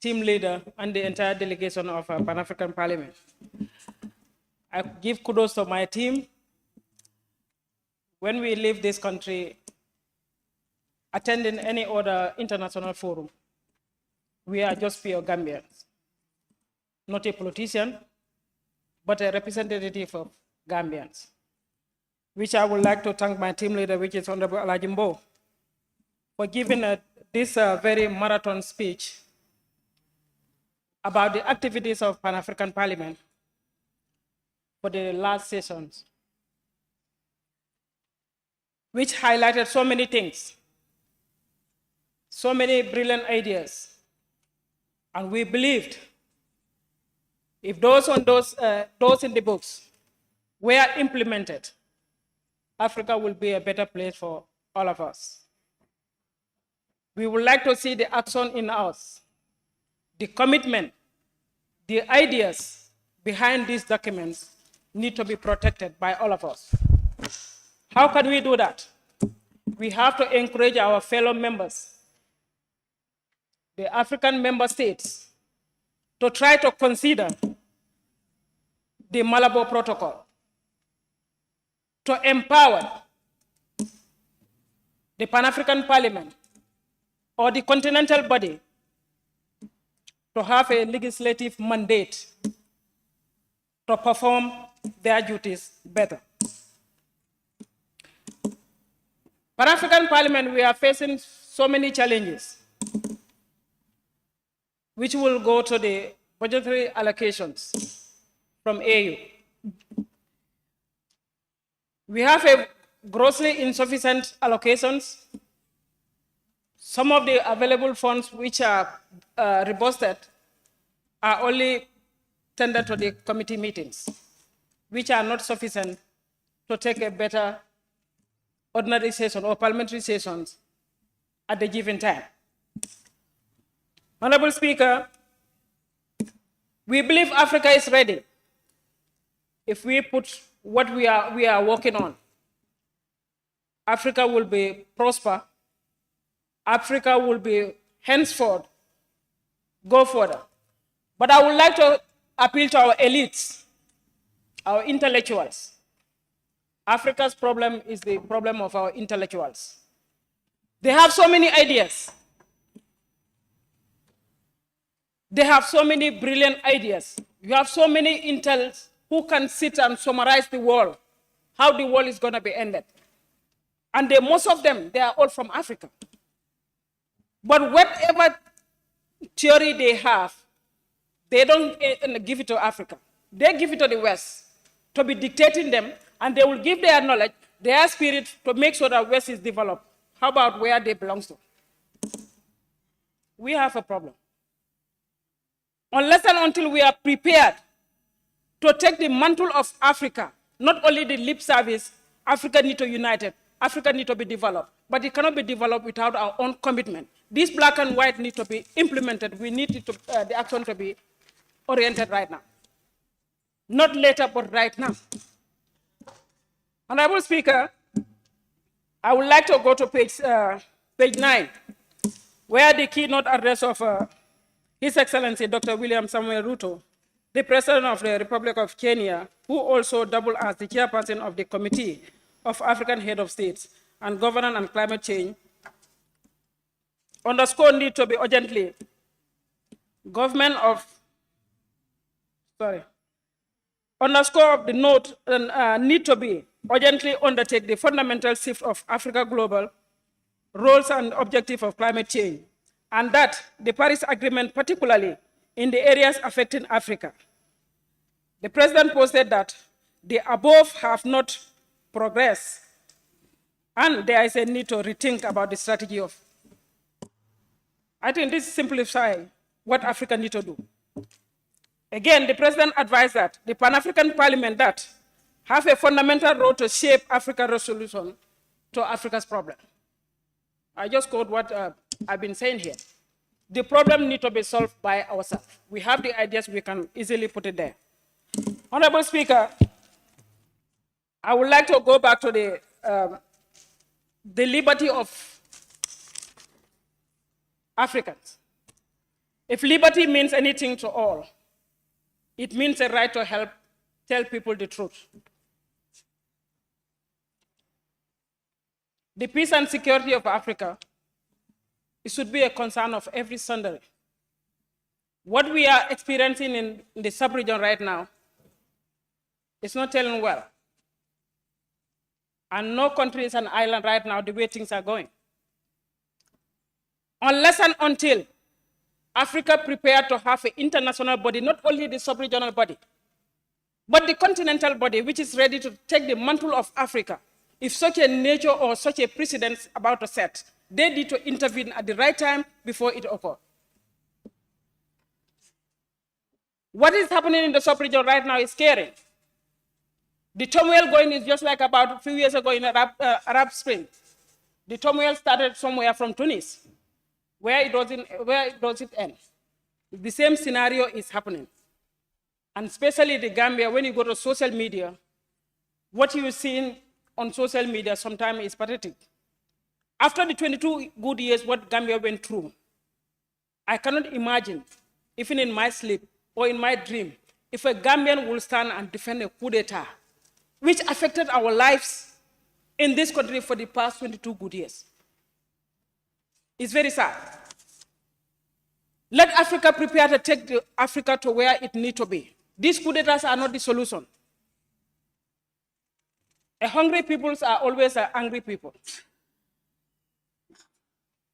team leader and the entire delegation of Pan-African Parliament. I give kudos to my team. When we leave this country, attending any other international forum, we are just pure Gambians. Not a politician, but a representative of Gambians, which I would like to thank my team leader, which is Honorable Alhagie Mbow, for giving this very marathon speech about the activities of Pan-African Parliament for the last sessions, which highlighted so many things, so many brilliant ideas. And we believed if those in the books were implemented, Africa will be a better place for all of us. We would like to see the action in us, the commitment, the ideas behind these documents need to be protected by all of us. How can we do that? We have to encourage our fellow members, the African member states, to try to consider the Malabo Protocol, to empower the Pan-African Parliament or the continental body to have a legislative mandate to perform their duties better. Pan-African Parliament, we are facing so many challenges, which will go to the budgetary allocations from AU. We have a grossly insufficient allocations. Some of the available funds which are requested are only tendered to the committee meetings, which are not sufficient to take a better ordinary session or parliamentary sessions at the given time. Honorable Speaker, we believe Africa is ready if we put what we are working on. Africa will be prosper. Africa will be henceforth go further. But I would like to appeal to our elites, our intellectuals. Africa's problem is the problem of our intellectuals. They have so many ideas. They have so many brilliant ideas. You have so many intels who can sit and summarize the world, how the world is going to be ended. And most of them, they are all from Africa. But whatever theory they have, they don't give it to Africa. They give it to the West to be dictating them, and they will give their knowledge, their spirit to make sure that West is developed. How about where they belong to? We have a problem. Unless and until we are prepared to take the mantle of Africa, not only the lip service, Africa needs to be united, Africa needs to be developed, but it cannot be developed without our own commitment. This black and white need to be implemented. We need it to, the action to be oriented right now. Not later, but right now. Honorable Speaker, I would like to go to page 9, where the keynote address of His Excellency Dr. William Samuel Ruto, the President of the Republic of Kenya, who also doubled as the chairperson of the Committee of African Head of States and Governance and Climate Change, underscore need to be urgently underscore of the note need to be urgently undertake the fundamental shift of Africa global roles and objective of climate change, and that the Paris Agreement, particularly in the areas affecting Africa. The President posted that the above have not progressed, and there is a need to rethink about the strategy of. I think this simplifies what Africa needs to do. Again, the President advised that the Pan-African Parliament that have a fundamental role to shape Africa's resolution to Africa's problem. I just quote what I've been saying here. The problem needs to be solved by ourselves. We have the ideas, we can easily put it there. Honorable Speaker, I would like to go back to the the liberty of Africans. If liberty means anything to all, it means a right to help tell people the truth. The peace and security of Africa, it should be a concern of every Sunday. What we are experiencing in the sub-region right now is not telling well. And no country is an island right now the way things are going. Unless and until Africa prepared to have an international body, not only the sub-regional body, but the continental body, which is ready to take the mantle of Africa. If such a nature or such a precedent is about to set, they need to intervene at the right time before it occurs. What is happening in the sub-region right now is scary. The turmoil going is just like about a few years ago in Arab Spring. The turmoil started somewhere from Tunis. Where does it end? The same scenario is happening. And especially the Gambia, when you go to social media, what you see on social media sometimes is pathetic. After the 22 good years what Gambia went through, I cannot imagine, even in my sleep or in my dream, if a Gambian will stand and defend a coup d'etat, which affected our lives in this country for the past 22 good years. It's very sad. Let Africa prepare to take Africa to where it needs to be. These coup d'etats are not the solution. Hungry peoples are always angry people.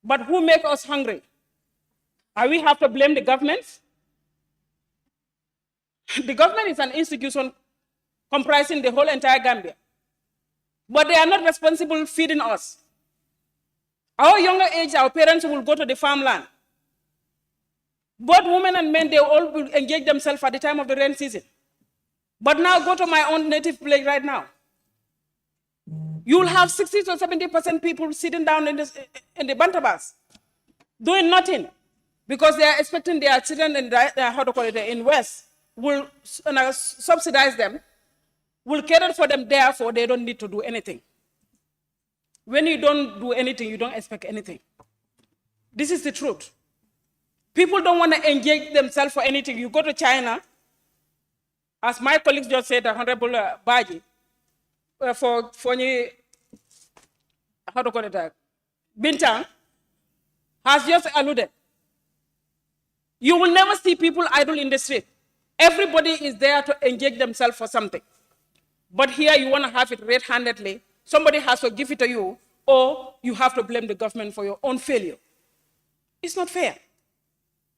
But who make us hungry? Are we have to blame the governments? The government is an institution comprising the whole entire Gambia. But they are not responsible feeding us. Our younger age, our parents will go to the farmland. Both women and men, they all will engage themselves at the time of the rain season. But now go to my own native place right now. You'll have 60 to 70% people sitting down in the bantabas, doing nothing, because they are expecting their children in West will subsidize them, will cater for them, therefore they don't need to do anything. When you don't do anything, you don't expect anything. This is the truth. People don't want to engage themselves for anything. You go to China, as my colleagues just said, the Honorable Baji, Bintang has just alluded. You will never see people idle in the street. Everybody is there to engage themselves for something. But here you want to have it red-handedly. Somebody has to give it to you, or you have to blame the government for your own failure. It's not fair.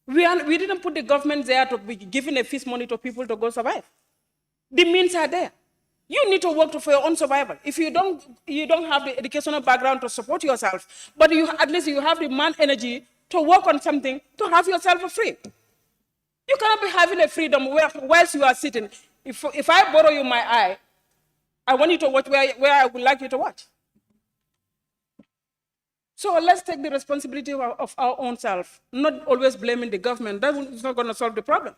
We didn't put the government there to be giving a feast money to people to go survive. The means are there. You need to work for your own survival. If you don't have the educational background to support yourself, but at least you have the man energy to work on something to have yourself free. You cannot be having a freedom whilst you are sitting. If I borrow you my eye, I want you to watch where I would like you to watch. So let's take the responsibility of our own self, not always blaming the government. That is not going to solve the problem.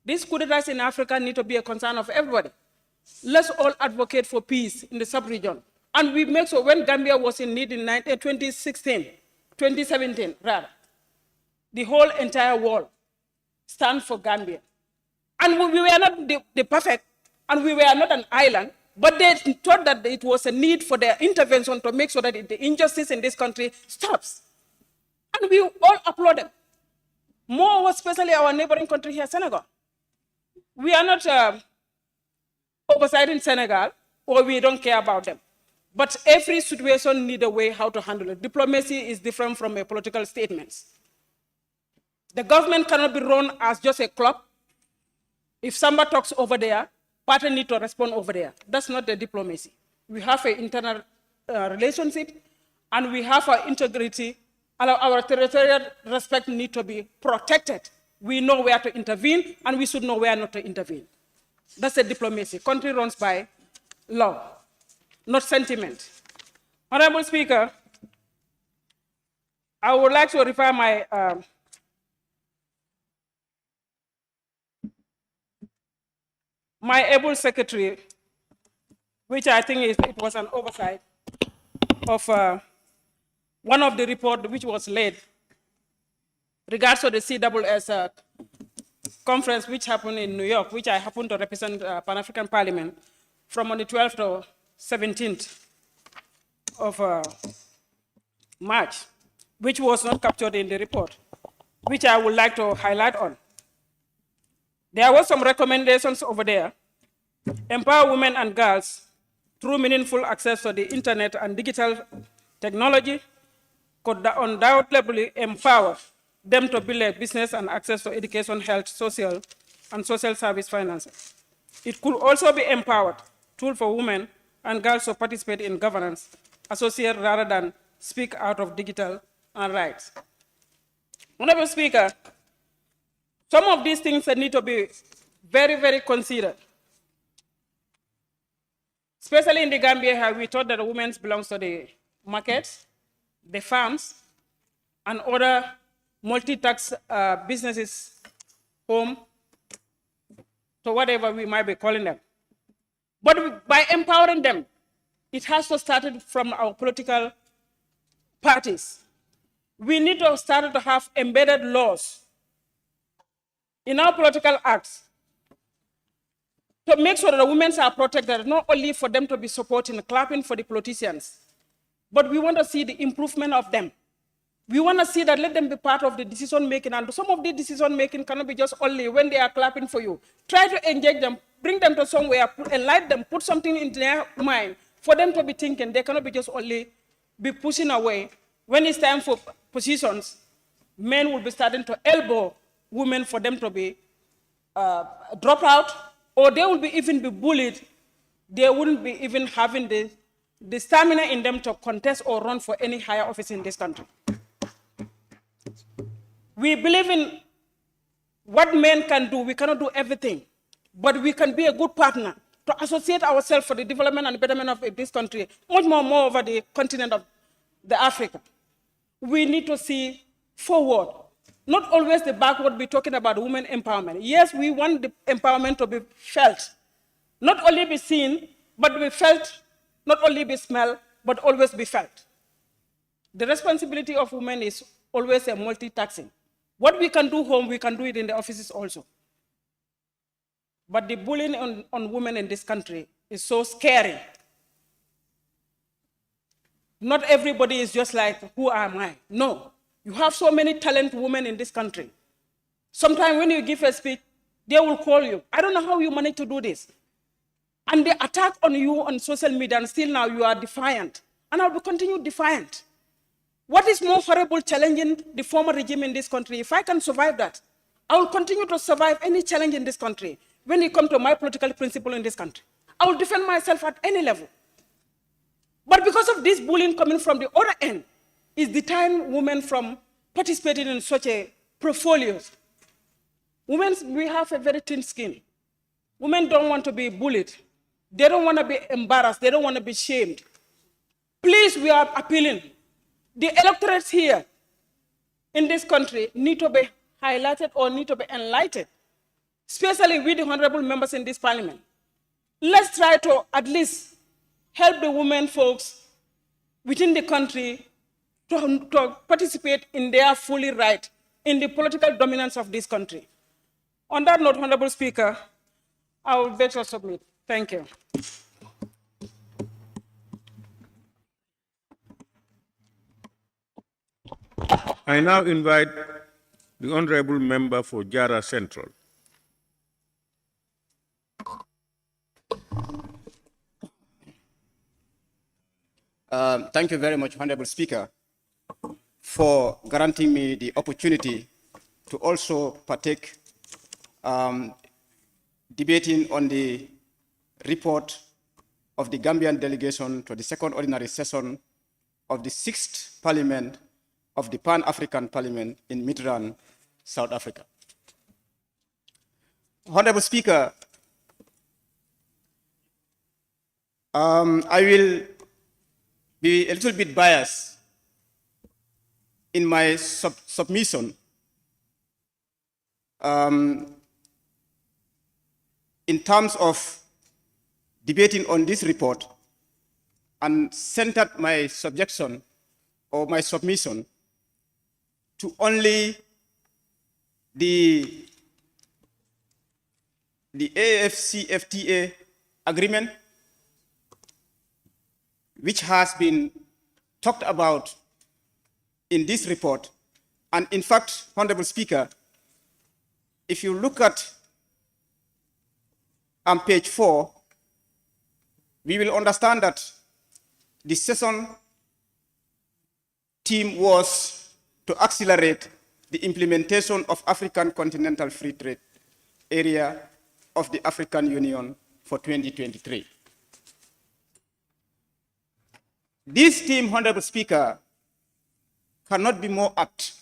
These coup d'etats in Africa need to be a concern of everybody. Let's all advocate for peace in the sub-region. And we make sure when Gambia was in need in 2017, rather, the whole entire world stand for Gambia. And we were not the perfect, and we were not an island, but they thought that it was a need for their intervention to make sure that the injustice in this country stops. And we all applaud them. More especially our neighboring country here, Senegal. We are not oversight in Senegal, or we don't care about them. But every situation needs a way how to handle it. Diplomacy is different from a political statements. The government cannot be run as just a club. If somebody talks over there, party need to respond over there. That's not the diplomacy. We have an internal relationship, and we have our integrity, and our territorial respect need to be protected. We know where to intervene, and we should know where not to intervene. That's a diplomacy. Country runs by law, not sentiment. Honorable Speaker, I would like to refer my able secretary, which I think it was an oversight of one of the reports which was laid regards to the CWS conference which happened in New York, which I happen to represent Pan-African Parliament from on the 12th to 17th of March, which was not captured in the report, which I would like to highlight on. There were some recommendations over there. Empower women and girls through meaningful access to the internet and digital technology could undoubtedly empower them to build a business and access to education, health, social, and social service finances. It could also be empowered tool for women and girls to participate in governance, associate rather than speak out of digital and rights. Honorable Speaker, some of these things that need to be very, very considered. Especially in the Gambia, how we thought that women belong to the markets, the farms, and other multi-tax businesses, home, to whatever we might be calling them. But by empowering them, it has to start from our political parties. We need to start to have embedded laws in our political acts to make sure that the women are protected, not only for them to be supporting, clapping for the politicians, but we want to see the improvement of them. We want to see that let them be part of the decision making, and some of the decision making cannot be just only when they are clapping for you. Try to engage them, bring them to somewhere, enlighten them, put something in their mind for them to be thinking. They cannot be just only be pushing away. When it's time for positions, men will be starting to elbow women for them to be drop out, or they will be even be bullied. They wouldn't be even having the stamina in them to contest or run for any higher office in this country. We believe in what men can do. We cannot do everything, but we can be a good partner to associate ourselves for the development and betterment of this country, much more over the continent of the Africa. We need to see forward, not always the backward. Be talking about women empowerment. Yes, we want the empowerment to be felt, not only be seen, but be felt, not only be smelled, but always be felt. The responsibility of women is always a multitasking. What we can do home, we can do it in the offices also. But the bullying on women in this country is so scary. Not everybody is just like, who am I? No. You have so many talented women in this country. Sometimes when you give a speech, they will call you. I don't know how you manage to do this. And they attack on you on social media, and still now you are defiant. And I will continue defiant. What is more horrible, challenging the former regime in this country? If I can survive that, I will continue to survive any challenge in this country. When it comes to my political principle in this country, I will defend myself at any level. But because of this bullying coming from the other end, is deterring women from participating in such a portfolios. Women, we have a very thin skin. Women don't want to be bullied. They don't want to be embarrassed. They don't want to be shamed. Please, we are appealing. The electorates here in this country need to be highlighted or need to be enlightened, especially with the honorable members in this parliament. Let's try to at least help the women folks within the country to participate in their fully right in the political dominance of this country. On that note, Honorable Speaker, I will beg to submit. Thank you. I now invite the Honorable Member for Jara Central. Thank you very much, Honorable Speaker, for granting me the opportunity to also partake debating on the report of the Gambian delegation to the second ordinary session of the 6th Parliament of the Pan-African Parliament in Midrand, South Africa. Honorable Speaker, I will be a little bit biased in my submission in terms of debating on this report, and centered my subjection or my submission to only the AFCFTA agreement, which has been talked about in this report. And in fact, Honorable Speaker, if you look at on page 4, we will understand that the session theme was to accelerate the implementation of African Continental Free Trade Area of the African Union for 2023. This theme, Honorable Speaker, cannot be more apt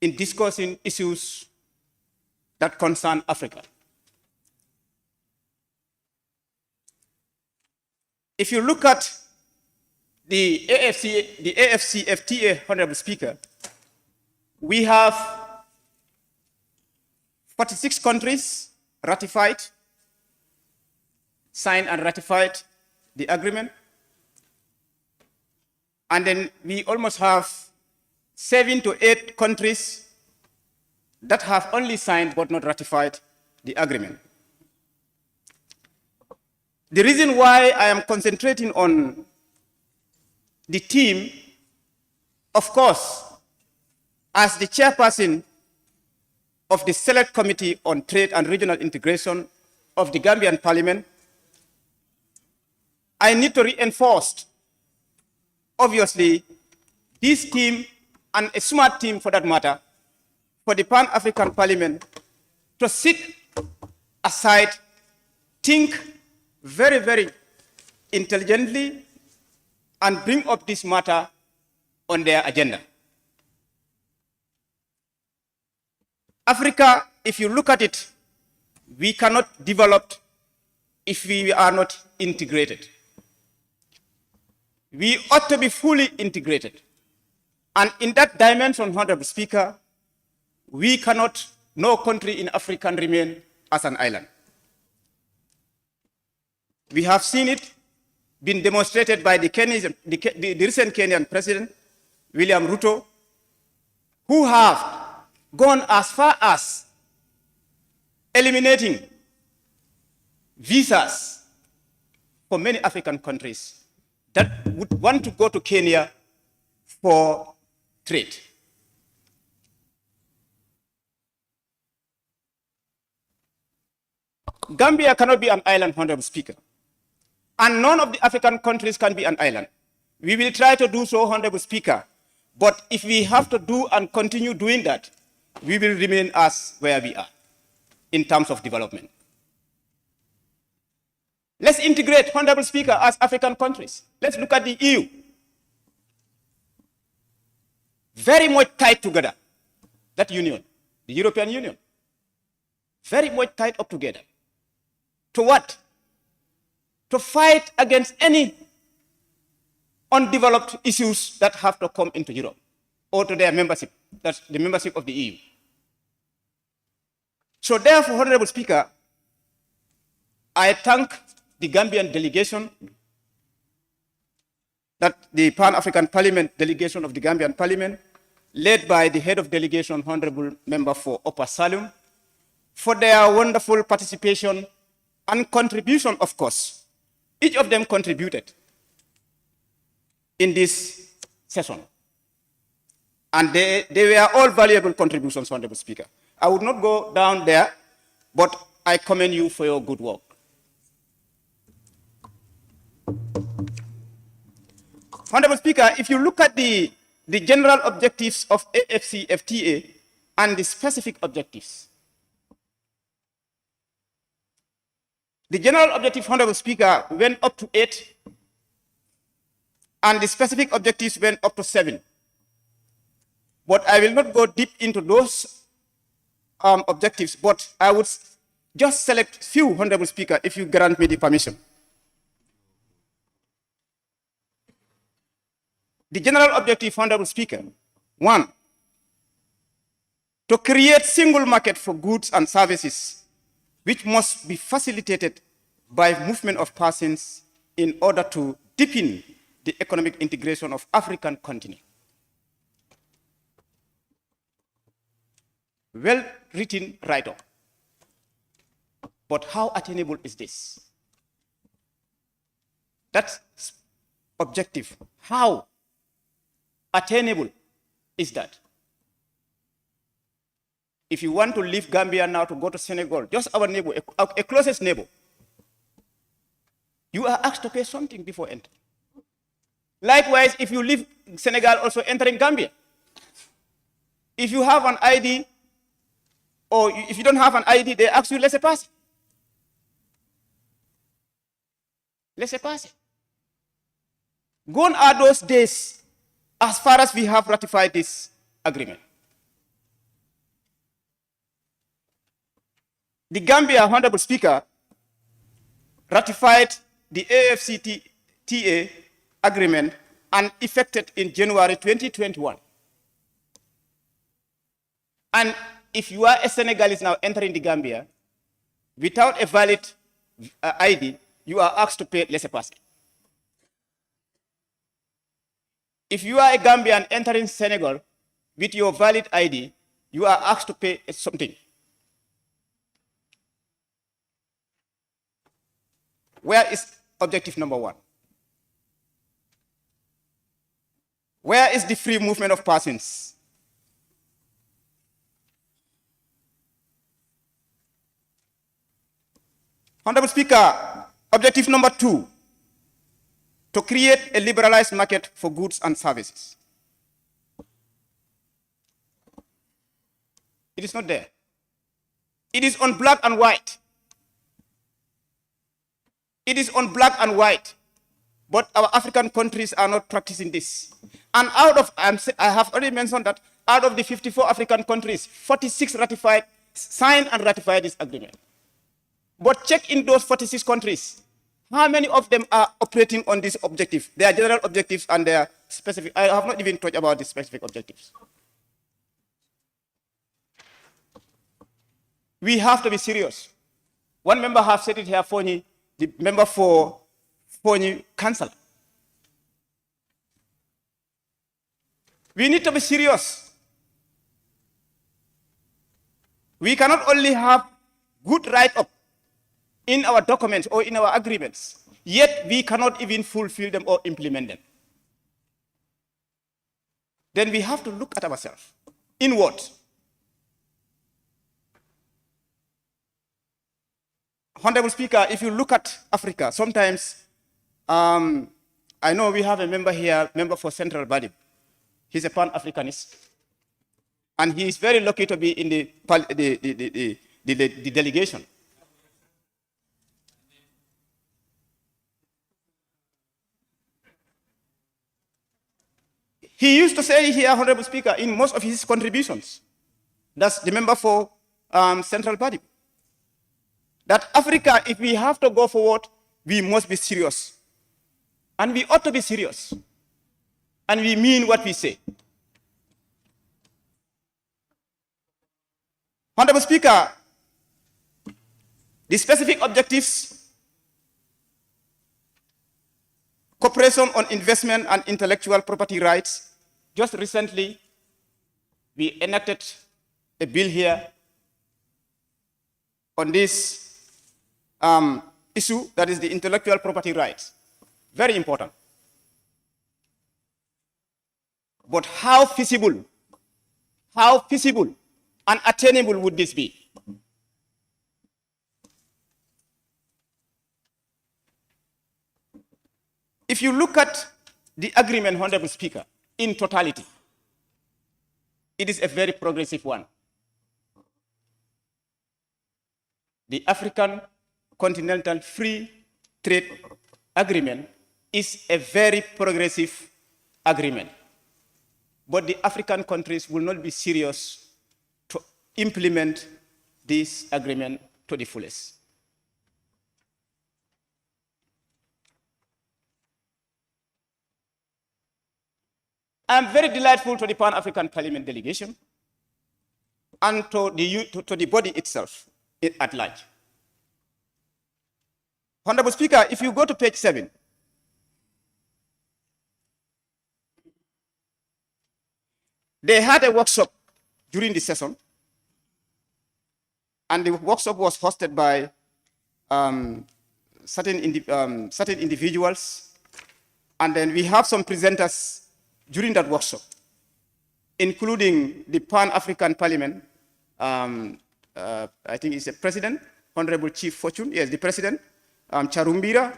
in discussing issues that concern Africa. If you look at the AFCFTA, Honorable Speaker, we have 46 countries ratified, signed and ratified the agreement. And then we almost have 7 to 8 countries that have only signed but not ratified the agreement. The reason why I am concentrating on the theme, of course, as the chairperson of the Select Committee on Trade and Regional Integration of the Gambian Parliament, I need to reinforce, obviously, this team and a smart team for that matter, for the Pan-African Parliament to sit aside, think very, very intelligently, and bring up this matter on their agenda. Africa, if you look at it, we cannot develop if we are not integrated. We ought to be fully integrated. And in that dimension, Honorable Speaker, we cannot, no country in Africa can remain as an island. We have seen it been demonstrated by the recent Kenyan President, William Ruto, who have gone as far as eliminating visas for many African countries that would want to go to Kenya for trade. Gambia cannot be an island, Honorable Speaker. And none of the African countries can be an island. We will try to do so, Honorable Speaker. But if we have to do and continue doing that, we will remain as where we are in terms of development. Let's integrate, Honorable Speaker, as African countries. Let's look at the EU. Very much tied together, that union, the European Union. Very much tied up together. To what? To fight against any undeveloped issues that have to come into Europe or to their membership, that's the membership of the EU. So therefore, Honorable Speaker, I thank the Gambian delegation, that the Pan-African Parliament delegation of the Gambian Parliament, led by the head of delegation, Honorable Member for Upper Saloum, for their wonderful participation and contribution, of course. Each of them contributed in this session. And they were all valuable contributions, Honorable Speaker. I would not go down there, but I commend you for your good work. Honorable Speaker, if you look at the general objectives of AFCFTA and the specific objectives, the general objective, Honorable Speaker, went up to 8, and the specific objectives went up to 7. But I will not go deep into those objectives, but I would just select few, Honorable Speaker, if you grant me the permission. The general objective, Honorable Speaker, 1, to create single market for goods and services, which must be facilitated by movement of persons in order to deepen the economic integration of African continent. Well-written write-up. But how attainable is this? That's objective. How attainable is that? If you want to leave Gambia now to go to Senegal, just our neighbor, a closest neighbor, you are asked to pay something before entering. Likewise, if you leave Senegal, also entering Gambia. If you have an ID, or if you don't have an ID, they ask you laissez-passer. Laissez-passer. Gone are those days as far as we have ratified this agreement. The Gambia, Honorable Speaker, ratified the AFCTA agreement and effected in January 2021. And if you are a Senegalese now entering the Gambia, without a valid ID, you are asked to pay laissez-passer. If you are a Gambian entering Senegal with your valid ID, you are asked to pay something. Where is objective number 1? Where is the free movement of persons? Honorable Speaker, objective number 2, to create a liberalized market for goods and services. It is not there. It is on black and white. It is on black and white, but our African countries are not practicing this. And out of, I have already mentioned that out of the 54 African countries, 46 signed and ratified this agreement. But check in those 46 countries, how many of them are operating on this objective? Their general objectives and their specific, I have not even talked about the specific objectives. We have to be serious. One member has said it here, Foni, the member for Foni Council. We need to be serious. We cannot only have good write-up in our documents or in our agreements, yet we cannot even fulfill them or implement them. Then we have to look at ourselves inward. Honorable Speaker, if you look at Africa, sometimes, I know we have a member here, member for Central Body. He's a Pan-Africanist. And he is very lucky to be in the delegation. He used to say here, Honorable Speaker, in most of his contributions, that's the member for Central Body, that Africa, if we have to go forward, we must be serious. And we ought to be serious. And we mean what we say. Honorable Speaker, the specific objectives, cooperation on investment and intellectual property rights. Just recently, we enacted a bill here on this issue, that is the intellectual property rights. Very important. But how feasible and attainable would this be? If you look at the agreement, Honorable Speaker, in totality, it is a very progressive one. The African Continental Free Trade Agreement is a very progressive agreement. But the African countries will not be serious to implement this agreement to the fullest. I'm very delightful to the Pan-African Parliament delegation and to the body itself at large. Honorable Speaker, if you go to page 7, They had a workshop during the session, and the workshop was hosted by certain individuals, and then we have some presenters during that workshop, including the Pan-African Parliament. I think it's the President, Honorable Chief Fortune, yes, the President, Charumbira,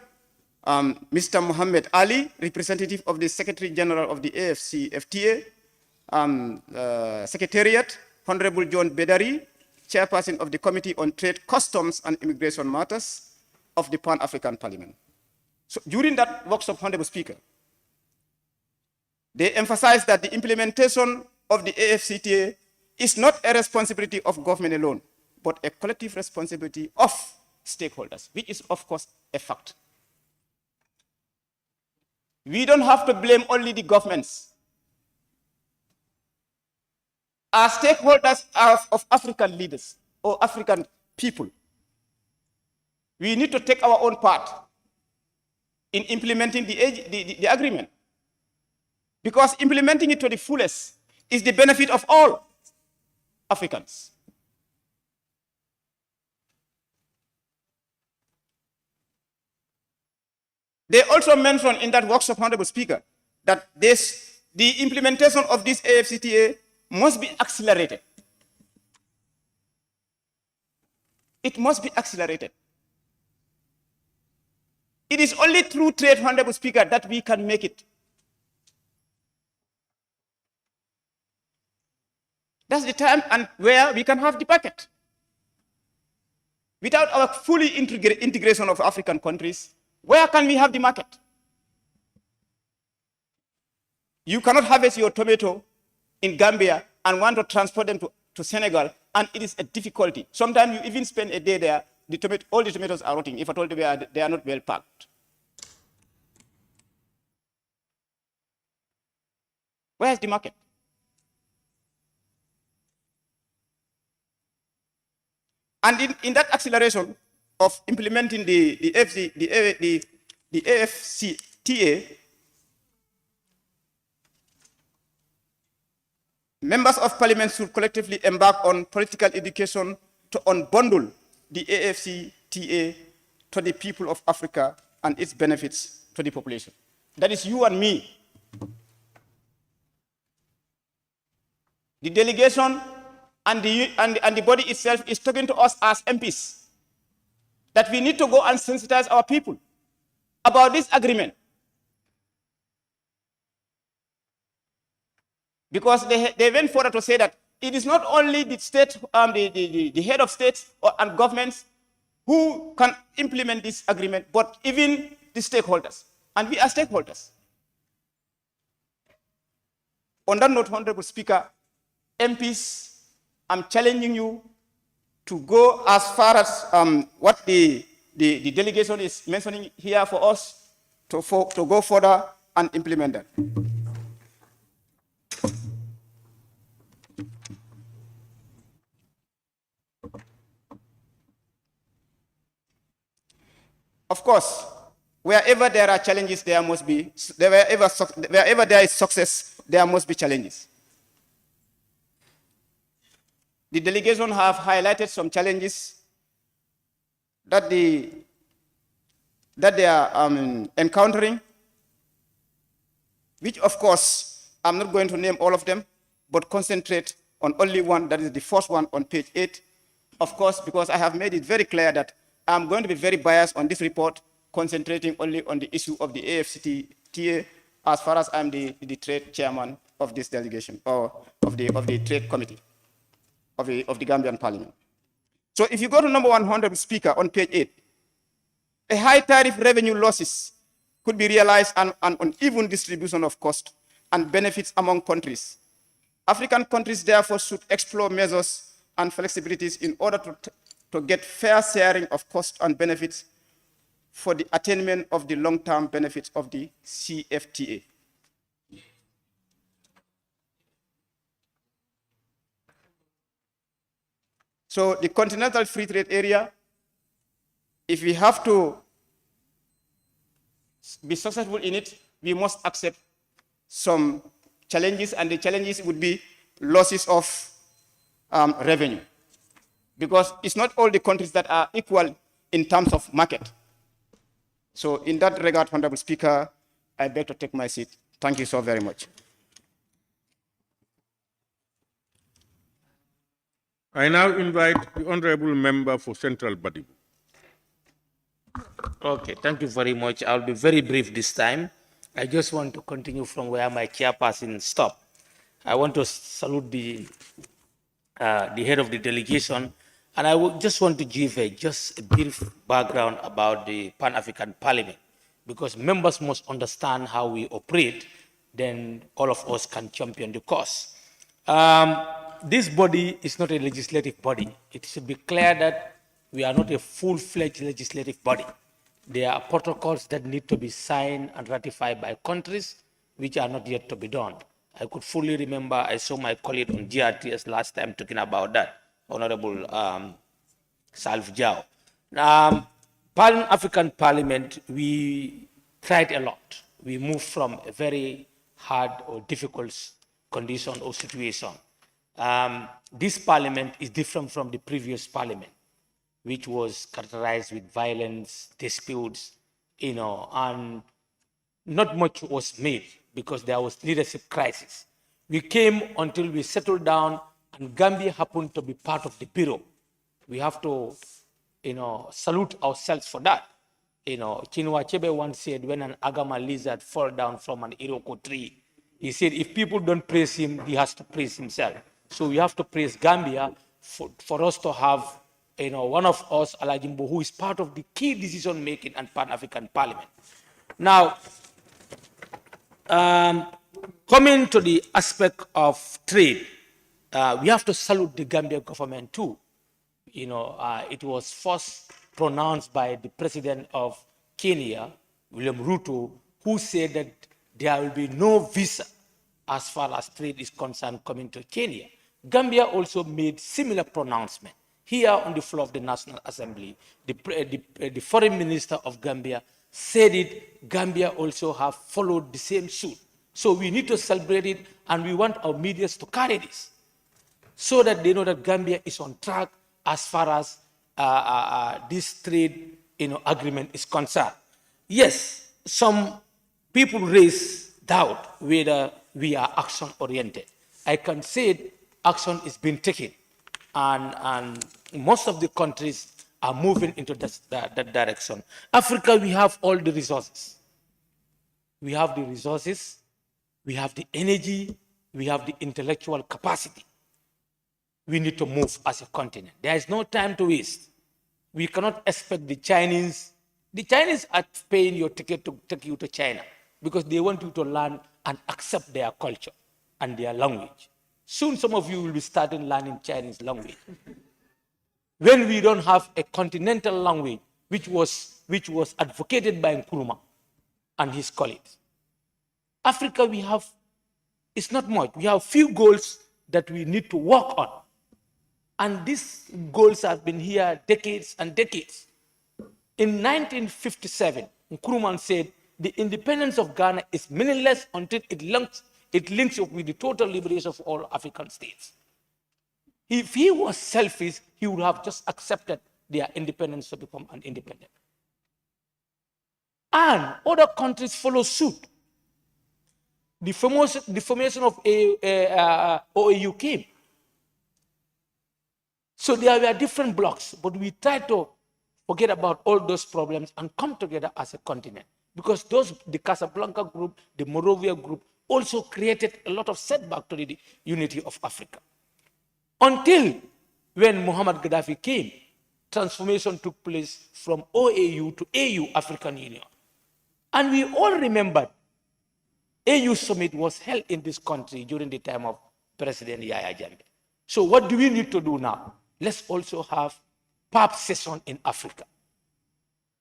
Mr. Mohammed Ali, representative of the Secretary General of the AFCFTA, Secretariat, Honorable John Bedari, Chairperson of the Committee on Trade, Customs and Immigration Matters of the Pan-African Parliament. So during that workshop, Honorable Speaker, they emphasized that the implementation of the AFCTA is not a responsibility of government alone, but a collective responsibility of stakeholders, which is, of course, a fact. We don't have to blame only the governments. As stakeholders of African leaders or African people, we need to take our own part in implementing the agreement. Because implementing it to the fullest is the benefit of all Africans. They also mentioned in that workshop, Honorable Speaker, that the implementation of this AFCTA must be accelerated. It must be accelerated. It is only through trade, Honorable Speaker, that we can make it. That's the time and where we can have the market. Without our fully integration of African countries, where can we have the market? You cannot harvest your tomato in Gambia and want to transport them to Senegal, and it is a difficulty. Sometimes you even spend a day there, all the tomatoes are rotting, if at all they are not well packed. Where is the market? And in that acceleration of implementing the AFCTA, members of parliament should collectively embark on political education to unbundle the AFCTA to the people of Africa and its benefits to the population. That is you and me. The delegation and the body itself is talking to us as MPs that we need to go and sensitize our people about this agreement. Because they went further to say that it is not only the state, the head of states and governments who can implement this agreement, but even the stakeholders. And we are stakeholders. On that note, Honorable Speaker, MPs, I'm challenging you to go as far as what the delegation is mentioning here for us to go further and implement that. Of course, wherever there are challenges, there must be, wherever there is success, there must be challenges. The delegation have highlighted some challenges that they are encountering, which of course, I'm not going to name all of them, but concentrate on only one, that is the first one on page 8. Of course, because I have made it very clear that I'm going to be very biased on this report, concentrating only on the issue of the AFCTA, as far as I'm the trade chairman of this delegation, or of the trade committee of the Gambian Parliament. So if you go to number 100, Speaker, on page 8, a high tariff revenue losses could be realized and an uneven distribution of cost and benefits among countries. African countries therefore should explore measures and flexibilities in order to get fair sharing of cost and benefits for the attainment of the long-term benefits of the CFTA. So the continental free trade area, if we have to be successful in it, we must accept some challenges, and the challenges would be losses of revenue, because it's not all the countries that are equal in terms of market. So in that regard, Honorable Speaker, I beg to take my seat. Thank you so very much. I now invite the Honorable Member for Central Body. Okay, thank you very much. I'll be very brief this time. I just want to continue from where my chairperson stopped. I want to salute the head of the delegation, and I would just want to give just a brief background about the Pan-African Parliament, because members must understand how we operate, then all of us can champion the cause. This body is not a legislative body. It should be clear that we are not a full-fledged legislative body. There are protocols that need to be signed and ratified by countries, which are not yet to be done. I could fully remember, I saw my colleague on GRTS last time talking about that, Honorable Salif Jao. Pan-African Parliament, we tried a lot. We moved from a very hard or difficult condition or situation. This parliament is different from the previous parliament, which was characterized with violence, disputes, and not much was made because there was leadership crisis. We came until we settled down, and Gambia happened to be part of the bureau. We have to, salute ourselves for that. Chinua Achebe once said, when an agama lizard fall down from an iroko tree, he said, if people don't praise him, he has to praise himself. So we have to praise Gambia for us to have, one of us, Alhagie Mbow, who is part of the key decision-making and Pan-African Parliament. Now, coming to the aspect of trade, we have to salute the Gambian government too. It was first pronounced by the president of Kenya, William Ruto, who said that there will be no visa as far as trade is concerned coming to Kenya. Gambia also made similar pronouncement. Here on the floor of the National Assembly, the foreign minister of Gambia said it. Gambia also have followed the same suit. So we need to celebrate it, and we want our media to carry this so that they know that Gambia is on track as far as this trade agreement is concerned. Yes, some people raise doubt whether we are action-oriented. I can say action is being taken, and most of the countries are moving into that direction. Africa, we have all the resources. We have the resources, we have the energy, we have the intellectual capacity. We need to move as a continent. There is no time to waste. We cannot expect the Chinese are paying your ticket to take you to China because they want you to learn and accept their culture and their language. Soon some of you will be starting learning Chinese language. When we don't have a continental language, which was advocated by Nkrumah and his colleagues. Africa, it's not much. We have few goals that we need to work on. And these goals have been here decades and decades. In 1957, Nkrumah said, the independence of Ghana is meaningless until it links up with the total liberation of all African states. If he was selfish, he would have just accepted their independence to become an independent. And other countries follow suit. The formation of OAU came. So there were different blocks, but we tried to forget about all those problems and come together as a continent. Because the Casablanca group, the Morovia group, also created a lot of setback to the unity of Africa. Until when Muhammad Gaddafi came, transformation took place from OAU to AU, African Union. And we all remember AU summit was held in this country during the time of President Yahya Jammeh. So what do we need to do now? Let's also have PAP session in Africa.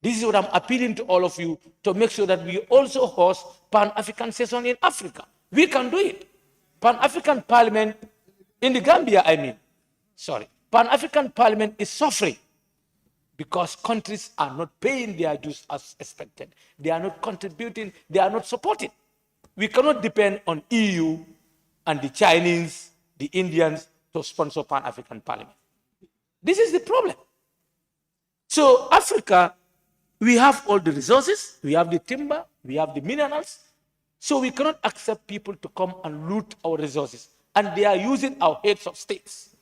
This is what I'm appealing to all of you to make sure that we also host Pan-African session in Africa. We can do it. Pan-African Parliament in the Gambia, Pan-African Parliament is suffering because countries are not paying their dues as expected. They are not contributing, they are not supporting. We cannot depend on EU and the Chinese, the Indians to sponsor Pan-African Parliament. This is the problem. So Africa, we have all the resources, we have the timber, we have the minerals, so we cannot accept people to come and loot our resources. And they are using our heads of states.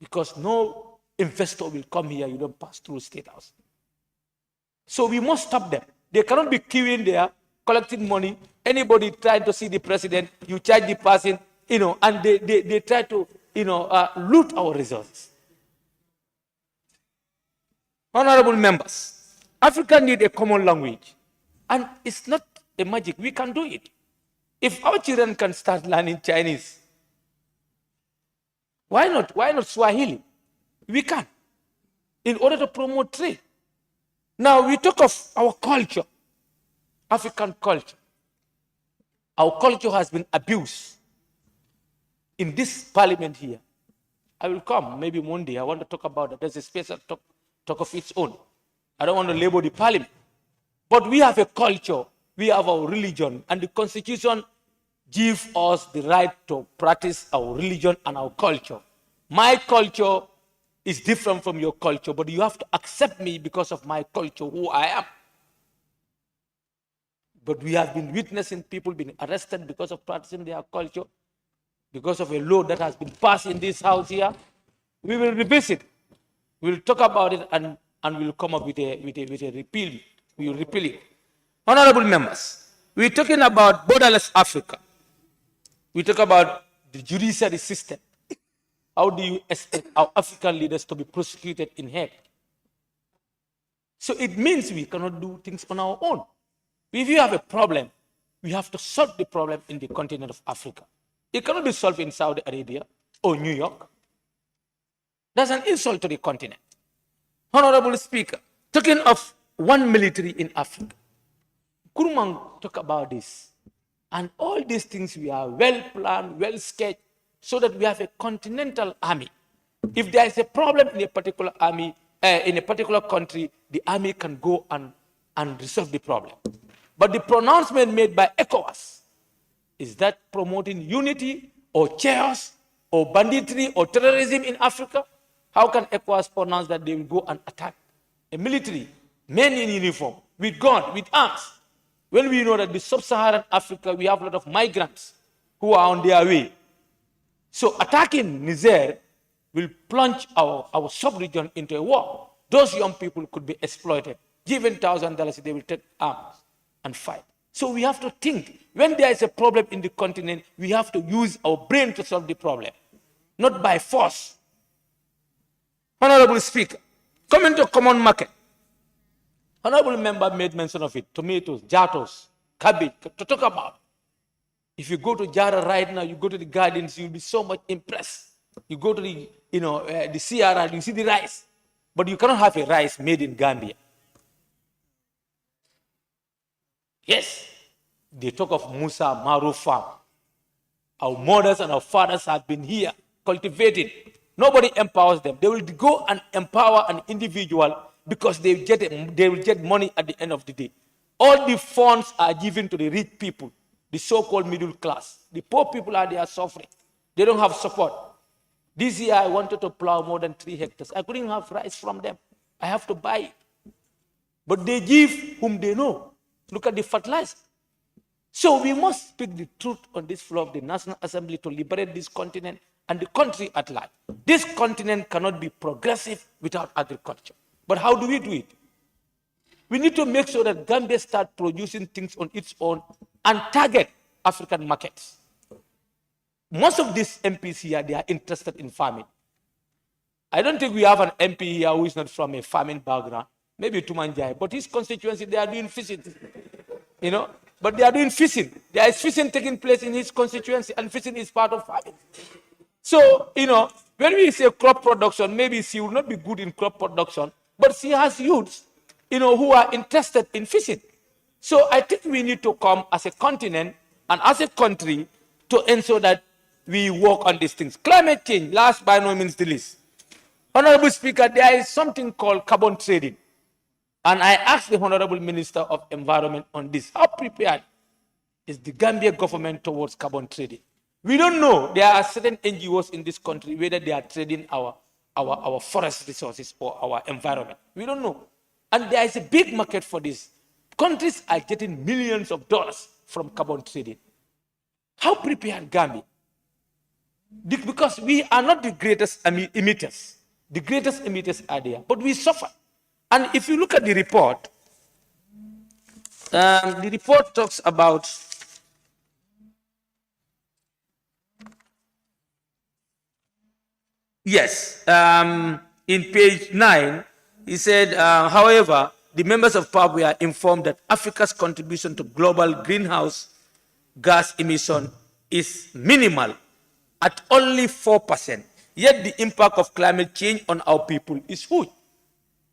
Because no investor will come here, you don't pass through State House. So we must stop them. They cannot be queuing there, collecting money. Anybody trying to see the president, you charge the person, and they try to, loot our resources. Honorable members, Africa needs a common language. And it's not a magic. We can do it. If our children can start learning Chinese, why not? Why not Swahili? We can, in order to promote trade. Now, we talk of our culture, African culture. Our culture has been abused. In this parliament here, I will come maybe Monday. I want to talk about it. There's a special talk of its own. I don't want to label the parliament. But we have a culture, we have our religion, and the Constitution gives us the right to practice our religion and our culture. My culture is different from your culture, but you have to accept me because of my culture, who I am. But we have been witnessing people being arrested because of practicing their culture, because of a law that has been passed in this house here. We will revisit. We will talk about it and we will come up with a repeal. We will repeal it. Honorable members, we're talking about borderless Africa. We talk about the judiciary system. How do you expect our African leaders to be prosecuted in Hague? So it means we cannot do things on our own. If you have a problem, we have to solve the problem in the continent of Africa. It cannot be solved in Saudi Arabia or New York. That's an insult to the continent. Honorable Speaker, talking of one military in Africa, Kurumang talk about this. And all these things we are well planned, well sketched, so that we have a continental army. If there is a problem in a particular army, in a particular country, the army can go and resolve the problem. But the pronouncement made by ECOWAS, is that promoting unity or chaos or banditry or terrorism in Africa? How can ECOWAS pronounce that they will go and attack a military, men in uniform, with guns, with arms, when we know that the sub-Saharan Africa, we have a lot of migrants who are on their way? So attacking Niger will plunge our sub-region into a war. Those young people could be exploited. Given $1,000, they will take arms and fight. So we have to think, when there is a problem in the continent, we have to use our brain to solve the problem, not by force. Honorable Speaker, coming to common market. Honorable member made mention of it, tomatoes, jatos, cabbage, to talk about. If you go to Jara right now, you go to the gardens, you'll be so much impressed. You go to the, the Sierra, you see the rice, but you cannot have a rice made in Gambia. Yes, they talk of Musa Maru farm. Our mothers and our fathers have been here, cultivated. Nobody empowers them. They will go and empower an individual because they will get money at the end of the day. All the funds are given to the rich people, the so-called middle class. The poor people are there suffering. They don't have support. This year I wanted to plow more than 3 hectares. I couldn't have rice from them. I have to buy it. But they give whom they know. Look at the fertilizer. So we must speak the truth on this floor of the National Assembly to liberate this continent and the country at large. This continent cannot be progressive without agriculture. But how do we do it? We need to make sure that Gambia starts producing things on its own and target African markets. Most of these MPs here, they are interested in farming. I don't think we have an MP here who is not from a farming background. Maybe Tumanjai, but his constituency, they are doing fishing. But they are doing fishing. There is fishing taking place in his constituency, and fishing is part of farming. So, when we say crop production, maybe she will not be good in crop production, but she has youths, who are interested in fishing. So I think we need to come as a continent and as a country to ensure that we work on these things. Climate change, last by no means the least. Honorable Speaker, there is something called carbon trading. And I asked the Honorable Minister of Environment on this. How prepared is the Gambia government towards carbon trading? We don't know. There are certain NGOs in this country, whether they are trading our forest resources or our environment. We don't know. And there is a big market for this. Countries are getting millions of dollars from carbon trading. How prepared Gambia? Because we are not the greatest emitters. The greatest emitters are there, but we suffer. And if you look at the report talks about yes, in page 9, he said, however, the members of PAB were informed that Africa's contribution to global greenhouse gas emission is minimal at only 4%. Yet the impact of climate change on our people is huge.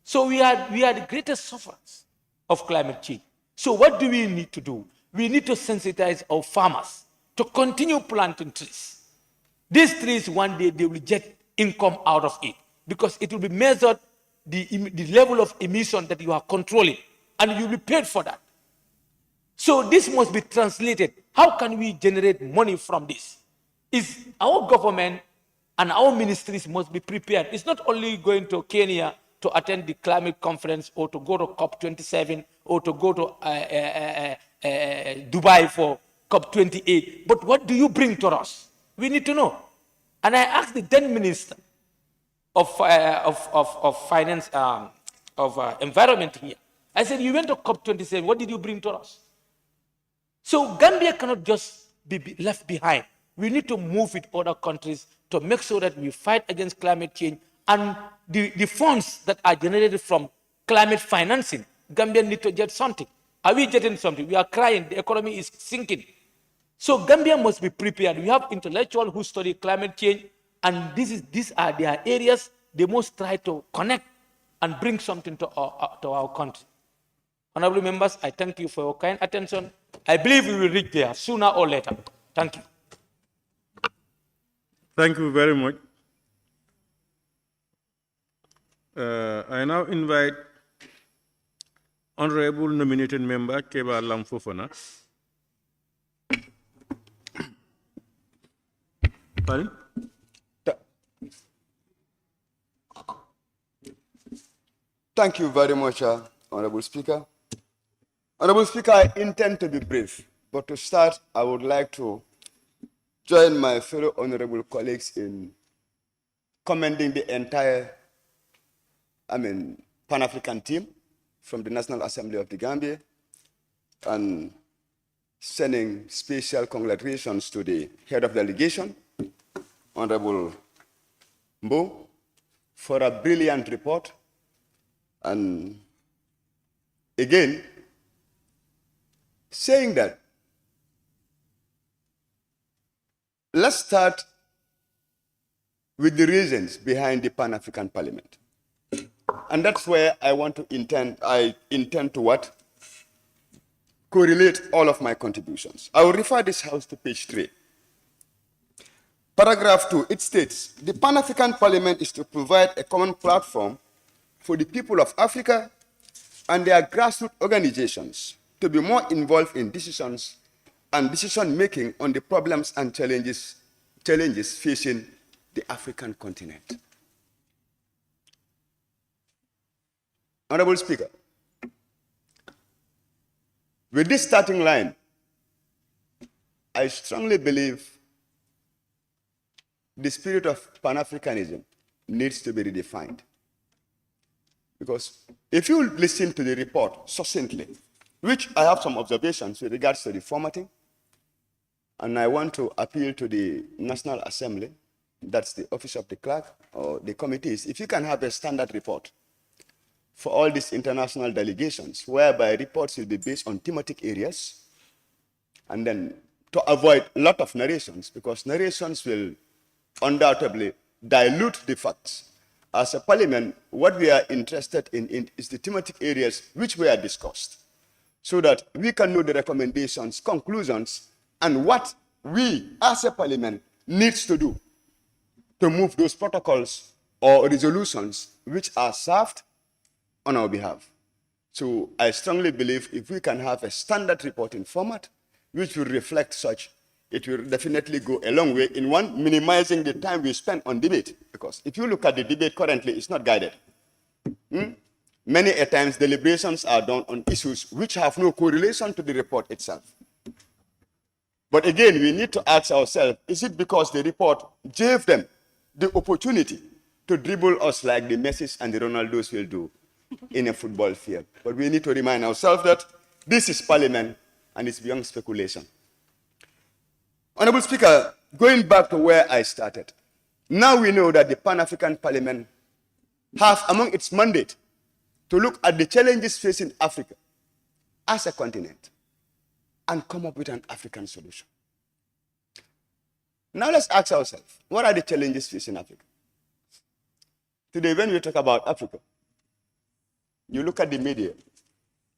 So we are the greatest sufferers of climate change. So what do we need to do? We need to sensitize our farmers to continue planting trees. These trees, one day, they will get income out of it because it will be measured the level of emission that you are controlling, and you will be paid for that. So this must be translated. How can we generate money from this? Is our government and our ministries must be prepared. It's not only going to Kenya to attend the climate conference or to go to COP27 or to go to Dubai for COP28, but what do you bring to us? We need to know. And I asked the then minister of finance, environment here. I said, you went to COP27, what did you bring to us? So Gambia cannot just be left behind. We need to move with other countries to make sure that we fight against climate change, and the funds that are generated from climate financing, Gambia need to get something. Are we getting something? We are crying, the economy is sinking. So Gambia must be prepared. We have intellectuals who study climate change, and these are their areas they must try to connect and bring something to our country. Honorable members, I thank you for your kind attention. I believe we will reach there sooner or later. Thank you. Thank you very much. I now invite Honorable Nominated Member Keba Lamfofana. Pardon? Thank you very much, Honorable Speaker. Honorable Speaker, I intend to be brief, but to start, I would like to join my fellow honorable colleagues in commending the entire, Pan-African team from the National Assembly of the Gambia and sending special congratulations to the head of delegation, Honorable Mbow, for a brilliant report. And again, saying that, let's start with the reasons behind the Pan-African Parliament. And that's where I intend to what? Correlate all of my contributions. I will refer this House to page 3. Paragraph 2, it states, the Pan-African Parliament is to provide a common platform for the people of Africa and their grassroots organizations to be more involved in decisions and decision-making on the problems and challenges facing the African continent. Honorable Speaker, with this starting line, I strongly believe the spirit of Pan-Africanism needs to be redefined. Because if you listen to the report succinctly, which I have some observations with regards to the formatting, and I want to appeal to the National Assembly, that's the office of the clerk or the committees, if you can have a standard report for all these international delegations, whereby reports will be based on thematic areas, and then to avoid a lot of narrations, because narrations will undoubtedly dilute the facts. As a parliament, what we are interested in is the thematic areas which were discussed, so that we can know the recommendations, conclusions, and what we as a parliament needs to do to move those protocols or resolutions which are served on our behalf. So I strongly believe if we can have a standard reporting format which will reflect such, it will definitely go a long way in one, minimizing the time we spend on debate. Because if you look at the debate currently, it's not guided. Many a times deliberations are done on issues which have no correlation to the report itself. But again, we need to ask ourselves, is it because the report gave them the opportunity to dribble us like the Messis and the Ronaldos will do in a football field? But we need to remind ourselves that this is Parliament and it's beyond speculation. Honorable Speaker, going back to where I started, now we know that the Pan-African Parliament have among its mandate to look at the challenges facing Africa as a continent and come up with an African solution. Now let's ask ourselves, what are the challenges facing Africa? Today, when we talk about Africa, you look at the media,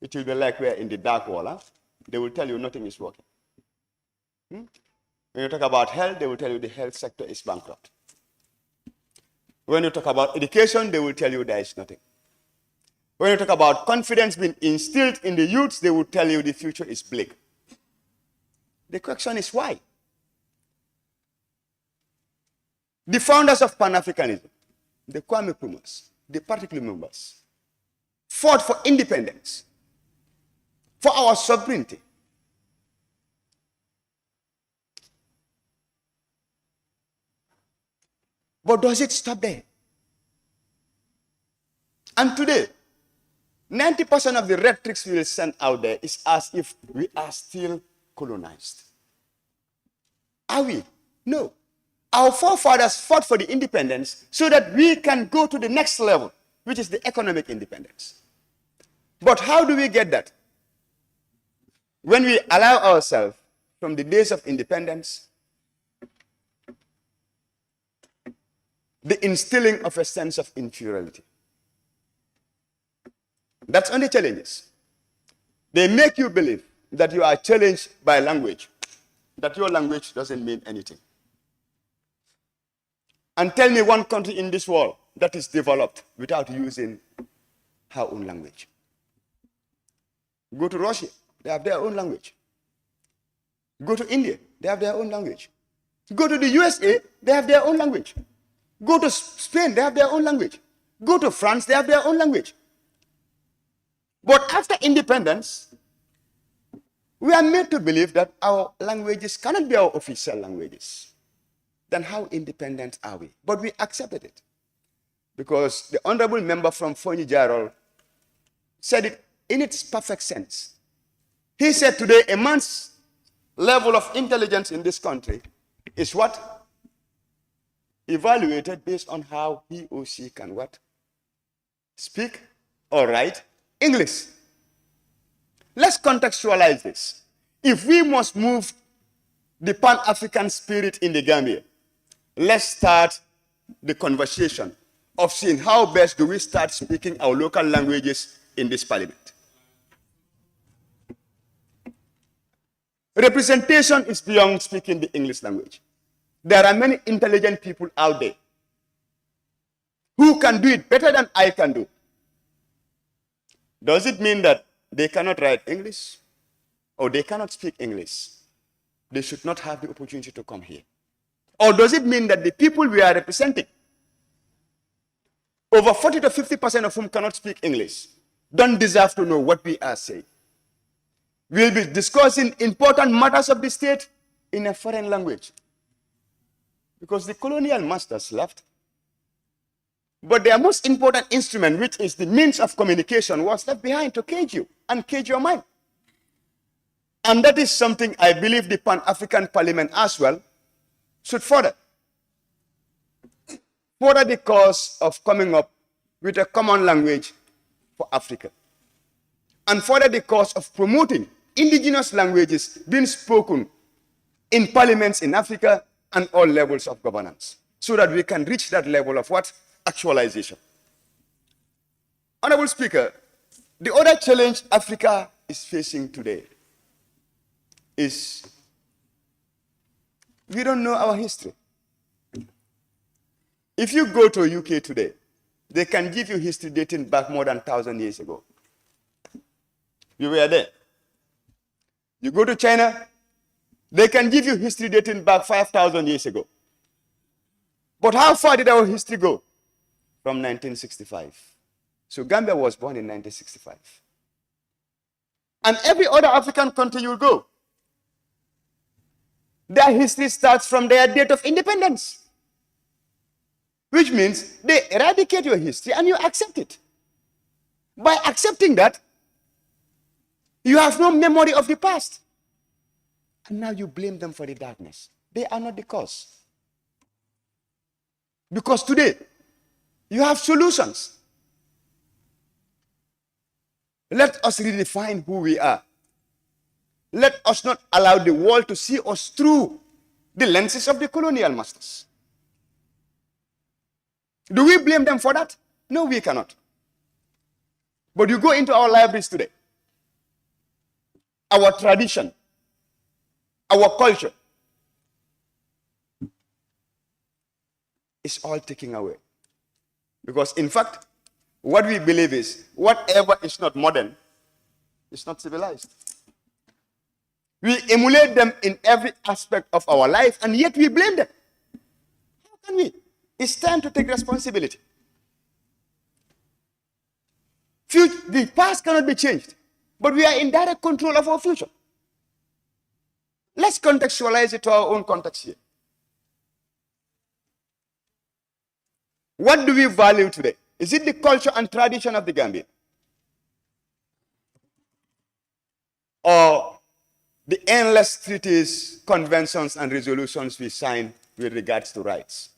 it will be like we're in the dark world. Huh? They will tell you nothing is working. When you talk about health, they will tell you the health sector is bankrupt. When you talk about education, they will tell you there is nothing. When you talk about confidence being instilled in the youths, they will tell you the future is bleak. The question is why? The founders of Pan-Africanism, the Kwame Nkrumahs, the particular members, fought for independence, for our sovereignty. But does it stop there? And today, 90% of the rhetoric we will send out there is as if we are still colonized. Are we? No. Our forefathers fought for the independence so that we can go to the next level, which is the economic independence. But how do we get that? When we allow ourselves from the days of independence, the instilling of a sense of inferiority. That's only challenges. They make you believe that you are challenged by language, that your language doesn't mean anything. And tell me one country in this world that is developed without using her own language. Go to Russia, they have their own language. Go to India, they have their own language. Go to the USA, they have their own language. Go to Spain, they have their own language. Go to France, they have their own language. But after independence, we are made to believe that our languages cannot be our official languages. Then how independent are we? But we accepted it. Because the honorable member from Fonyi Jarol said it in its perfect sense. He said today a man's level of intelligence in this country is what? Evaluated based on how he or she can what? Speak or write English. Let's contextualize this. If we must move the Pan-African spirit in the Gambia, let's start the conversation of seeing how best do we start speaking our local languages in this parliament. Representation is beyond speaking the English language. There are many intelligent people out there who can do it better than I can do. Does it mean that they cannot write English or they cannot speak English? They should not have the opportunity to come here. Or does it mean that the people we are representing, over 40 to 50% of whom cannot speak English, don't deserve to know what we are saying? We'll be discussing important matters of the state in a foreign language. Because the colonial masters left. But their most important instrument, which is the means of communication, was left behind to cage you and cage your mind. And that is something I believe the Pan-African Parliament as well should further. Further the cause of coming up with a common language for Africa. And further the cause of promoting indigenous languages being spoken in parliaments in Africa and all levels of governance, so that we can reach that level of what? Actualization. Honorable Speaker, the other challenge Africa is facing today is we don't know our history. If you go to UK today, they can give you history dating back more than 1,000 years ago. You were there. You go to China, They can give you history dating back 5,000 years ago. But how far did our history go? From 1965. So Gambia was born in 1965. And every other African country you go, their history starts from their date of independence. Which means they eradicate your history and you accept it. By accepting that, you have no memory of the past. And now you blame them for the darkness. They are not the cause. Because today, you have solutions. Let us redefine who we are. Let us not allow the world to see us through the lenses of the colonial masters. Do we blame them for that? No, we cannot. But you go into our libraries today, our tradition, our culture is all taken away. Because in fact, what we believe is whatever is not modern is not civilized. We emulate them in every aspect of our life, and yet we blame them. How can we? It's time to take responsibility. The past cannot be changed, but we are in direct control of our future. Let's contextualize it to our own context here. What do we value today? Is it the culture and tradition of the Gambian? Or the endless treaties, conventions, and resolutions we sign with regards to rights?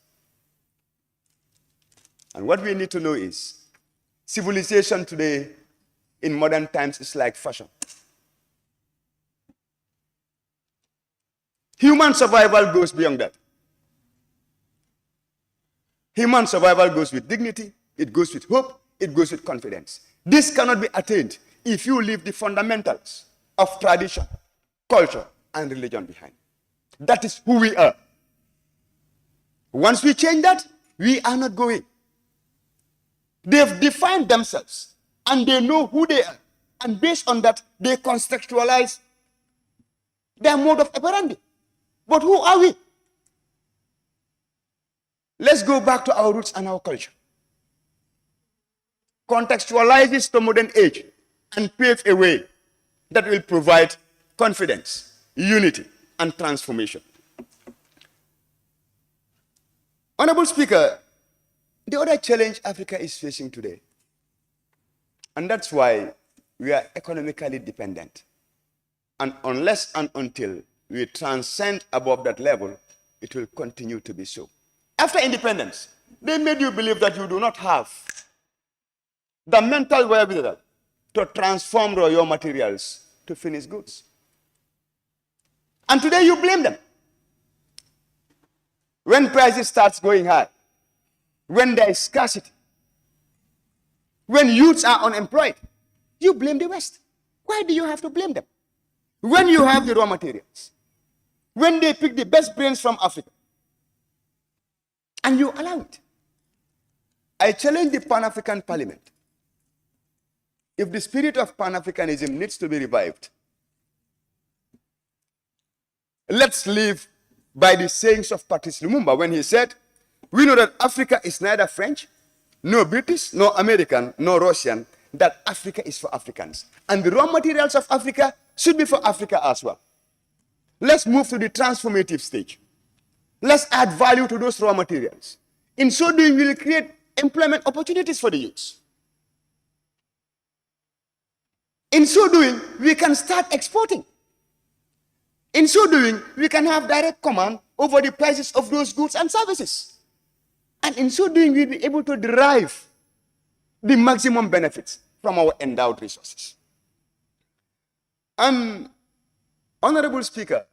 And what we need to know is, civilization today in modern times is like fashion. Human survival goes beyond that. Human survival goes with dignity, it goes with hope, it goes with confidence. This cannot be attained if you leave the fundamentals of tradition, culture, and religion behind. That is who we are. Once we change that, we are not going. They've defined themselves and they know who they are. And based on that, they contextualize their mode of operandi. But who are we? Let's go back to our roots and our culture. Contextualize this to modern age and pave a way that will provide confidence, unity, and transformation. Honorable Speaker, the other challenge Africa is facing today, and that's why we are economically dependent. And unless and until we transcend above that level, it will continue to be so. After independence, they made you believe that you do not have the mental wherewithal to transform raw materials to finished goods. And today you blame them. When prices starts going high, when there is scarcity, when youths are unemployed, you blame the West. Why do you have to blame them? When you have the raw materials, when they pick the best brains from Africa, and you allow it. I challenge the Pan-African Parliament. If the spirit of Pan-Africanism needs to be revived, let's live by the sayings of Patrice Lumumba when he said, we know that Africa is neither French, nor British, nor American, nor Russian, that Africa is for Africans. And the raw materials of Africa should be for Africa as well. Let's move to the transformative stage. Let's add value to those raw materials. In so doing, we will create employment opportunities for the youths. In so doing, we can start exporting. In so doing, we can have direct command over the prices of those goods and services. And in so doing, we'll be able to derive the maximum benefits from our endowed resources. Honorable Speaker,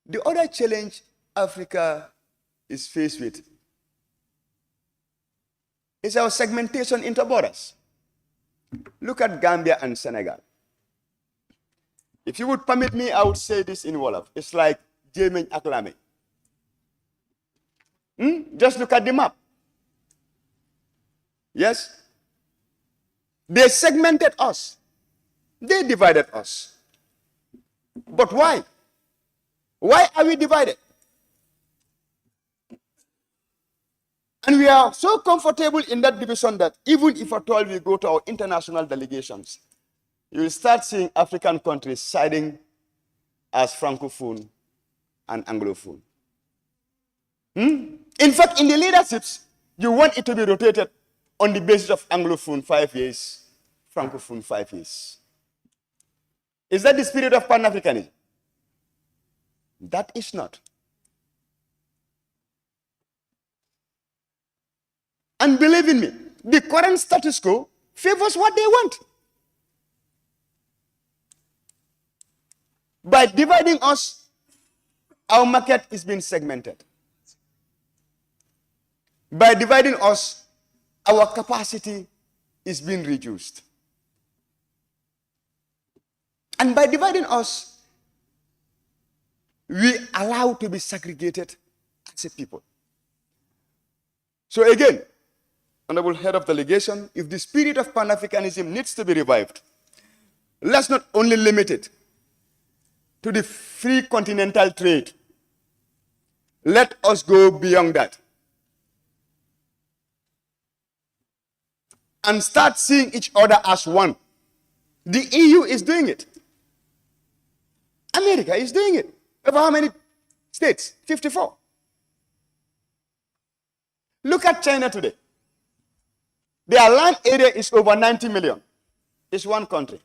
the other challenge Africa is faced with is our segmentation into borders. Look at Gambia and Senegal. If you would permit me, I would say this in Wolof. It's like Jéeméñ ak Laméñ. Just look at the map. Yes? They segmented us. They divided us. But why? Why are we divided? And we are so comfortable in that division that even if at all we go to our international delegations, you will start seeing African countries siding as Francophone and Anglophone. In fact, in the leaderships, you want it to be rotated on the basis of Anglophone 5 years, Francophone 5 years. Is that the spirit of Pan-Africanism? That is not. And believe in me, the current status quo favors what they want. By dividing us, our market is being segmented. By dividing us, our capacity is being reduced. And by dividing us, we allow to be segregated as a people. So again, Honorable Head of Delegation, if the spirit of Pan-Africanism needs to be revived, let's not only limit it to the free continental trade. Let us go beyond that and start seeing each other as one. The EU is doing it. America is doing it. Over how many states? 54. Look at China today. Their land area is over 90 million. It's one country.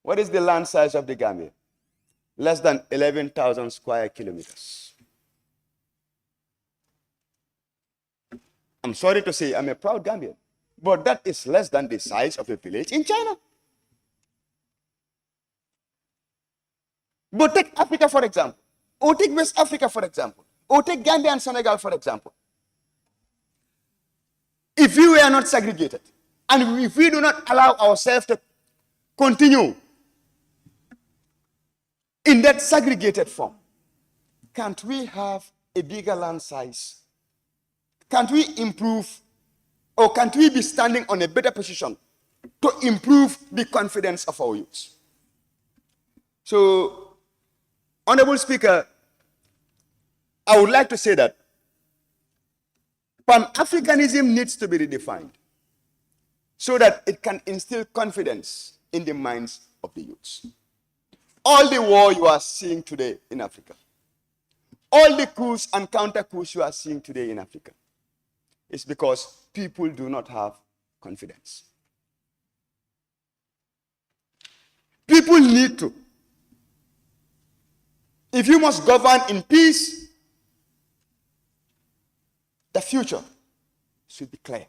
What is the land size of the Gambia? Less than 11,000 square kilometers. I'm sorry to say I'm a proud Gambian, but that is less than the size of a village in China. But take Africa, for example, or take West Africa, for example, or take Gambia and Senegal, for example. If we were not segregated, and if we do not allow ourselves to continue in that segregated form, can't we have a bigger land size? Can't we improve, or can't we be standing on a better position to improve the confidence of our youth? So, Honorable Speaker, I would like to say that Pan-Africanism needs to be redefined so that it can instill confidence in the minds of the youths. All the war you are seeing today in Africa, all the coups and counter-coups you are seeing today in Africa, is because people do not have confidence. People need to. If you must govern in peace, the future should be clear.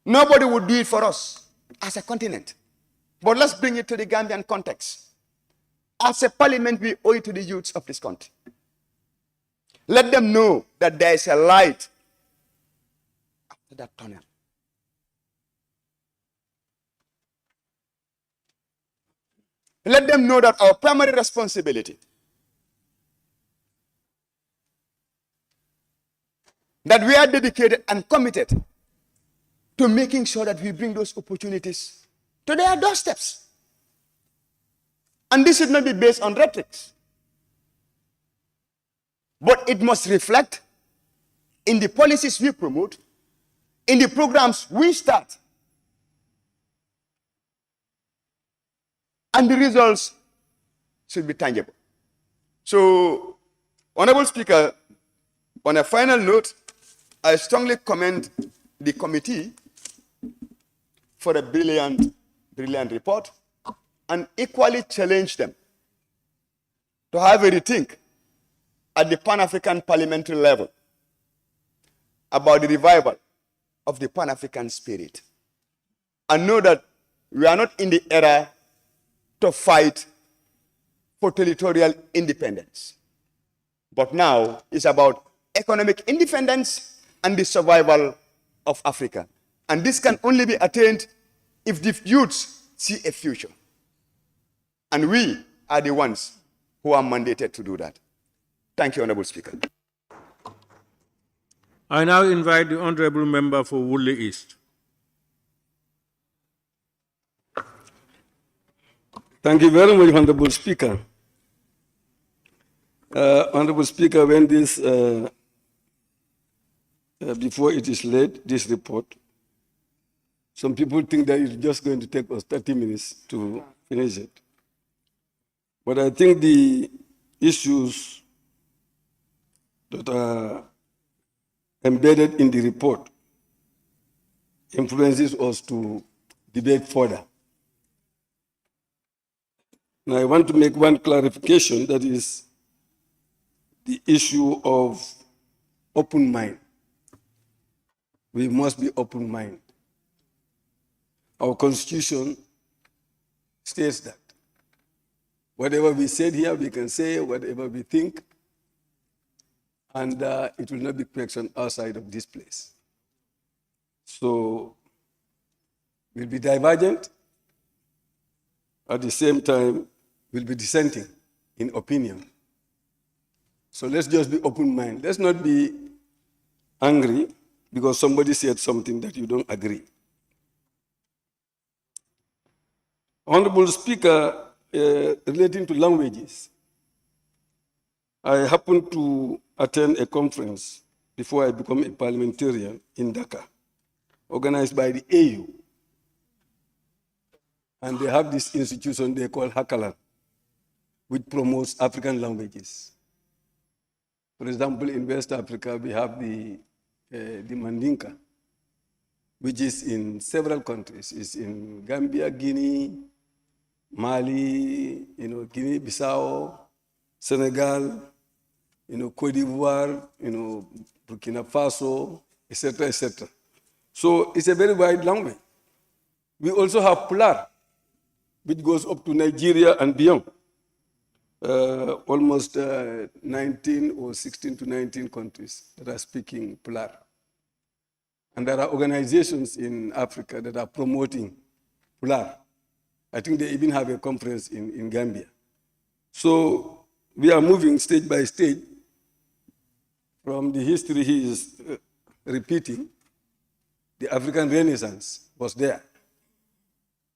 Nobody would do it for us as a continent. But let's bring it to the Gambian context. As a parliament, we owe it to the youths of this country. Let them know that there is a light after that tunnel. Let them know that our primary responsibility, that we are dedicated and committed to making sure that we bring those opportunities to their doorsteps. And this should not be based on rhetoric, but it must reflect in the policies we promote, in the programs we start, and the results should be tangible. So, Honorable Speaker, on a final note, I strongly commend the committee for a brilliant report, and equally challenge them to have a rethink at the Pan-African parliamentary level about the revival of the Pan-African spirit. And know that we are not in the era to fight for territorial independence, but now it's about economic independence and the survival of Africa. And this can only be attained if the youths see a future. And we are the ones who are mandated to do that. Thank you, Honorable Speaker. I now invite the Honorable Member for Woodley East. Thank you very much, Honorable Speaker. Honorable Speaker, when this, before it is late, this report, some people think that it's just going to take us 30 minutes to finish it. But I think the issues that are embedded in the report influences us to debate further. Now, I want to make one clarification, that is the issue of open mind. We must be open minded. Our Constitution states that. Whatever we said here, we can say whatever we think, and it will not be questioned outside of this place. So we'll be divergent. At the same time, we'll be dissenting in opinion. So let's just be open-minded. Let's not be angry because somebody said something that you don't agree. Honorable Speaker, relating to languages, I happened to attend a conference before I became a parliamentarian in Dhaka, organized by the AU. And they have this institution they call Hakalan, which promotes African languages. For example, in West Africa, we have the Mandinka, which is in several countries. It's in Gambia, Guinea, Mali, Guinea-Bissau, Senegal, Cote d'Ivoire, Burkina Faso, etc., etc. So it's a very wide language. We also have Pular, which goes up to Nigeria and beyond. Almost 19 or 16 to 19 countries that are speaking Pular. And there are organizations in Africa that are promoting Pular. I think they even have a conference in Gambia. So we are moving stage by stage from the history he is repeating. The African Renaissance was there,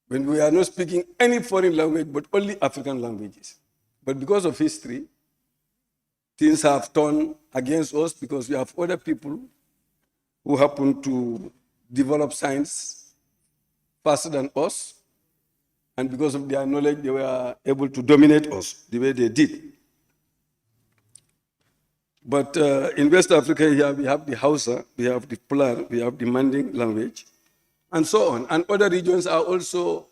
when we are not speaking any foreign language, but only African languages. But because of history, things have turned against us because we have other people who happen to develop science faster than us. And because of their knowledge, they were able to dominate us the way they did. But in West Africa here, we have the Hausa, we have the Pular, we have the Manding language, and so on. And other regions are also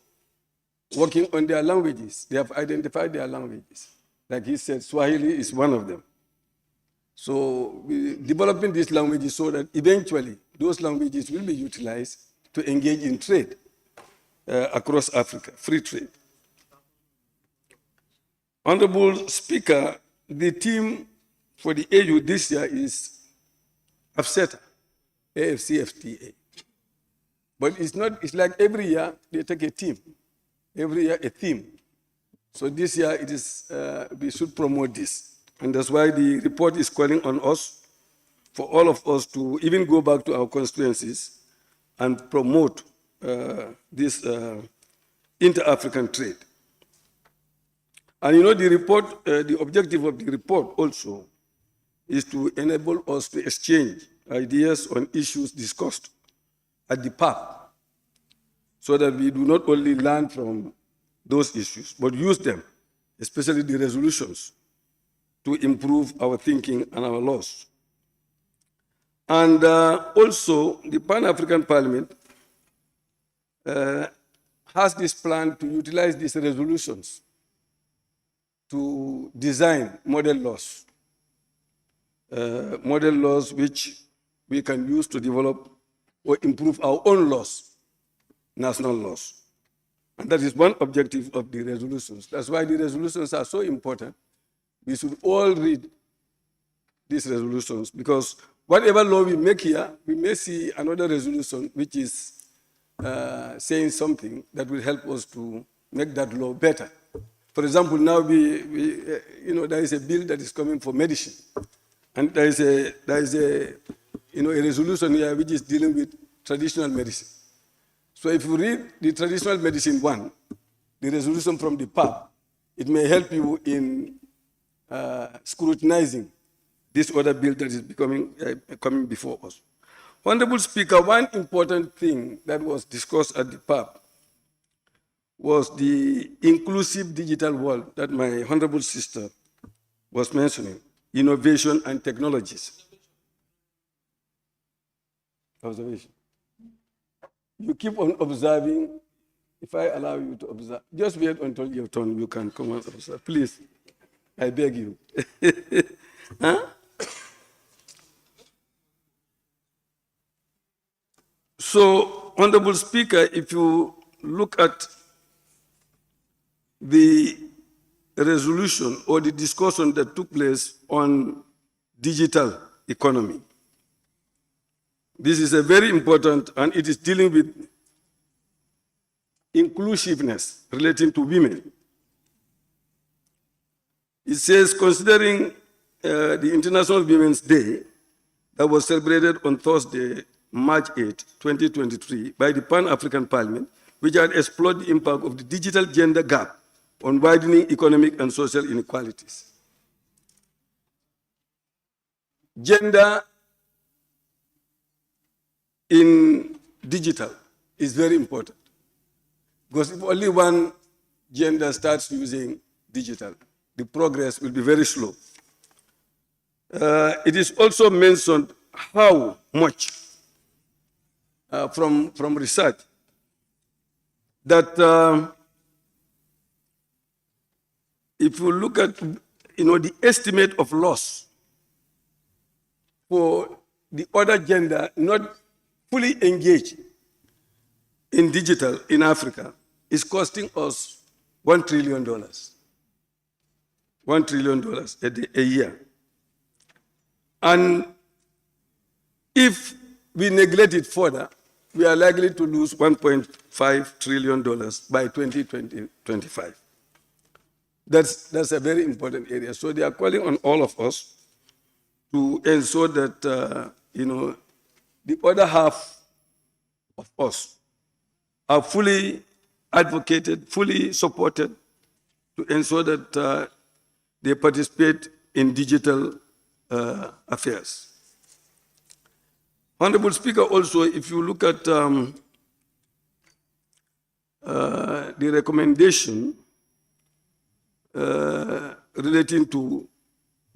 working on their languages. They have identified their languages. Like he said, Swahili is one of them. So we're developing these languages so that eventually those languages will be utilized to engage in trade across Africa, free trade. Honorable Speaker, the theme for the AU this year is AFCETA, AFCFTA. But it's like every year they take a theme, every year a theme. So this year it is, we should promote this. And that's why the report is calling on us, for all of us to even go back to our constituencies and promote this inter-African trade. And the report, the objective of the report also is to enable us to exchange ideas on issues discussed at the PAP, so that we do not only learn from those issues, but use them, especially the resolutions, to improve our thinking and our laws. And also, the Pan-African Parliament has this plan to utilize these resolutions to design model laws which we can use to develop or improve our own laws, national laws. And that is one objective of the resolutions. That's why the resolutions are so important. We should all read these resolutions, because whatever law we make here, we may see another resolution which is saying something that will help us to make that law better. For example, now there is a bill that is coming for medicine, and there is a resolution here which is dealing with traditional medicine. So if you read the traditional medicine one, the resolution from the PAP, it may help you in scrutinizing this other bill that is coming before us. Honorable Speaker, one important thing that was discussed at the PAP was the inclusive digital world that my honorable sister was mentioning, innovation and technologies. Observation. You keep on observing. If I allow you to observe, just wait until your turn, you can come and observe. Please, I beg you. Huh? So, Honorable Speaker, if you look at the resolution or the discussion that took place on digital economy, this is a very important, and it is dealing with inclusiveness relating to women. It says, considering the International Women's Day that was celebrated on Thursday, March 8, 2023, by the Pan-African Parliament, which had explored the impact of the digital gender gap on widening economic and social inequalities. Gender in digital is very important, because if only one gender starts using digital, the progress will be very slow. It is also mentioned how much from research that if you look at the estimate of loss for the other gender not fully engaged in digital in Africa is costing us $1 trillion. $1 trillion a year. And if we neglect it further, we are likely to lose $1.5 trillion by 2025. That's a very important area. So they are calling on all of us to ensure that, the other half of us are fully advocated, fully supported to ensure that they participate in digital affairs. Honorable Speaker, also, if you look at the recommendation relating to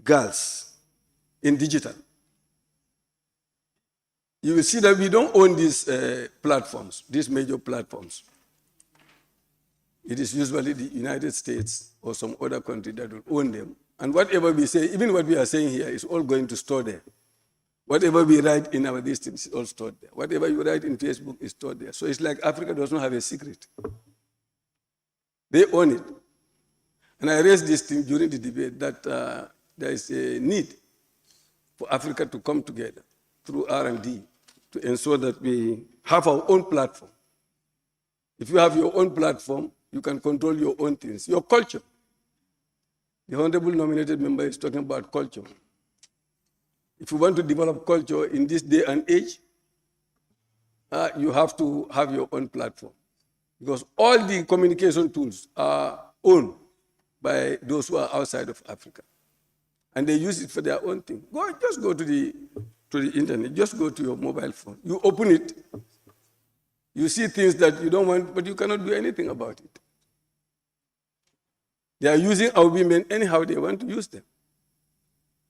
girls in digital, you will see that we don't own these platforms, these major platforms. It is usually the United States or some other country that will own them. And whatever we say, even what we are saying here, is all going to store there. Whatever we write in our listings is all stored there. Whatever you write in Facebook is stored there. So it's like Africa does not have a secret. They own it. And I raised this thing during the debate that there is a need for Africa to come together through R&D to ensure that we have our own platform. If you have your own platform, you can control your own things, your culture. The honorable nominated member is talking about culture. If you want to develop culture in this day and age, you have to have your own platform, because all the communication tools are owned by those who are outside of Africa, and they use it for their own thing. Just go to the internet, just go to your mobile phone. You open it, you see things that you don't want, but you cannot do anything about it. They are using our women anyhow they want to use them.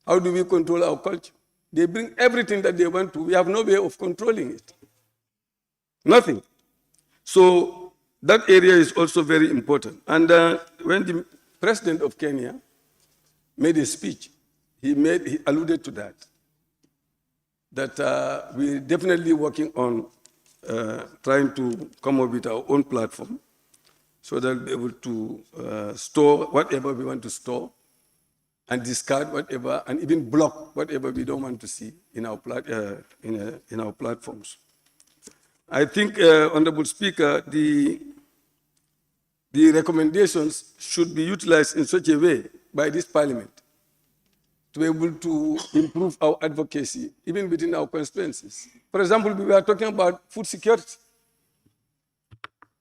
How do we control our culture? They bring everything that they want to. We have no way of controlling it. Nothing. So that area is also very important. And when the president of Kenya made a speech, he alluded to that we're definitely working on trying to come up with our own platform so that we'll be able to store whatever we want to store and discard whatever, and even block whatever we don't want to see in our platforms. I think, Honorable Speaker, the recommendations should be utilized in such a way by this Parliament to be able to improve our advocacy, even within our constituencies. For example, we were talking about food security.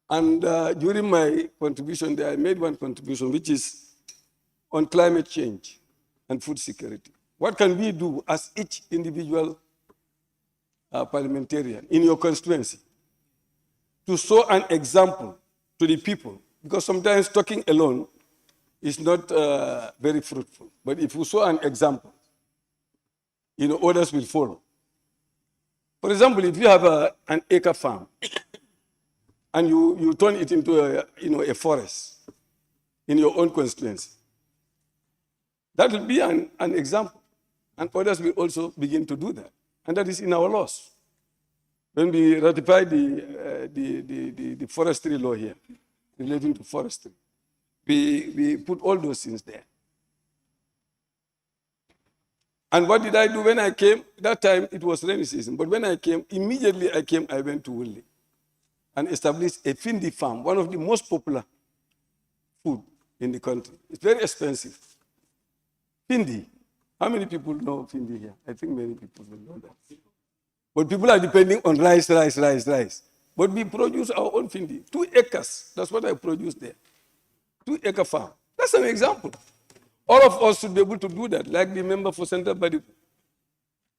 And during my contribution there, I made one contribution, which is on climate change. and food security. What can we do as each individual parliamentarian in your constituency to show an example to the people? Because sometimes talking alone is not very fruitful. But if you show an example, others will follow. For example, if you have an acre farm and you turn it into a forest in your own constituency, that will be an example. And others will also begin to do that. And that is in our laws. When we ratify the forestry law here, relating to forestry, we put all those things there. And what did I do when I came? That time it was rainy season. But when I came, immediately I went to Wuli and established a Findi farm, one of the most popular food in the country. It's very expensive. Findi. How many people know Findi here? I think many people will know that. But people are depending on rice. But we produce our own Findi. 2 acres. That's what I produced there. 2-acre farm. That's an example. All of us should be able to do that, like the member for Central Badi.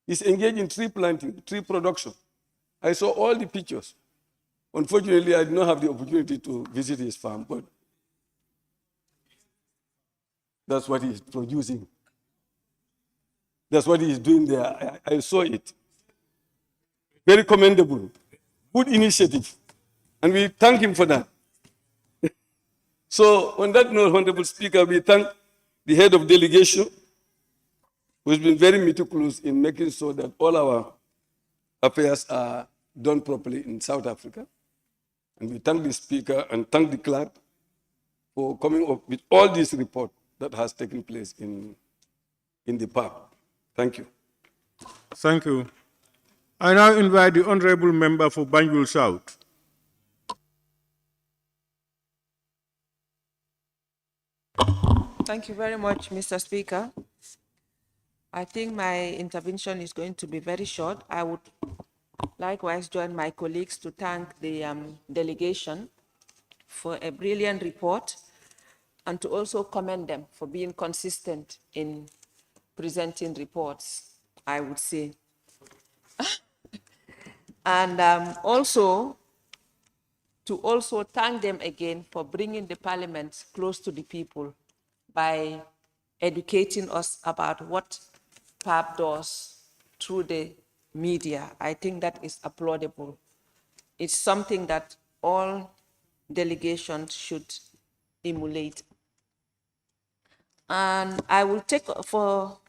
He's engaged in tree planting, tree production. I saw all the pictures. Unfortunately, I did not have the opportunity to visit his farm, but that's what he's producing. That's what he's doing there. I saw it. Very commendable. Good initiative. And we thank him for that. So, on that note, Honorable Speaker, we thank the head of delegation, who has been very meticulous in making sure that all our affairs are done properly in South Africa. And we thank the Speaker and thank the clerk for coming up with all these reports that has taken place in the park. Thank you. Thank you. I now invite the Honorable Member for Banjul South. Thank you very much, Mr. Speaker. I think my intervention is going to be very short. I would likewise join my colleagues to thank the delegation for a brilliant report and to also commend them for being consistent in presenting reports, I would say. And also to thank them again for bringing the parliament close to the people by educating us about what PAP does through the media. I think that is applaudable. It's something that all delegations should emulate. And I will take, for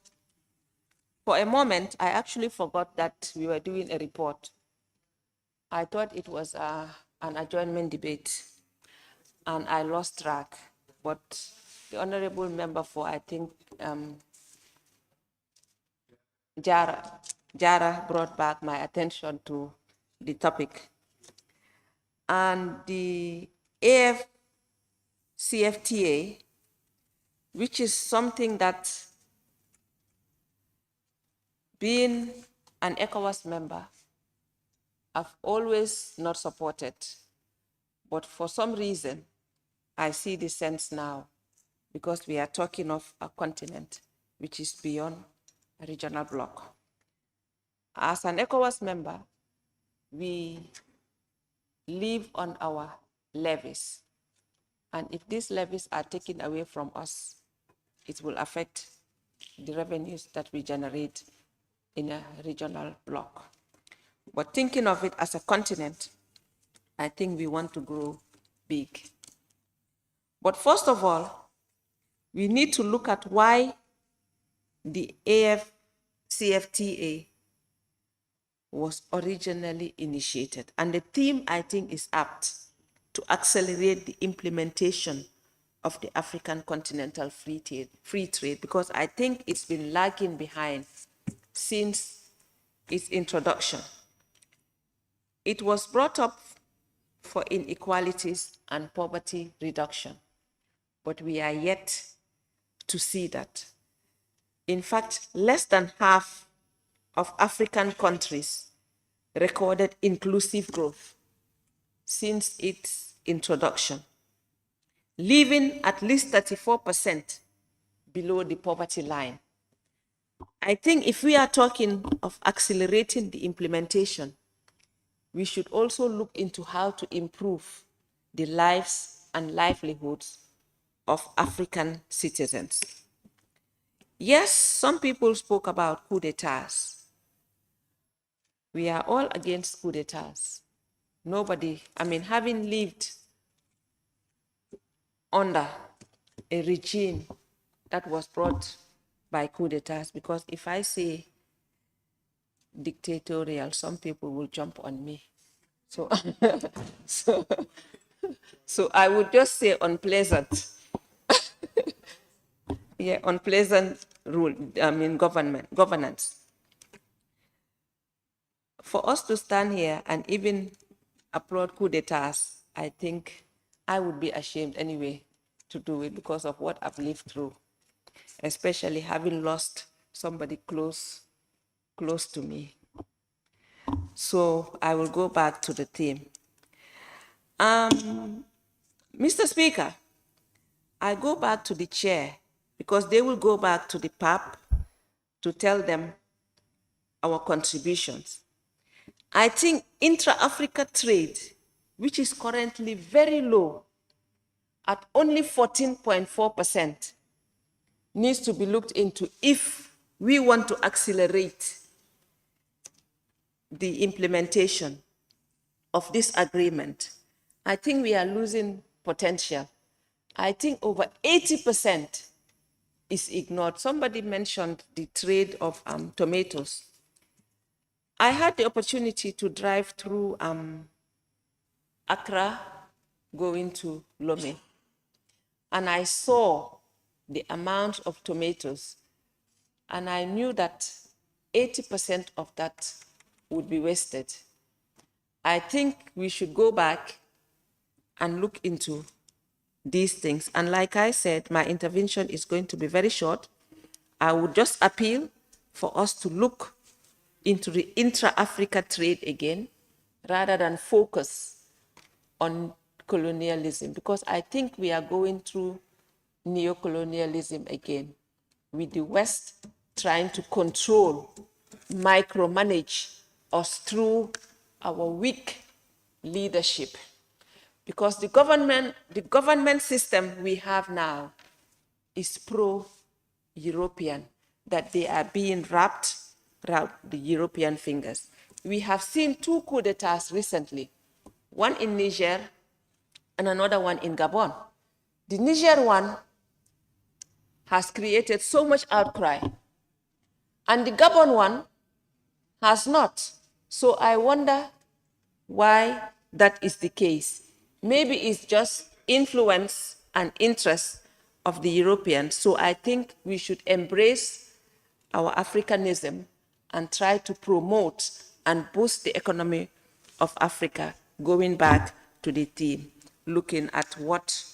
a moment, I actually forgot that we were doing a report. I thought it was an adjournment debate, and I lost track. But the honorable member for, I think, Jara brought back my attention to the topic. And the AFCFTA, which is something that, being an ECOWAS member, I've always not supported. But for some reason, I see the sense now, because we are talking of a continent which is beyond a regional bloc. As an ECOWAS member, we live on our levies. And if these levies are taken away from us, it will affect the revenues that we generate in a regional bloc. But thinking of it as a continent, I think we want to grow big. But first of all, we need to look at why the AFCFTA was originally initiated. And the theme, I think, is apt to accelerate the implementation of the African continental free trade, because I think it's been lagging behind since its introduction. It was brought up for inequalities and poverty reduction, but we are yet to see that. In fact, less than half of African countries recorded inclusive growth since its introduction, leaving at least 34% below the poverty line. I think if we are talking of accelerating the implementation, we should also look into how to improve the lives and livelihoods of African citizens. Yes, some people spoke about coup d'etats. We are all against coup d'etats. Nobody, I mean, having lived under a regime that was brought by coup d'etats, because if I say dictatorial, some people will jump on me. So, so I would just say unpleasant. Yeah, unpleasant rule, I mean governance. For us to stand here and even applaud coup d'etats, I think I would be ashamed anyway to do it because of what I've lived through, especially having lost somebody close to me. So I will go back to the theme. Mr. Speaker, I go back to the chair because they will go back to the PAP to tell them our contributions. I think intra-Africa trade, which is currently very low at only 14.4%, needs to be looked into if we want to accelerate the implementation of this agreement. I think we are losing potential. I think over 80% is ignored. Somebody mentioned the trade of tomatoes. I had the opportunity to drive through Accra, going to Lomé, and I saw the amount of tomatoes, and I knew that 80% of that would be wasted. I think we should go back and look into these things. And like I said, my intervention is going to be very short. I would just appeal for us to look into the intra-Africa trade again, rather than focus on colonialism, because I think we are going through neo-colonialism again, with the West trying to control, micromanage us through our weak leadership. Because the government system we have now is pro-European, that they are being wrapped around the European fingers. We have seen 2 coups d'etats recently, one in Niger and another one in Gabon. The Niger one has created so much outcry, and the Gabon one has not. So I wonder why that is the case. Maybe it's just influence and interest of the Europeans. So I think we should embrace our Africanism and try to promote and boost the economy of Africa, going back to the theme, looking at what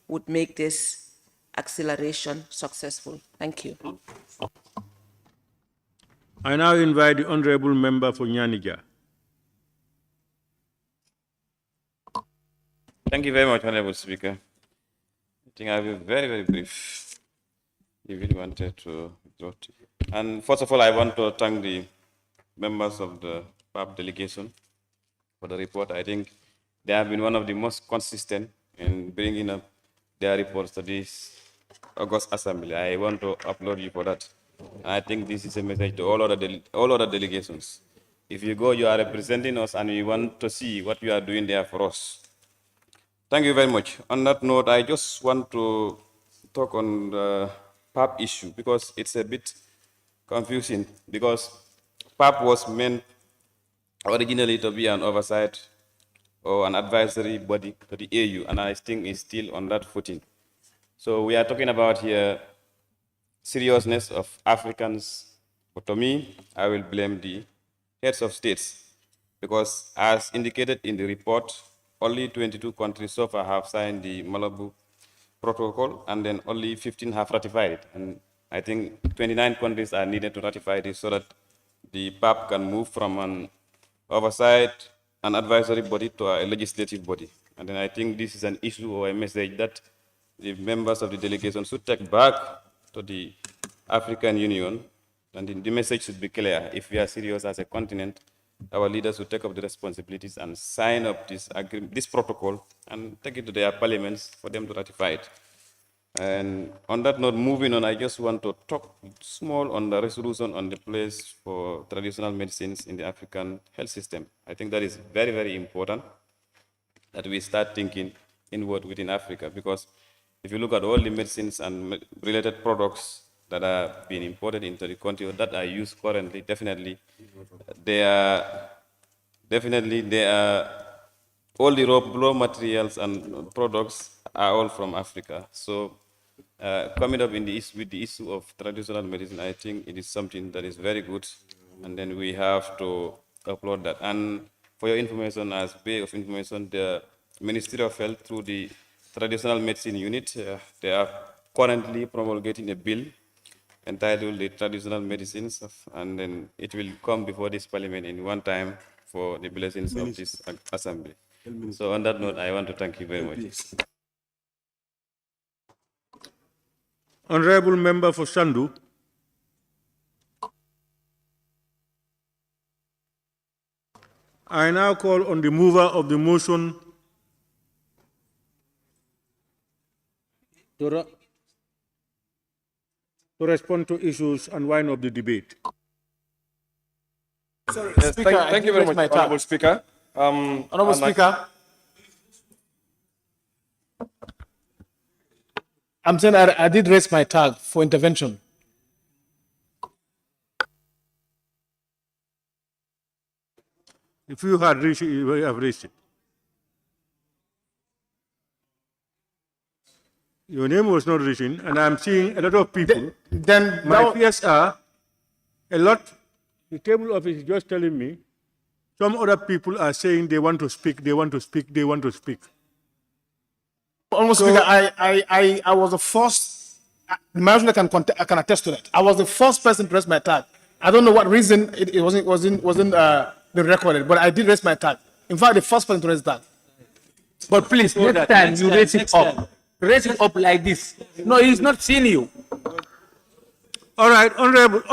would make this acceleration successful. Thank you. I now invite the Honorable Member for Nianija. Thank you very much, Honorable Speaker. I think I'll be very, very brief. You really wanted to withdraw. And first of all, I want to thank the members of the PAP delegation for the report. I think they have been one of the most consistent in bringing up their reports to this August Assembly. I want to applaud you for that. I think this is a message to all other delegations. If you go, you are representing us, and we want to see what you are doing there for us. Thank you very much. On that note, I just want to talk on the PAP issue because it's a bit confusing, because PAP was meant originally to be an oversight or an advisory body to the AU, and I think it's still on that footing. So we are talking about here seriousness of Africans. But to me, I will blame the heads of states, because as indicated in the report, only 22 countries so far have signed the Malabo Protocol, and then only 15 have ratified it. And I think 29 countries are needed to ratify this so that the PAP can move from an oversight, an advisory body to a legislative body. And then I think this is an issue or a message that the members of the delegation should take back to the African Union And the message should be clear. If we are serious as a continent, our leaders will take up the responsibilities and sign up this protocol and take it to their parliaments for them to ratify it. And on that note, moving on, I just want to talk small on the resolution on the place for traditional medicines in the African health system. I think that is very, very important that we start thinking inward within Africa, because if you look at all the medicines and related products that are being imported into the country or that are used currently, definitely all the raw materials and products are all from Africa. So coming up with the issue of traditional medicine, I think it is something that is very good, and then we have to applaud that. And for your information, as way of information, the Ministry of Health through the Traditional Medicine Unit, they are currently promulgating a bill entitled the Traditional Medicines, and then it will come before this parliament in one time for the blessings of this assembly. So on that note, I want to thank you very much. Honorable Member for Sandu. I now call on the mover of the motion to respond to issues and wind up the debate. Sorry, yes, Speaker, thank you very much, Honorable Speaker. Honorable Speaker, I'm saying I did raise my tag for intervention. If you had reached it, you would have raised it. Your name was not written, and I'm seeing a lot of people. Then my fears are a lot. The table office is just telling me some other people are saying they want to speak, they want to speak, they want to speak. Almost So- Speaker, I was the first. My husband can attest to that. I was the first person to raise my tag. I don't know what reason it wasn't been recorded, but I did raise my tag. In fact, the first person to raise that. But please, next time you raise it up. Raise it up like this. No, he's not seeing you. All right, honorable.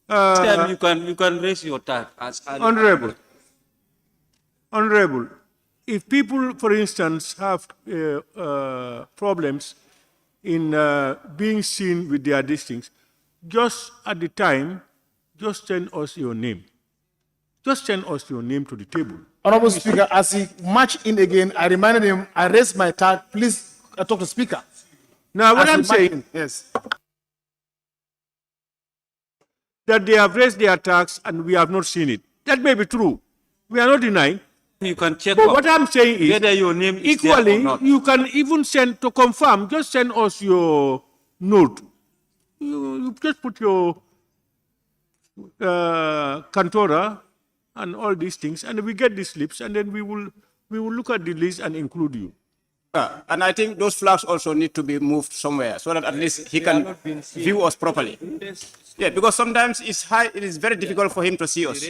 Next time you can raise your tag as Honorable, if people, for instance, have problems in being seen with their districts, just at the time, just send us your name. Just send us your name to the table. Honorable Speaker, as he marched in again, I reminded him, I raised my tag. Please talk to Speaker. Now, what As he I'm marched saying, in, yes, that they have raised their tax and we have not seen it. That may be true. We are not denying. You can check But what I'm saying is, whether your name is equally, there or not. you can even send to confirm, just send us your note. You just put your cantora and all these things, and we get the slips, and then we will look at the list and include you. And I think those flags also need to be moved somewhere so that at least he can view us properly. Yeah, because sometimes it is very difficult for him to see us.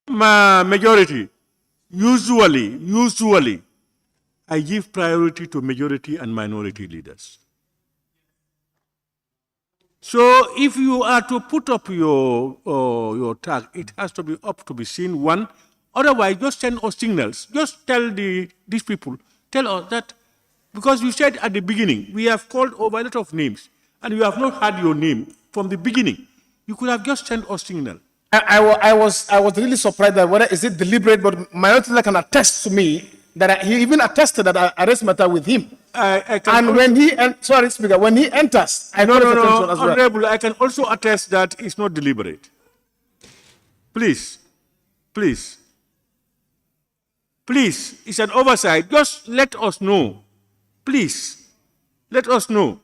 Majority, usually, I give priority to majority and minority leaders. So if you are to put up your tag, it has to be up to be seen, one. Otherwise, just send us signals. Just tell these people, tell us that, because you said at the beginning, we have called over a lot of names, and you have not had your name from the beginning. You could have just sent us signal. I was really surprised that whether is it deliberate, but my husband can attest to me that he even attested that I raised my tag with him. And when sorry, Speaker, when he enters, I know No, as well. Honorable, I can also attest that it's not deliberate. Please, it's an oversight. Just let us know. Please, let us know.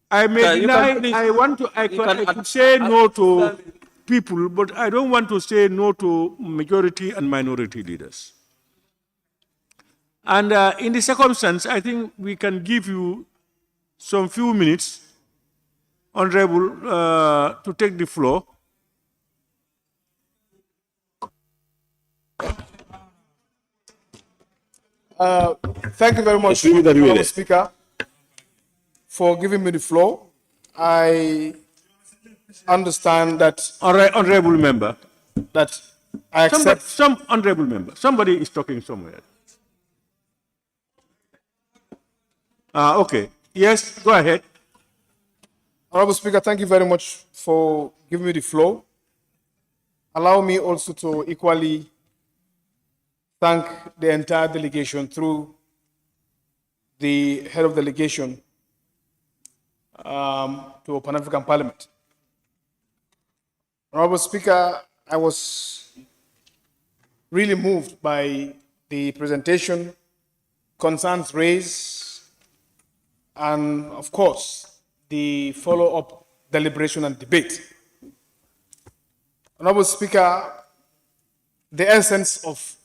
I may deny, I could say no to people, but I don't want to say no to majority and minority leaders. And in the circumstance, I think we can give you some few minutes, Honorable, to take the floor. Thank you very much, Honorable Speaker, for giving me the floor. I understand that... Honorable member. That I accept... Some honorable member. Somebody is talking somewhere. Okay. Yes, go ahead. Honorable Speaker, thank you very much for giving me the floor. Allow me also to equally thank the entire delegation through the head of delegation to Pan-African Parliament. Honorable Speaker, I was really moved by the presentation, concerns raised, and of course, the follow-up deliberation and debate. Honorable Speaker, the essence of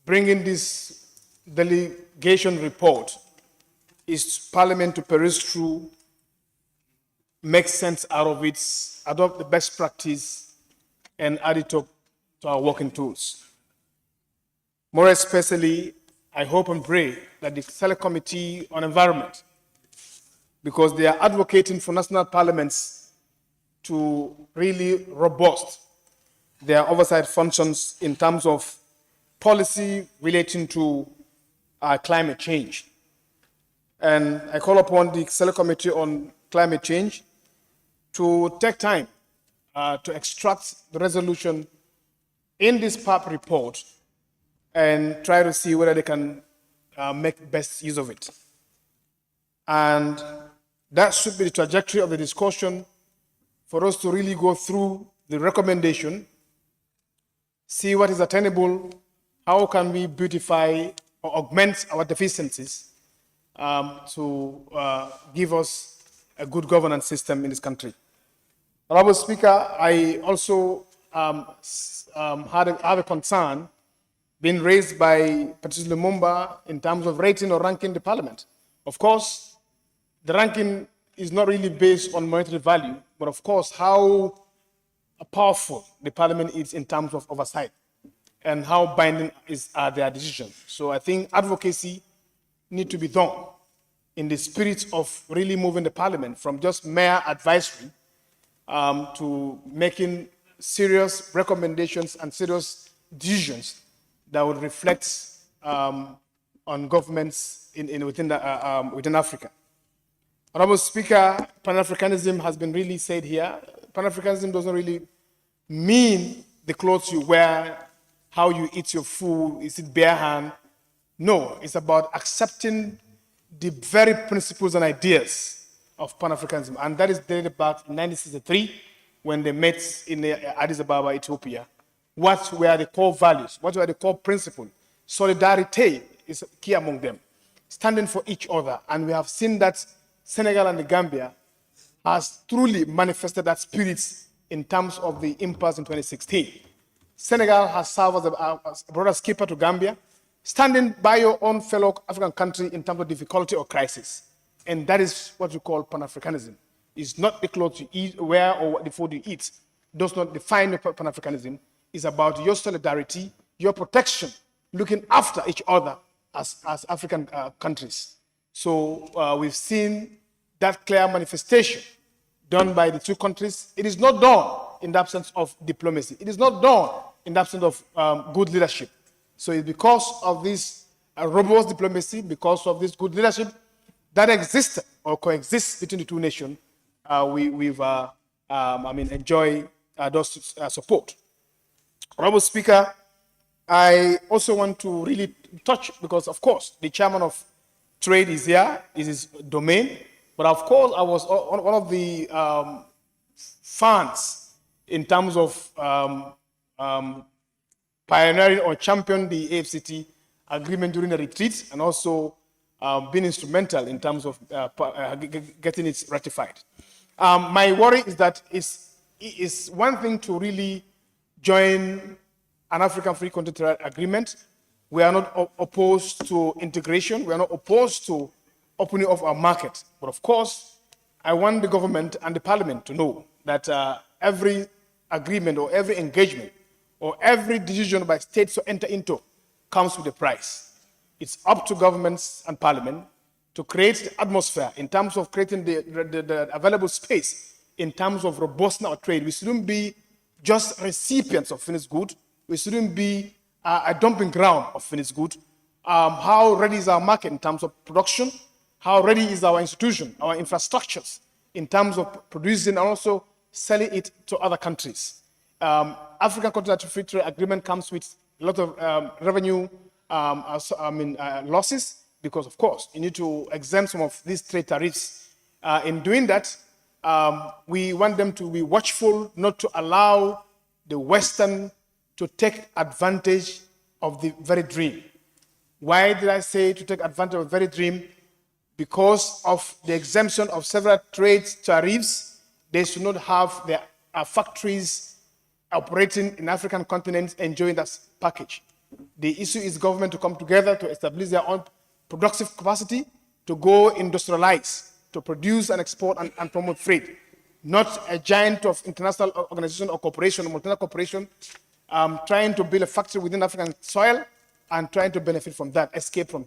bringing this delegation report is Parliament to peruse through, make sense out of it, adopt the best practice, and add it up to our working tools. More especially, I hope and pray that the Select Committee on Environment, because they are advocating for national parliaments to really robust their oversight functions in terms of policy relating to climate change. And I call upon the Select Committee on Climate Change to take time to extract the resolution in this PAP report and try to see whether they can make best use of it. And that should be the trajectory of the discussion for us to really go through the recommendation, see what is attainable, how can we beautify or augment our deficiencies to give us a good governance system in this country. Honorable Speaker, I also have a concern being raised by Patrice Lumumba in terms of rating or ranking the parliament. Of course, the ranking is not really based on monetary value, but of course, how powerful the parliament is in terms of oversight and how binding are their decisions. So I think advocacy needs to be done in the spirit of really moving the parliament from just mere advisory to making serious recommendations and serious decisions that would reflect on governments within Africa. Honorable Speaker, Pan-Africanism has been really said here. Pan-Africanism doesn't really mean the clothes you wear, how you eat your food, is it bare hand? No, it's about accepting the very principles and ideas of Pan-Africanism. And that is dated back in 1963 when they met in Addis Ababa, Ethiopia. What were the core values? What were the core principles? Solidarity is key among them. Standing for each other. And we have seen that Senegal and the Gambia has truly manifested that spirit in terms of the impasse in 2016. Senegal has served as a brother's keeper to Gambia, standing by your own fellow African country in terms of difficulty or crisis. And that is what we call Pan-Africanism. It's not the clothes you eat, wear, or the food you eat. It does not define Pan-Africanism. It's about your solidarity, your protection, looking after each other as African countries. So we've seen that clear manifestation done by the two countries. It is not done in the absence of diplomacy. It is not done in the absence of good leadership. So it's because of this robust diplomacy, because of this good leadership that existed or coexists between the two nations, we've enjoy those support. Honorable Speaker, I also want to really touch, because of course the chairman of trade is here, is his domain, but of course I was one of the fans in terms of pioneering or championing the AFCT agreement during the retreat, and also being instrumental in terms of getting it ratified. My worry is that it's one thing to really join an African Free Trade Agreement. We are not opposed to integration. We are not opposed to opening of our market. But of course, I want the government and the parliament to know that every agreement or every engagement or every decision by states to enter into comes with a price. It's up to governments and parliament to create the atmosphere in terms of creating the available space in terms of robustness of trade. We shouldn't be just recipients of finished good. We shouldn't be a dumping ground of finished good. How ready is our market in terms of production? How ready is our institution, our infrastructures in terms of producing and also selling it to other countries? African Continental Free Trade Agreement comes with a lot of revenue losses, because of course you need to exempt some of these trade tariffs. In doing that, we want them to be watchful not to allow the Western to take advantage of the very dream. Why did I say to take advantage of the very dream? Because of the exemption of several trade tariffs, they should not have their factories operating in African continent enjoying that package. The issue is government to come together to establish their own productive capacity to go industrialize, to produce and export and promote trade, not a giant of international organization or corporation, or multinational corporation, trying to build a factory within African soil and trying to benefit from that, escape from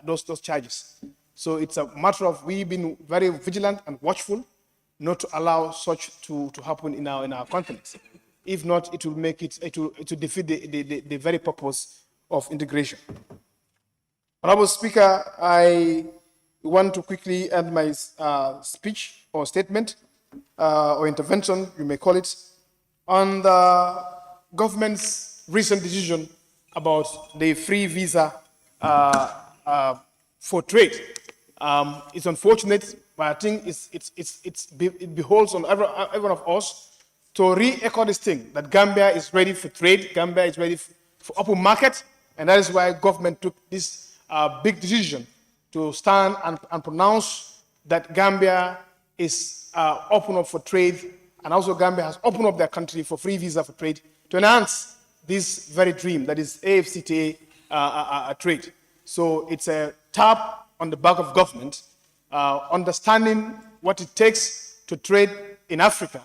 those charges. So it's a matter of we being very vigilant and watchful, not to allow such to happen in our continent. If not, it will make it will defeat the very purpose of integration. Honorable Speaker, I want to quickly end my speech or statement or intervention, you may call it, on the government's recent decision about the free visa for trade. It's unfortunate, but I think it beholds on every one of us to re-echo this thing, that Gambia is ready for trade, Gambia is ready for open market, and that is why government took this big decision to stand and pronounce that Gambia is open up for trade, and also Gambia has opened up their country for free visa for trade to enhance this very dream that is AFCTA trade. So it's a tap on the back of government, understanding what it takes to trade in Africa,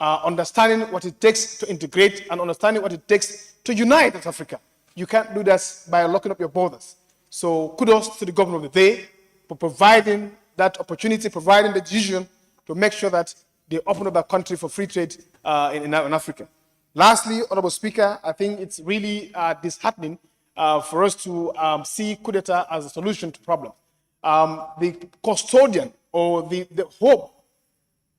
understanding what it takes to integrate, and understanding what it takes to unite as Africa. You can't do that by locking up your borders. So kudos to the government of the day for providing that opportunity, providing the decision to make sure that they open up their country for free trade in Africa. Lastly, Honorable Speaker, I think it's really disheartening for us to see coup d'etat as a solution to problem. The custodian or the hope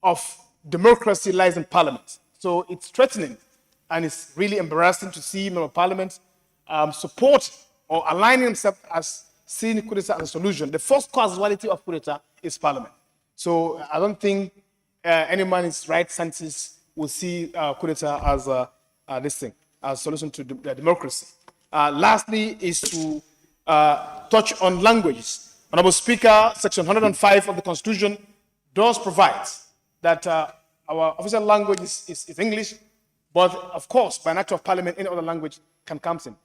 of democracy lies in parliament. So it's threatening and it's really embarrassing to see member of parliament support or aligning themselves as seeing coup d'etat as a solution. The first causality of coup d'etat is parliament. So I don't think any man in his right senses will see coup d'etat as this thing, as a solution to democracy. Lastly is to touch on languages. Honorable Speaker, Section 105 of the Constitution does provide that our official language is English, but of course, by an act of parliament, any other language can come in.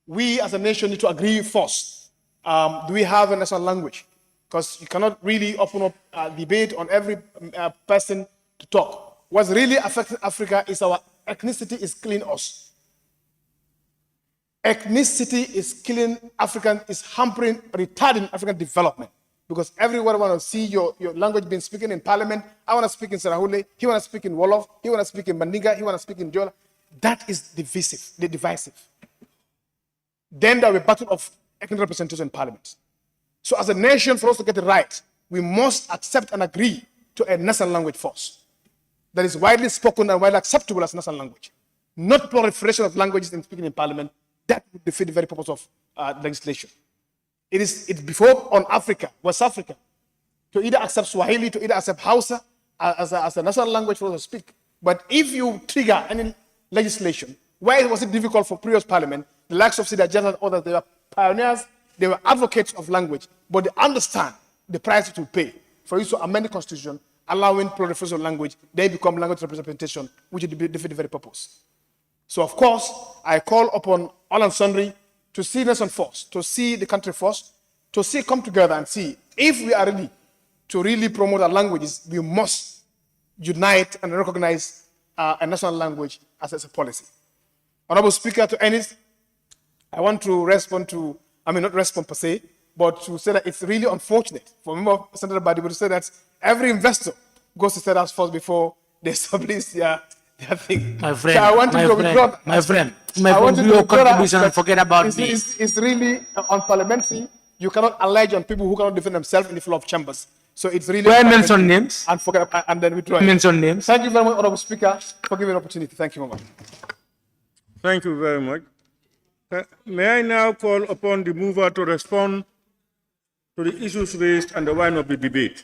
We as a nation need to agree first. Do we have a national language? Because you cannot really open up a debate on every person to talk. What's really affecting Africa is our ethnicity is killing us. Ethnicity is killing African, is hampering, retarding African development. Because everyone wants to see your language being spoken in parliament. I want to speak in Sarahule, he want to speak in Wolof, he want to speak in Mandinga, he want to speak in Jola. That is divisive. Then there will be a battle of ethnic representation in parliament. So as a nation, for us to get it right, we must accept and agree to a national language first that is widely spoken and widely acceptable as national language. Not proliferation of languages in speaking in parliament. That would defeat the very purpose of legislation. It's before on Africa, West Africa, to either accept Swahili, to either accept Hausa as a national language for us to speak. But if you trigger any legislation, why was it difficult for previous parliament, the likes of Sida General and others, they were pioneers, they were advocates of language, but they understand the price it will pay for you to amend the constitution, allowing proliferation of language, they become language representation, which will defeat the very purpose. So of course, I call upon all and sundry to see nation first, to see the country first, to see come together and see if we are ready to really promote our languages, we must unite and recognize a national language as a policy. Honorable Speaker, to end it, I want to respond to I mean, not respond per se, but to say that it's really unfortunate for a member of the central body to say that every investor goes to State House first before they establish their thing. My friend, so I want you to withdraw. my friend, I want you to your withdraw that contribution and aspect. forget about me. It's really unparliamentary. You cannot allege on people who cannot defend themselves in the floor of chambers. So it's really. Why mention names? And forget and then withdraw. Mention names. Thank you very much, Honorable Speaker, for giving an opportunity. Thank you, Mama. Thank you very much. May I now call upon the mover to respond to the issues raised and the line of the debate?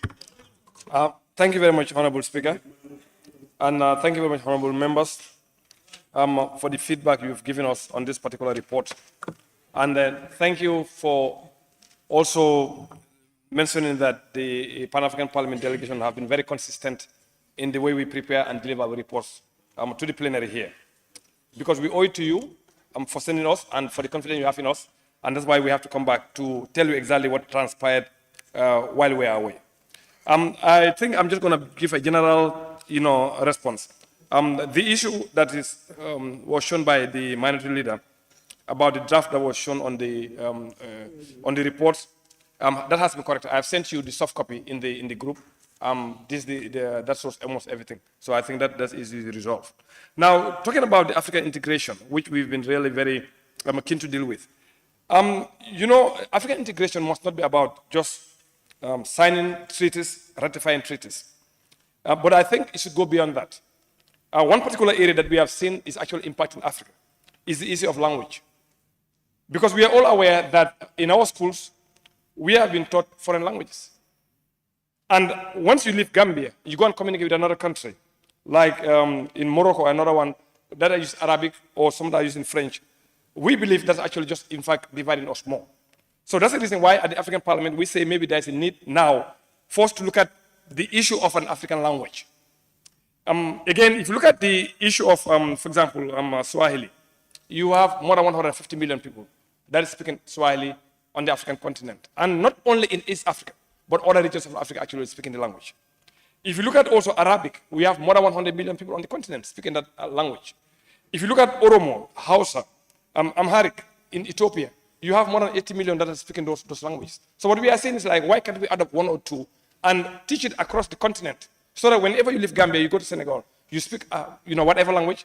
Thank you very much, Honorable Speaker. And thank you very much, Honorable Members, for the feedback you've given us on this particular report. And thank you for also mentioning that the Pan-African Parliament delegation have been very consistent in the way we prepare and deliver our reports to the plenary here. Because we owe it to you for sending us and for the confidence you have in us. And that's why we have to come back to tell you exactly what transpired while we are away. I think I'm just going to give a general, response. The issue that was shown by the minority leader about the draft that was shown on the reports, that has been corrected. I've sent you the soft copy in the group. That shows almost everything. So I think that is easily resolved. Now, talking about the African integration, which we've been really very keen to deal with. African integration must not be about just signing treaties, ratifying treaties. But I think it should go beyond that. One particular area that we have seen is actually impacting Africa is the issue of language. Because we are all aware that in our schools, we have been taught foreign languages. And once you leave Gambia, you go and communicate with another country, like in Morocco, another one that use Arabic or some that are using French. We believe that's actually just, in fact, dividing us more. So that's the reason why at the African Parliament, we say maybe there's a need now for us to look at the issue of an African language. Again, if you look at the issue of, for example, Swahili, you have more than 150 million people that is speaking Swahili on the African continent. And not only in East Africa, but other regions of Africa actually speaking the language. If you look at also Arabic, we have more than 100 million people on the continent speaking that language. If you look at Oromo, Hausa, Amharic in Ethiopia, you have more than 80 million that are speaking those languages. So what we are saying is like, why can't we add up one or two and teach it across the continent so that whenever you leave Gambia, you go to Senegal, you speak, whatever language,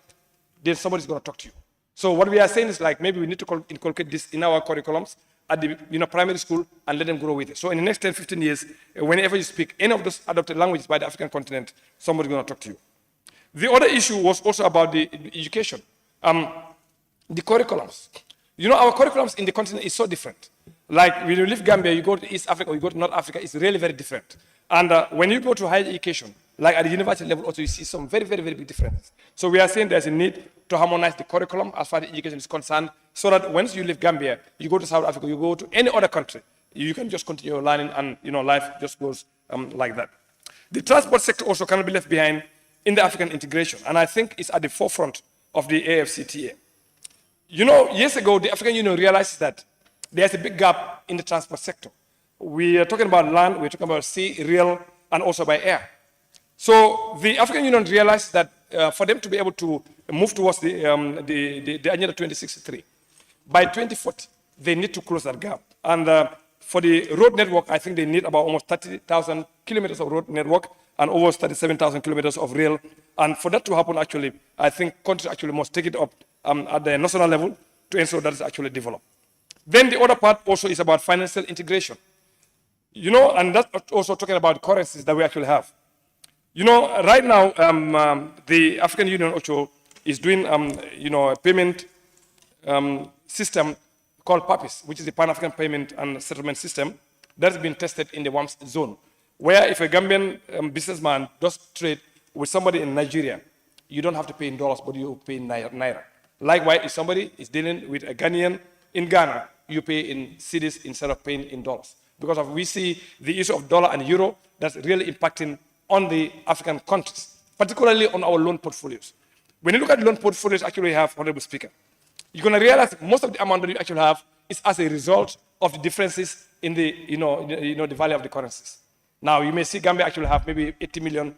then somebody's going to talk to you. So what we are saying is like, maybe we need to inculcate this in our curriculums at the primary school and let them grow with it. So in the next 10, 15 years, whenever you speak any of those adopted languages by the African continent, somebody's going to talk to you. The other issue was also about the education, the curriculums. Our curriculums in the continent is so different. Like when you leave Gambia, you go to East Africa, or you go to North Africa, it's really very different. And when you go to higher education, like at the university level also, you see some very, very, very big differences. So we are saying there's a need to harmonize the curriculum as far as education is concerned, so that once you leave Gambia, you go to South Africa, you go to any other country, you can just continue learning and life just goes like that. The transport sector also cannot be left behind in the African integration, and I think it's at the forefront of the AFCTA. Years ago, the African Union realized that there's a big gap in the transport sector. We are talking about land, we're talking about sea, rail, and also by air. So the African Union realized that for them to be able to move towards the Agenda 2063, by 2040, they need to close that gap. And for the road network, I think they need about almost 30,000 kilometers of road network and over 37,000 kilometers of rail. And for that to happen, actually, I think countries actually must take it up at the national level to ensure that it's actually developed. Then the other part also is about financial integration. And that's also talking about currencies that we actually have. Right now, the African Union also is doing, a payment system called PAPIS, which is the Pan-African Payment and Settlement System that's been tested in the WAMS zone, where if a Gambian businessman does trade with somebody in Nigeria, you don't have to pay in dollars, but you pay in naira. Likewise, if somebody is dealing with a Ghanaian in Ghana, you pay in cedis instead of paying in dollars. Because we see the issue of dollar and euro that's really impacting on the African countries, particularly on our loan portfolios. When you look at loan portfolios actually have, Honorable Speaker, you're going to realize that most of the amount that you actually have is as a result of the differences in the, the value of the currencies. Now, you may see Gambia actually have maybe 80 billion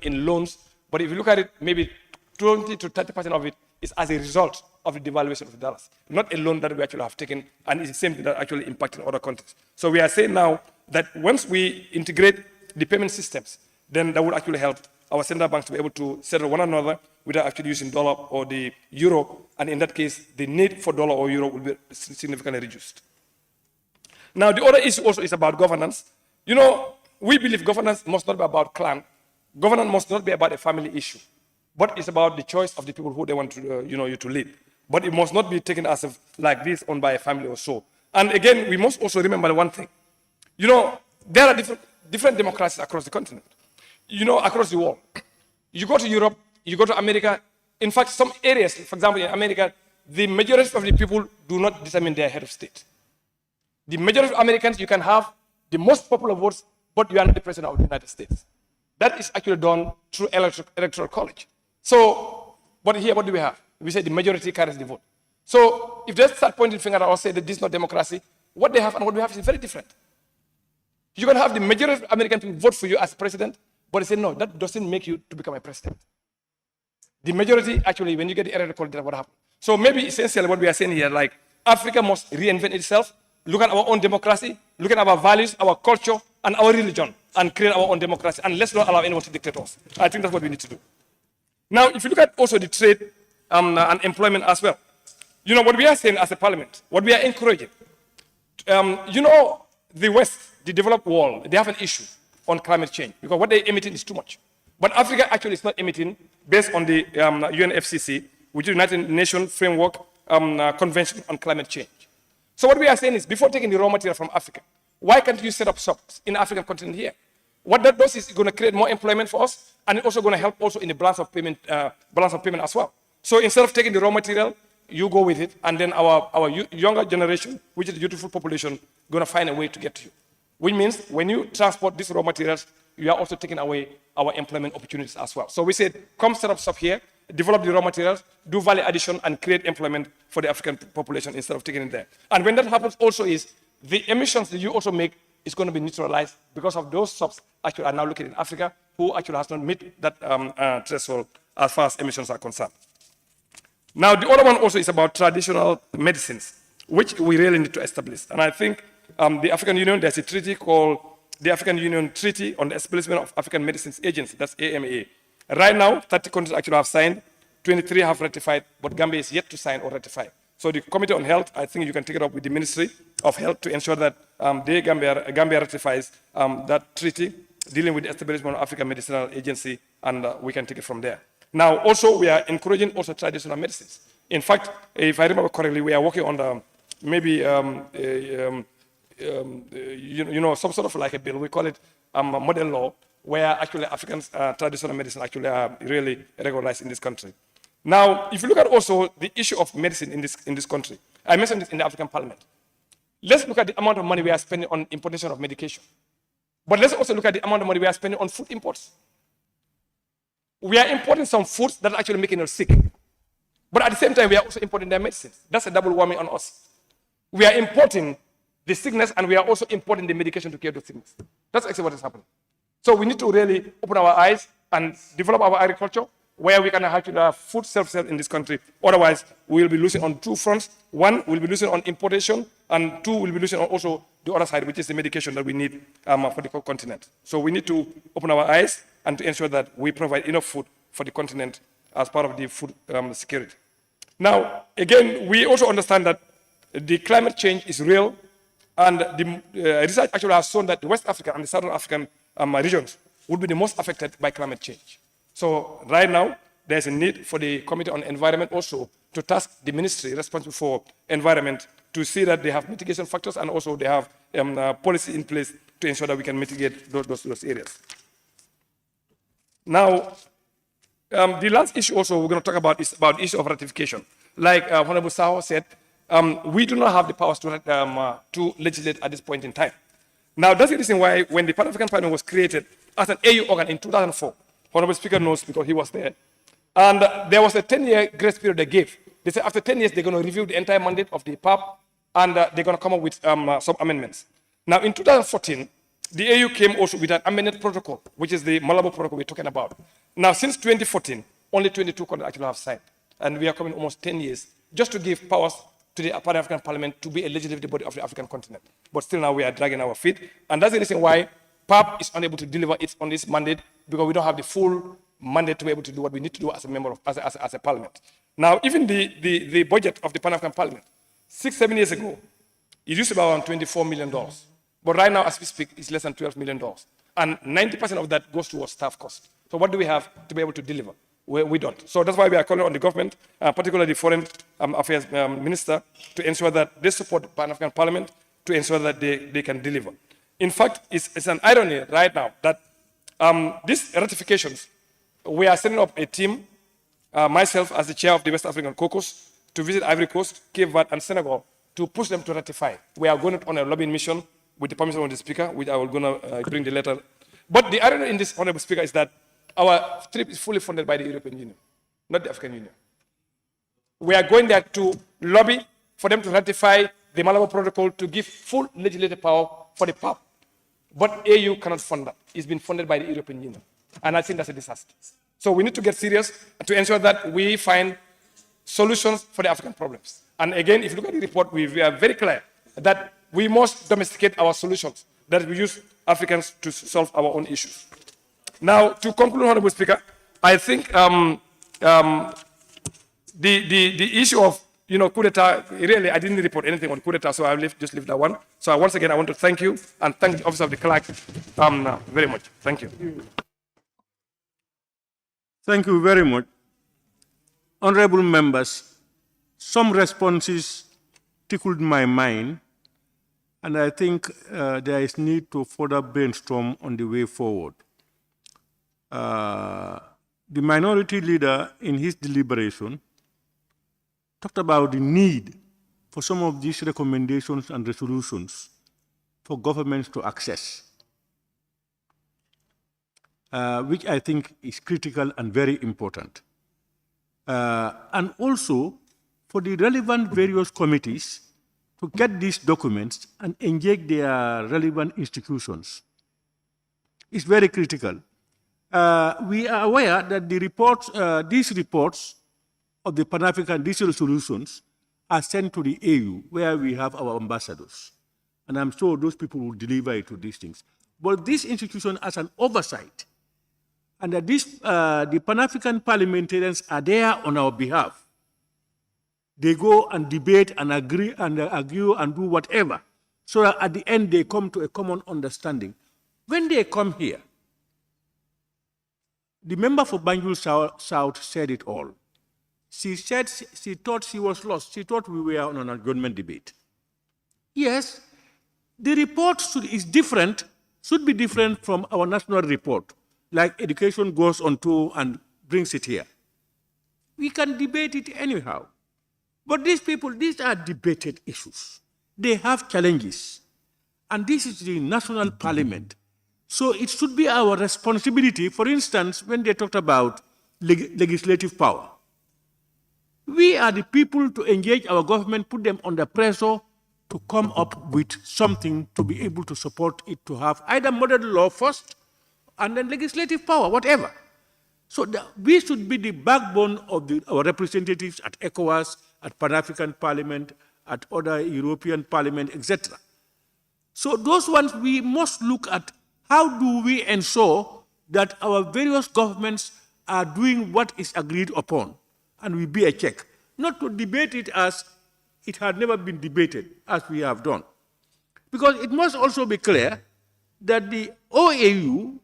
in loans, but if you look at it, maybe 20 to 30% of it is as a result of the devaluation of the dollars, not a loan that we actually have taken, and it's the same thing that actually impacted other countries. So we are saying now that once we integrate the payment systems, then that would actually help our central banks to be able to settle one another without actually using dollar or the euro, and in that case, the need for dollar or euro will be significantly reduced. Now, the other issue also is about governance. You know, we believe governance must not be about clan. Governance must not be about a family issue, but it's about the choice of the people who they want to, you to lead. But it must not be taken as if like this owned by a family or so. And again, we must also remember one thing. You know, there are different democracies across the continent. You know, across the world. You go to Europe, you go to America. In fact, some areas, for example, in America, the majority of the people do not determine their head of state. The majority of Americans, you can have the most popular votes, but you are not the president of the United States. That is actually done through electoral college. So, but here, what do we have? We say the majority carries the vote. So, if they start pointing finger at us, say that this is not democracy, what they have and what we have is very different. You can have the majority of Americans to vote for you as president, but they say, no, that doesn't make you to become a president. The majority, actually, when you get the electoral college, that's what happens. So maybe essentially what we are saying here, like Africa must reinvent itself, look at our own democracy, look at our values, our culture, and our religion, and create our own democracy. And let's not allow anyone to dictate us. I think that's what we need to do. Now, if you look at also the trade and employment as well, you know, what we are saying as a parliament, what we are encouraging, you know, the West, the developed world, they have an issue on climate change because what they're emitting is too much. But Africa actually is not emitting based on the UNFCCC, which is United Nations Framework Convention on Climate Change. So what we are saying is, before taking the raw material from Africa, why can't you set up shops in the African continent here? What that does is going to create more employment for us, and it's also going to help also in the balance of payment as well. So instead of taking the raw material, you go with it, and then our younger generation, which is the youthful population, going to find a way to get to you. Which means when you transport these raw materials, you are also taking away our employment opportunities as well. So we said, come set up shop here, develop the raw materials, do value addition, and create employment for the African population instead of taking it there. And when that happens also is, the emissions that you also make is going to be neutralized because of those shops actually are now located in Africa who actually has not met that threshold as far as emissions are concerned. Now, the other one also is about traditional medicines, which we really need to establish. And I think the African Union, there's a treaty called the African Union Treaty on the Establishment of African Medicines Agency, that's AMA. Right now, 30 countries actually have signed, 23 have ratified, but Gambia is yet to sign or ratify. So the Committee on Health, I think you can take it up with the Ministry of Health to ensure that Gambia ratifies that treaty dealing with the establishment of African Medicinal Agency, and we can take it from there. Now, also, we are encouraging also traditional medicines. In fact, if I remember correctly, we are working on the, maybe, you know, some sort of like a bill. We call it a model law, where actually African traditional medicine actually are really recognized in this country. Now, if you look at also the issue of medicine in this country, I mentioned this in the African Parliament. Let's look at the amount of money we are spending on importation of medication. But let's also look at the amount of money we are spending on food imports. We are importing some foods that are actually making us sick. But at the same time, we are also importing their medicines. That's a double whammy on us. We are importing the sickness, and we are also importing the medication to cure the sickness. That's actually what is happening. So we need to really open our eyes and develop our agriculture where we can actually have food self-serve in this country. Otherwise, we will be losing on two fronts. One, we'll be losing on importation, and two, we'll be losing on also the other side, which is the medication that we need for the continent. So we need to open our eyes and to ensure that we provide enough food for the continent as part of the food security. Now, again, we also understand that the climate change is real, and the research actually has shown that the West African and the Southern African regions would be the most affected by climate change. So right now, there's a need for the Committee on Environment also to task the ministry responsible for environment to see that they have mitigation factors and also they have policy in place to ensure that we can mitigate those areas. Now, the last issue also we're going to talk about is about the issue of ratification. Like Honorable Saho said, we do not have the powers to legislate at this point in time. Now, that's the reason why when the Pan-African Parliament was created as an AU organ in 2004, Honorable Speaker knows because he was there, and there was a 10-year grace period they gave. They said after 10 years, they're going to review the entire mandate of the PAP, and they're going to come up with some amendments. Now, in 2014, the AU came also with an amended protocol, which is the Malabo protocol we're talking about. Now, since 2014, only 22 countries actually have signed, and we are coming almost 10 years just to give powers to the Pan-African Parliament to be a legislative body of the African continent. But still now we are dragging our feet. And that's the reason why PAP is unable to deliver it on this mandate, because we don't have the full mandate to be able to do what we need to do as a member of, as a parliament. Now, even the budget of the Pan-African Parliament, 6-7 years ago, it used to be around $24 million. But right now, as we speak, it's less than $12 million. And 90% of that goes towards staff costs. So what do we have to be able to deliver? We don't. So that's why we are calling on the government, particularly the Foreign Affairs Minister, to ensure that they support the Pan-African Parliament, to ensure that they can deliver. In fact, it's an irony right now that these ratifications, we are setting up a team, myself as the chair of the West African Caucus, to visit Ivory Coast, Cape Verde, and Senegal to push them to ratify. We are going on a lobbying mission with the permission of the Speaker, which I will going to bring the letter. But the irony in this, Honorable Speaker, is that our trip is fully funded by the European Union, not the African Union. We are going there to lobby for them to ratify the Malabo Protocol to give full legislative power for the PAP. But AU cannot fund that. It's been funded by the European Union. And I think that's a disaster. So we need to get serious to ensure that we find solutions for the African problems. And again, if you look at the report, we are very clear that we must domesticate our solutions, that we use Africans to solve our own issues. Now, to conclude, Honorable Speaker, I think the issue of coup d'etat, really, I didn't report anything on coup d'etat, so I'll just leave that one. So once again, I want to thank you and thank the Office of the Clerk very much. Thank you. Thank you very much. Honorable members, some responses tickled my mind, and I think there is need to further brainstorm on the way forward. The minority leader in his deliberation talked about the need for some of these recommendations and resolutions for governments to access, which I think is critical and very important. And also for the relevant various committees to get these documents and engage their relevant institutions. It's very critical. We are aware that the reports, these reports of the Pan-African digital solutions are sent to the AU, where we have our ambassadors. And I'm sure those people will deliver it to these things. But this institution has an oversight, and that the Pan-African parliamentarians are there on our behalf. They go and debate and agree and argue and do whatever, so that at the end they come to a common understanding. When they come here, the member for BANJUL South said it all. She said she thought she was lost. She thought we were on an adjournment debate. Yes, the report should be different from our national report, like education goes on tour and brings it here. We can debate it anyhow. But these people, these are debated issues. They have challenges. And this is the national parliament. So it should be our responsibility, for instance, when they talked about legislative power. We are the people to engage our government, put them under pressure to come up with something to be able to support it, to have either model law first and then legislative power, whatever. So we should be the backbone of our representatives at ECOWAS, at Pan-African Parliament, at other European Parliament, etc. So those ones we must look at. How do we ensure that our various governments are doing what is agreed upon, and we be a check? Not to debate it as it had never been debated, as we have done. Because it must also be clear that the OAU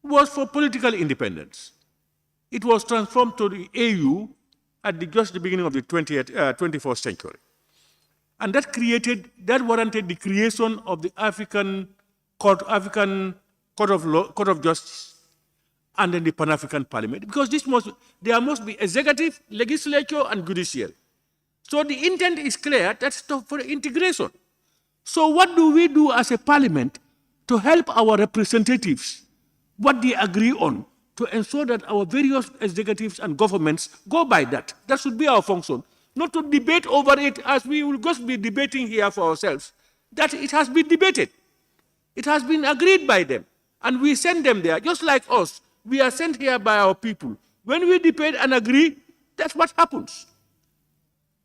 was for political independence. It was transformed to the AU at just the beginning of the 21st century. And that warranted the creation of the African Court of Justice, and then the Pan-African Parliament, because there must be executive, legislature, and judicial. So the intent is clear, that's for integration. So what do we do as a parliament to help our representatives, what they agree on, to ensure that our various executives and governments go by that? That should be our function, not to debate over it as we will just be debating here for ourselves. That it has been debated. It has been agreed by them, and we send them there, just like us. We are sent here by our people. When we debate and agree, that's what happens.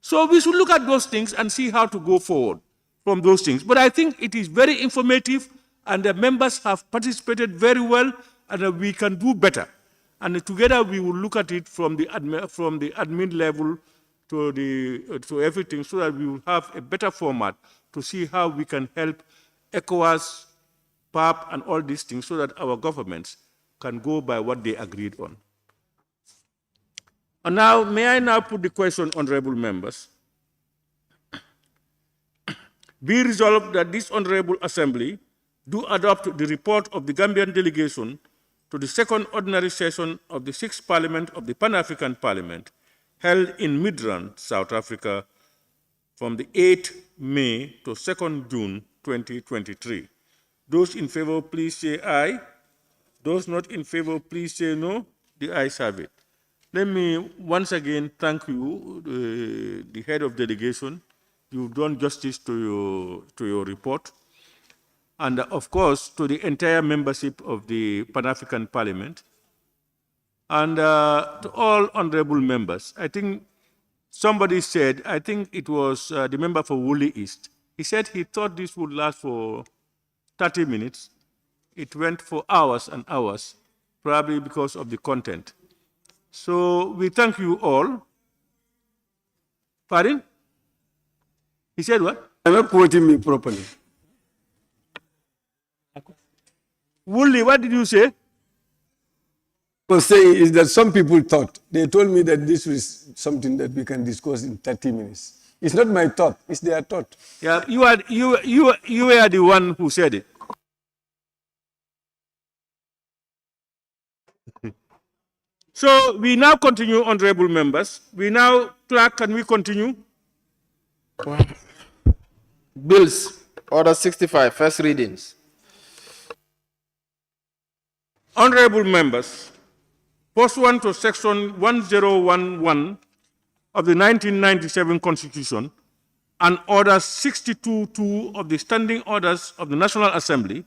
So we should look at those things and see how to go forward from those things. But I think it is very informative, and the members have participated very well, and we can do better. And together we will look at it from the admin level to everything, so that we will have a better format to see how we can help ECOWAS, PAP, and all these things, so that our governments can go by what they agreed on. And now, may I now put the question, honorable members? Be resolved that this honorable assembly do adopt the report of the Gambian delegation to the second ordinary session of the 6th Parliament of the Pan-African Parliament, held in Midrand, South Africa, from the 8th May to 2nd June 2023. Those in favor, please say aye. Those not in favor, please say no. The ayes have it. Let me once again thank you, the head of delegation. You've done justice to your report. And of course, to the entire membership of the Pan-African Parliament. And to all honorable members. I think somebody said, I think it was the member for Woolly East. He said he thought this would last for 30 minutes. It went for hours and hours, probably because of the content. So we thank you all. Pardon? He said what? You're not quoting me properly. Woolly, what did you say? I was saying is that some people thought, they told me that this was something that we can discuss in 30 minutes. It's not my thought, it's their thought. Yeah, you were the one who said it. So we now continue, honorable members. Clerk, can we continue? Bills, Order 65, first readings. Honorable members, pursuant to Section 1011 of the 1997 Constitution and Order 62.2 of the Standing Orders of the National Assembly,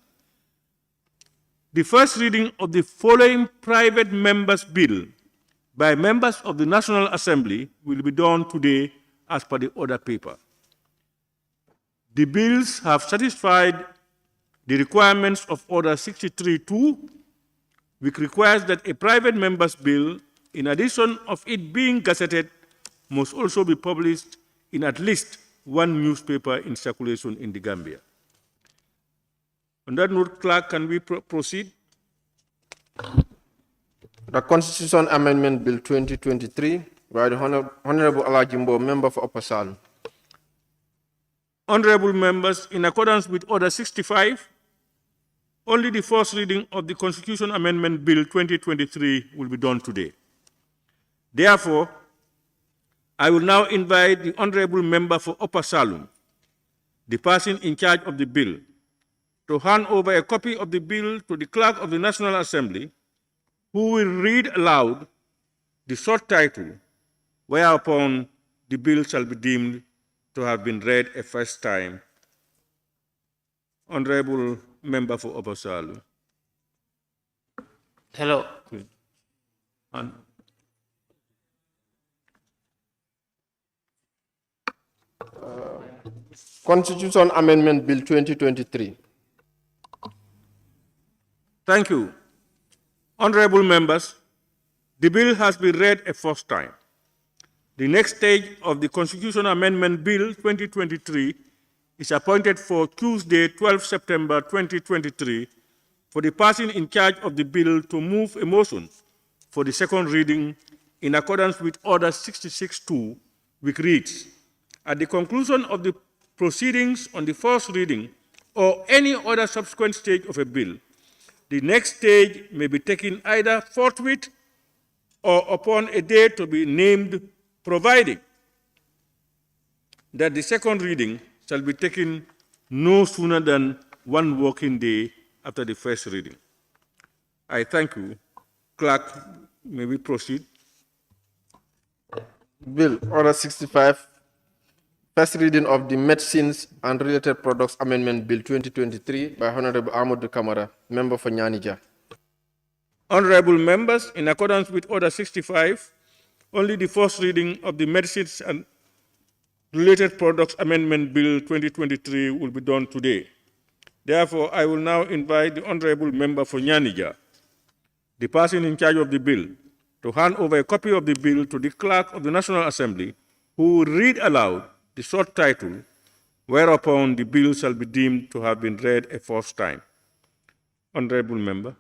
the first reading of the following private members' bill by members of the National Assembly will be done today as per the order paper. The bills have satisfied the requirements of Order 63.2, which requires that a private member's bill, in addition of it being gazetted, must also be published in at least one newspaper in circulation in the Gambia. On that note, Clerk, can we proceed? The Constitution Amendment Bill 2023 by the Honorable Alhagie Mbow, member for Upper Saloum. Honorable members, in accordance with Order 65, only the first reading of the Constitution Amendment Bill 2023 will be done today. Therefore, I will now invite the Honorable Member for Upper Saloum, the person in charge of the bill, to hand over a copy of the bill to the Clerk of the National Assembly, who will read aloud the short title, whereupon the bill shall be deemed to have been read a first time. Honorable Member for Upper Saloum. Hello. Constitution Amendment Bill 2023. Thank you. Honorable members, the bill has been read a first time. The next stage of the Constitution Amendment Bill 2023 is appointed for Tuesday, 12 September 2023, for the person in charge of the bill to move a motion for the second reading in accordance with Order 66.2, which reads, at the conclusion of the proceedings on the first reading or any other subsequent stage of a bill, the next stage may be taken either forthwith or upon a date to be named, providing that the second reading shall be taken no sooner than one working day after the first reading. I thank you. Clerk, may we proceed? Bill, Order 65, first reading of the Medicines and Related Products Amendment Bill 2023 by Honorable Amadou Camara, member for Nianija. Honorable members, in accordance with Order 65, only the first reading of the Medicines and Related Products Amendment Bill 2023 will be done today. Therefore, I will now invite the Honorable Member for Nianija, the person in charge of the bill, to hand over a copy of the bill to the Clerk of the National Assembly, who will read aloud the short title, whereupon the bill shall be deemed to have been read a first time. Honorable Member.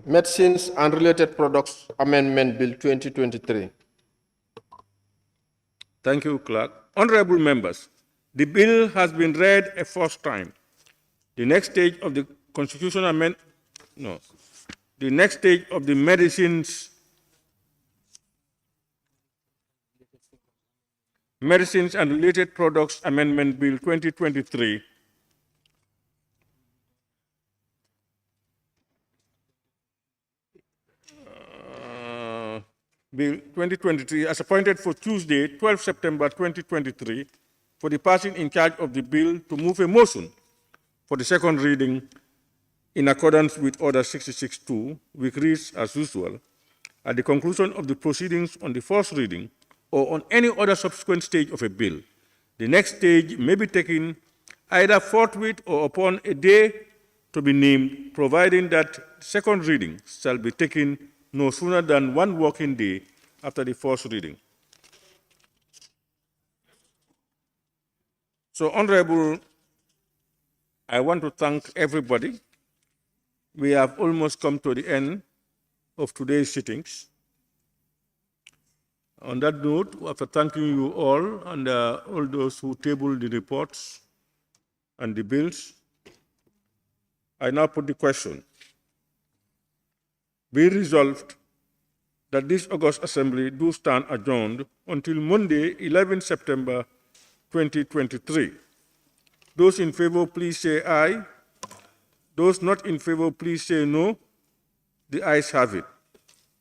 Medicines and Related Products Amendment Bill 2023. Thank you, Clerk. Honorable members, the bill has been read a first time. The next stage of the constitutional amendment, the next stage of the Medicines and Related Products Amendment Bill 2023 Bill 2023 as appointed for Tuesday, 12 September 2023, for the person in charge of the bill to move a motion for the second reading in accordance with Order 66-2, which reads as usual, at the conclusion of the proceedings on the first reading or on any other subsequent stage of a bill. The next stage may be taken either forthwith or upon a day to be named, providing that second reading shall be taken no sooner than 1 working day after the first reading. So, Honorable, I want to thank everybody. We have almost come to the end of today's sittings. On that note, after thanking you all and all those who tabled the reports and the bills, I now put the question. Be resolved that this August Assembly do stand adjourned until Monday, 11 September 2023. Those in favor, please say aye. Those not in favor, please say no. The ayes have it.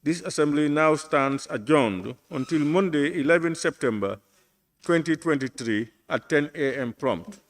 This Assembly now stands adjourned until Monday, 11 September 2023 at 10 a.m. prompt.